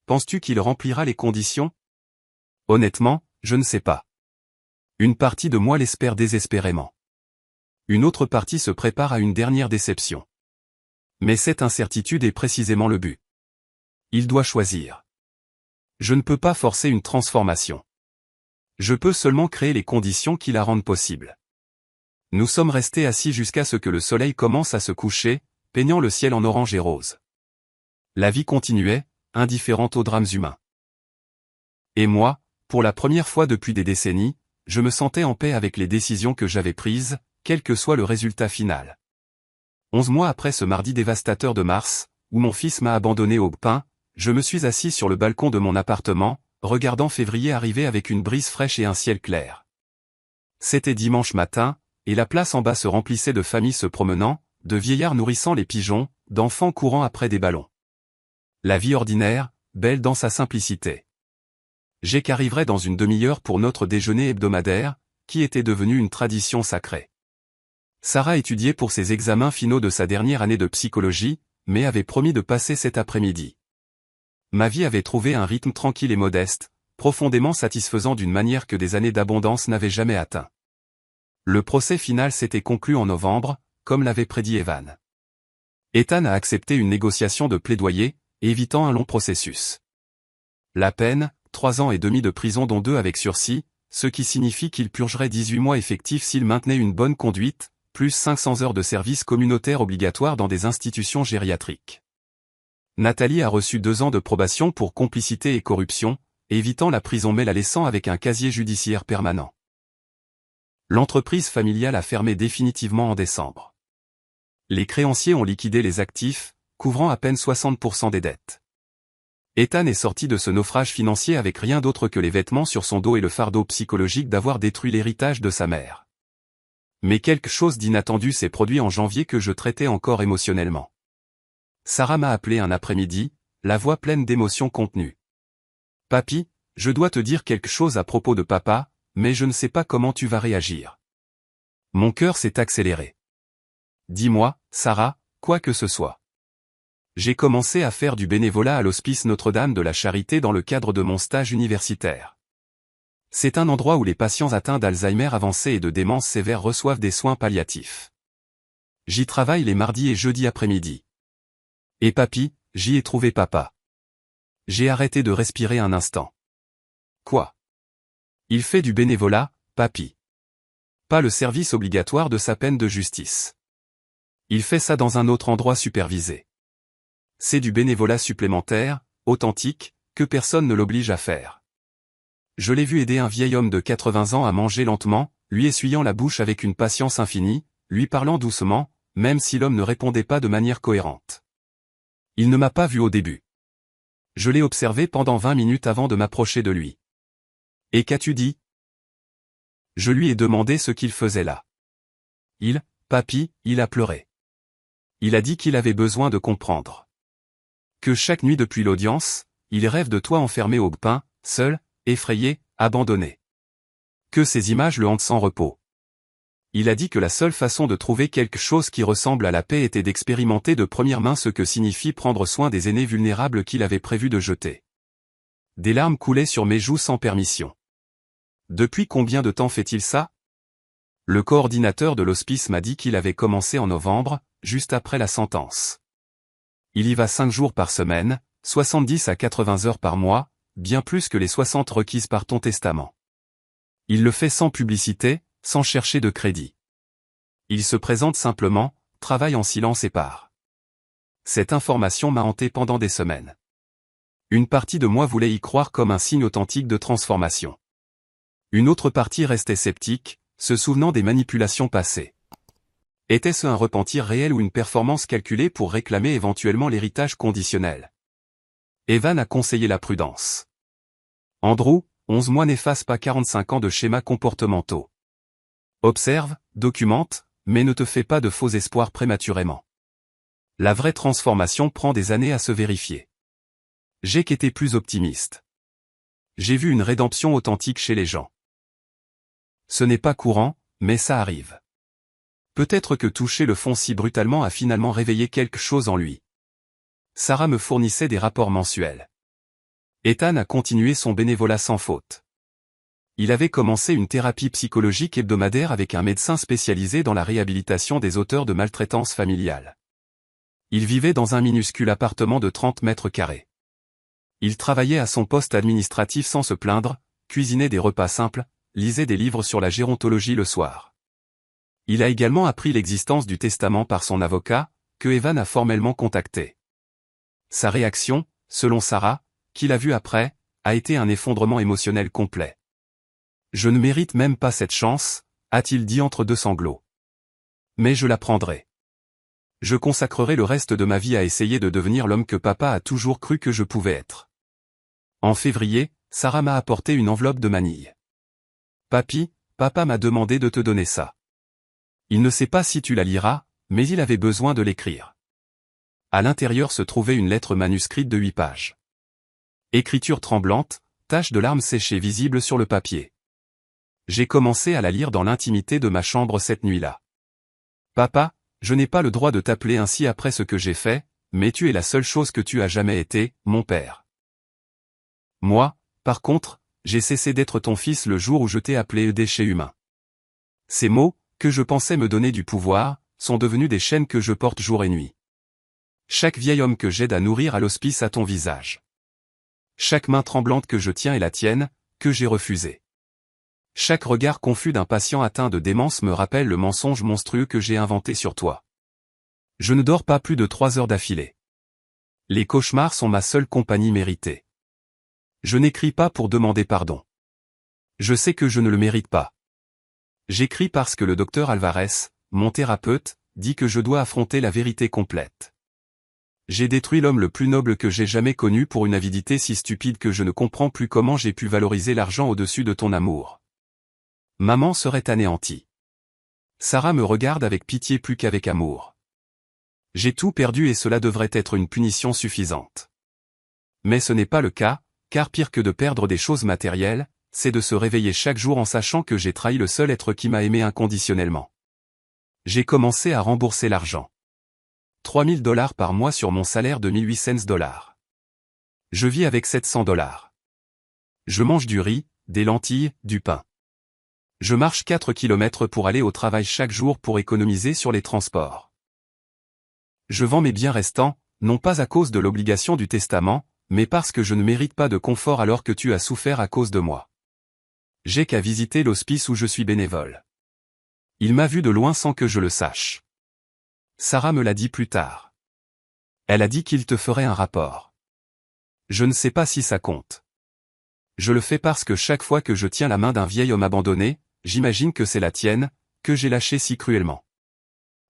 Penses-tu qu'il remplira les conditions? Honnêtement, je ne sais pas. Une partie de moi l'espère désespérément. Une autre partie se prépare à une dernière déception. Mais cette incertitude est précisément le but. Il doit choisir. Je ne peux pas forcer une transformation. Je peux seulement créer les conditions qui la rendent possible. Nous sommes restés assis jusqu'à ce que le soleil commence à se coucher, peignant le ciel en orange et rose. La vie continuait, indifférente aux drames humains. Et moi, pour la première fois depuis des décennies, je me sentais en paix avec les décisions que j'avais prises, quel que soit le résultat final. 11 mois après ce mardi dévastateur de mars, où mon fils m'a abandonné au pain, je me suis assis sur le balcon de mon appartement, regardant février arriver avec une brise fraîche et un ciel clair. C'était dimanche matin, et la place en bas se remplissait de familles se promenant, de vieillards nourrissant les pigeons, d'enfants courant après des ballons. La vie ordinaire, belle dans sa simplicité. Jack arriverait dans une demi-heure pour notre déjeuner hebdomadaire, qui était devenu une tradition sacrée. Sarah étudiait pour ses examens finaux de sa dernière année de psychologie, mais avait promis de passer cet après-midi. Ma vie avait trouvé un rythme tranquille et modeste, profondément satisfaisant d'une manière que des années d'abondance n'avaient jamais atteint. Le procès final s'était conclu en novembre, comme l'avait prédit Evan. Ethan a accepté une négociation de plaidoyer, évitant un long processus. La peine, 3 ans et demi de prison dont 2 avec sursis, ce qui signifie qu'il purgerait 18 mois effectifs s'il maintenait une bonne conduite, plus 500 heures de service communautaire obligatoire dans des institutions gériatriques. Nathalie a reçu 2 ans de probation pour complicité et corruption, évitant la prison mais la laissant avec un casier judiciaire permanent. L'entreprise familiale a fermé définitivement en décembre. Les créanciers ont liquidé les actifs, couvrant à peine 60% des dettes. Ethan est sorti de ce naufrage financier avec rien d'autre que les vêtements sur son dos et le fardeau psychologique d'avoir détruit l'héritage de sa mère. Mais quelque chose d'inattendu s'est produit en janvier que je traitais encore émotionnellement. Sarah m'a appelé un après-midi, la voix pleine d'émotions contenues. « Papy, je dois te dire quelque chose à propos de papa, mais je ne sais pas comment tu vas réagir. » Mon cœur s'est accéléré. « Dis-moi, Sarah, quoi que ce soit. » J'ai commencé à faire du bénévolat à l'hospice Notre-Dame de la Charité dans le cadre de mon stage universitaire. C'est un endroit où les patients atteints d'Alzheimer avancé et de démence sévère reçoivent des soins palliatifs. J'y travaille les mardis et jeudis après-midi. Et papy, j'y ai trouvé papa. J'ai arrêté de respirer un instant. Quoi? Il fait du bénévolat, papy. Pas le service obligatoire de sa peine de justice. Il fait ça dans un autre endroit supervisé. C'est du bénévolat supplémentaire, authentique, que personne ne l'oblige à faire. Je l'ai vu aider un vieil homme de 80 ans à manger lentement, lui essuyant la bouche avec une patience infinie, lui parlant doucement, même si l'homme ne répondait pas de manière cohérente. Il ne m'a pas vu au début. Je l'ai observé pendant 20 minutes avant de m'approcher de lui. Et qu'as-tu dit? Je lui ai demandé ce qu'il faisait là. Papy, il a pleuré. Il a dit qu'il avait besoin de comprendre. Que chaque nuit depuis l'audience, il rêve de toi enfermé au pain, seul, effrayé, abandonné. Que ces images le hantent sans repos. Il a dit que la seule façon de trouver quelque chose qui ressemble à la paix était d'expérimenter de première main ce que signifie prendre soin des aînés vulnérables qu'il avait prévu de jeter. Des larmes coulaient sur mes joues sans permission. Depuis combien de temps fait-il ça? Le coordinateur de l'hospice m'a dit qu'il avait commencé en novembre, juste après la sentence. Il y va 5 jours par semaine, 70 à 80 heures par mois, bien plus que les 60 requises par ton testament. Il le fait sans publicité, sans chercher de crédit. Il se présente simplement, travaille en silence et part. Cette information m'a hanté pendant des semaines. Une partie de moi voulait y croire comme un signe authentique de transformation. Une autre partie restait sceptique, se souvenant des manipulations passées. Était-ce un repentir réel ou une performance calculée pour réclamer éventuellement l'héritage conditionnel? Evan a conseillé la prudence. Andrew, 11 mois n'efface pas 45 ans de schémas comportementaux. Observe, documente, mais ne te fais pas de faux espoirs prématurément. La vraie transformation prend des années à se vérifier. J'ai été plus optimiste. J'ai vu une rédemption authentique chez les gens. Ce n'est pas courant, mais ça arrive. Peut-être que toucher le fond si brutalement a finalement réveillé quelque chose en lui. Sarah me fournissait des rapports mensuels. Ethan a continué son bénévolat sans faute. Il avait commencé une thérapie psychologique hebdomadaire avec un médecin spécialisé dans la réhabilitation des auteurs de maltraitance familiale. Il vivait dans un minuscule appartement de 30 mètres carrés. Il travaillait à son poste administratif sans se plaindre, cuisinait des repas simples, lisait des livres sur la gérontologie le soir. Il a également appris l'existence du testament par son avocat, que Evan a formellement contacté. Sa réaction, selon Sarah, qui l'a vu après, a été un effondrement émotionnel complet. « Je ne mérite même pas cette chance », a-t-il dit entre deux sanglots. « Mais je la prendrai. Je consacrerai le reste de ma vie à essayer de devenir l'homme que papa a toujours cru que je pouvais être. » En février, Sarah m'a apporté une enveloppe de manille. « Papy, papa m'a demandé de te donner ça. Il ne sait pas si tu la liras, mais il avait besoin de l'écrire. » À l'intérieur se trouvait une lettre manuscrite de 8 pages. Écriture tremblante, taches de larmes séchées visibles sur le papier. J'ai commencé à la lire dans l'intimité de ma chambre cette nuit-là. « Papa, je n'ai pas le droit de t'appeler ainsi après ce que j'ai fait, mais tu es la seule chose que tu as jamais été, mon père. Moi, par contre, j'ai cessé d'être ton fils le jour où je t'ai appelé déchet humain. » Ces mots, que je pensais me donner du pouvoir, sont devenus des chaînes que je porte jour et nuit. Chaque vieil homme que j'aide à nourrir à l'hospice a ton visage. Chaque main tremblante que je tiens est la tienne, que j'ai refusée. Chaque regard confus d'un patient atteint de démence me rappelle le mensonge monstrueux que j'ai inventé sur toi. Je ne dors pas plus de 3 heures d'affilée. Les cauchemars sont ma seule compagnie méritée. Je n'écris pas pour demander pardon. Je sais que je ne le mérite pas. J'écris parce que le docteur Alvarez, mon thérapeute, dit que je dois affronter la vérité complète. J'ai détruit l'homme le plus noble que j'ai jamais connu pour une avidité si stupide que je ne comprends plus comment j'ai pu valoriser l'argent au-dessus de ton amour. Maman serait anéantie. Sarah me regarde avec pitié plus qu'avec amour. J'ai tout perdu et cela devrait être une punition suffisante. Mais ce n'est pas le cas, car pire que de perdre des choses matérielles, c'est de se réveiller chaque jour en sachant que j'ai trahi le seul être qui m'a aimé inconditionnellement. J'ai commencé à rembourser l'argent. $3000 par mois sur mon salaire de $1800. Je vis avec $700. Je mange du riz, des lentilles, du pain. Je marche 4 kilomètres pour aller au travail chaque jour pour économiser sur les transports. Je vends mes biens restants, non pas à cause de l'obligation du testament, mais parce que je ne mérite pas de confort alors que tu as souffert à cause de moi. J'ai qu'à visiter l'hospice où je suis bénévole. Il m'a vu de loin sans que je le sache. Sarah me l'a dit plus tard. Elle a dit qu'il te ferait un rapport. Je ne sais pas si ça compte. Je le fais parce que chaque fois que je tiens la main d'un vieil homme abandonné, j'imagine que c'est la tienne, que j'ai lâché si cruellement.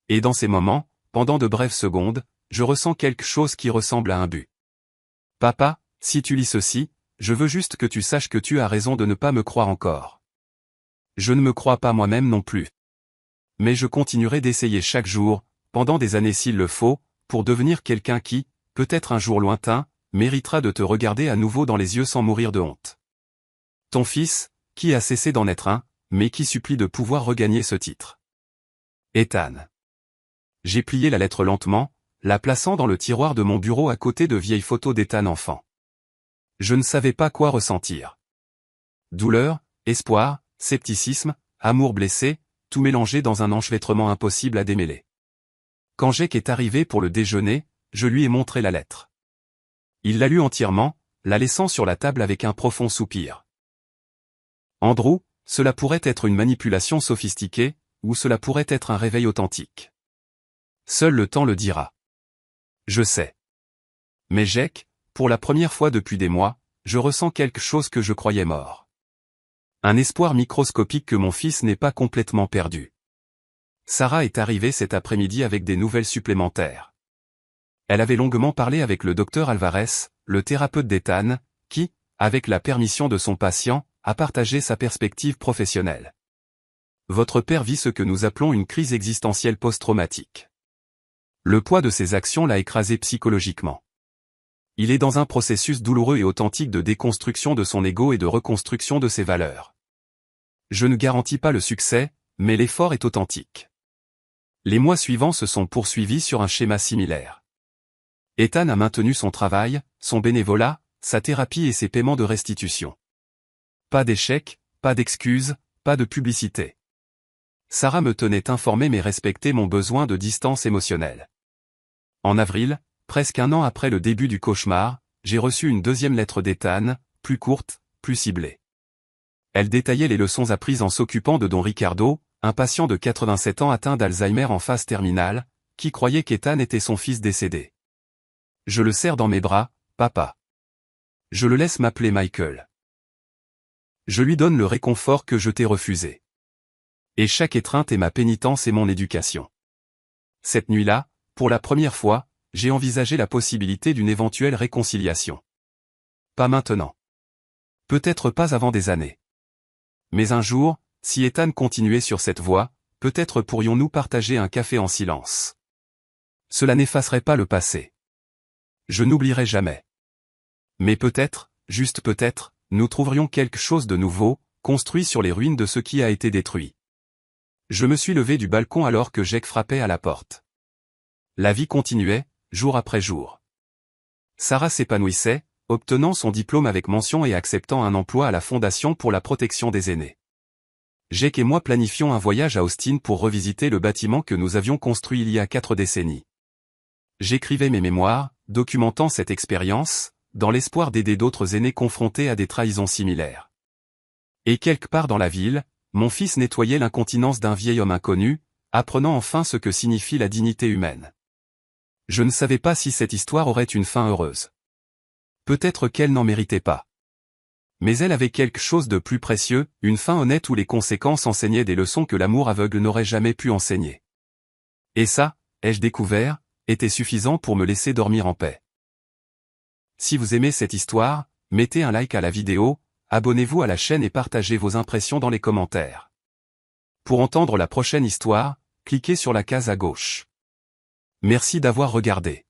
Et dans ces moments, pendant de brèves secondes, je ressens quelque chose qui ressemble à un but. Papa, si tu lis ceci, je veux juste que tu saches que tu as raison de ne pas me croire encore. Je ne me crois pas moi-même non plus. Mais je continuerai d'essayer chaque jour, pendant des années s'il le faut, pour devenir quelqu'un qui, peut-être un jour lointain, méritera de te regarder à nouveau dans les yeux sans mourir de honte. Ton fils, qui a cessé d'en être un, mais qui supplie de pouvoir regagner ce titre. Ethan. J'ai plié la lettre lentement, la plaçant dans le tiroir de mon bureau à côté de vieilles photos d'Ethan enfant. Je ne savais pas quoi ressentir. Douleur, espoir, scepticisme, amour blessé, tout mélangé dans un enchevêtrement impossible à démêler. Quand Jake est arrivé pour le déjeuner, je lui ai montré la lettre. Il l'a lue entièrement, la laissant sur la table avec un profond soupir. Andrew, cela pourrait être une manipulation sophistiquée, ou cela pourrait être un réveil authentique. Seul le temps le dira. Je sais. Mais Jake, pour la première fois depuis des mois, je ressens quelque chose que je croyais mort. Un espoir microscopique que mon fils n'est pas complètement perdu. Sarah est arrivée cet après-midi avec des nouvelles supplémentaires. Elle avait longuement parlé avec le docteur Alvarez, le thérapeute d'Ethan, qui, avec la permission de son patient, a partagé sa perspective professionnelle. Votre père vit ce que nous appelons une crise existentielle post-traumatique. Le poids de ses actions l'a écrasé psychologiquement. Il est dans un processus douloureux et authentique de déconstruction de son ego et de reconstruction de ses valeurs. Je ne garantis pas le succès, mais l'effort est authentique. Les mois suivants se sont poursuivis sur un schéma similaire. Ethan a maintenu son travail, son bénévolat, sa thérapie et ses paiements de restitution. Pas d'échec, pas d'excuses, pas de publicité. Sarah me tenait informé mais respectait mon besoin de distance émotionnelle. En avril, presque un an après le début du cauchemar, j'ai reçu une deuxième lettre d'Ethan, plus courte, plus ciblée. Elle détaillait les leçons apprises en s'occupant de Don Ricardo, un patient de 87 ans atteint d'Alzheimer en phase terminale, qui croyait qu'Ethan était son fils décédé. Je le serre dans mes bras, papa. Je le laisse m'appeler Michael. Je lui donne le réconfort que je t'ai refusé. Et chaque étreinte est ma pénitence et mon éducation. Cette nuit-là, pour la première fois, j'ai envisagé la possibilité d'une éventuelle réconciliation. Pas maintenant. Peut-être pas avant des années. Mais un jour, si Ethan continuait sur cette voie, peut-être pourrions-nous partager un café en silence. Cela n'effacerait pas le passé. Je n'oublierai jamais. Mais peut-être, juste peut-être, nous trouverions quelque chose de nouveau, construit sur les ruines de ce qui a été détruit. Je me suis levé du balcon alors que Jake frappait à la porte. La vie continuait, jour après jour. Sarah s'épanouissait, obtenant son diplôme avec mention et acceptant un emploi à la Fondation pour la protection des aînés. Jake et moi planifions un voyage à Austin pour revisiter le bâtiment que nous avions construit il y a 4 décennies. J'écrivais mes mémoires, documentant cette expérience, dans l'espoir d'aider d'autres aînés confrontés à des trahisons similaires. Et quelque part dans la ville, mon fils nettoyait l'incontinence d'un vieil homme inconnu, apprenant enfin ce que signifie la dignité humaine. Je ne savais pas si cette histoire aurait une fin heureuse. Peut-être qu'elle n'en méritait pas. Mais elle avait quelque chose de plus précieux, une fin honnête où les conséquences enseignaient des leçons que l'amour aveugle n'aurait jamais pu enseigner. Et ça, ai-je découvert, était suffisant pour me laisser dormir en paix. Si vous aimez cette histoire, mettez un like à la vidéo, abonnez-vous à la chaîne et partagez vos impressions dans les commentaires. Pour entendre la prochaine histoire, cliquez sur la case à gauche. Merci d'avoir regardé.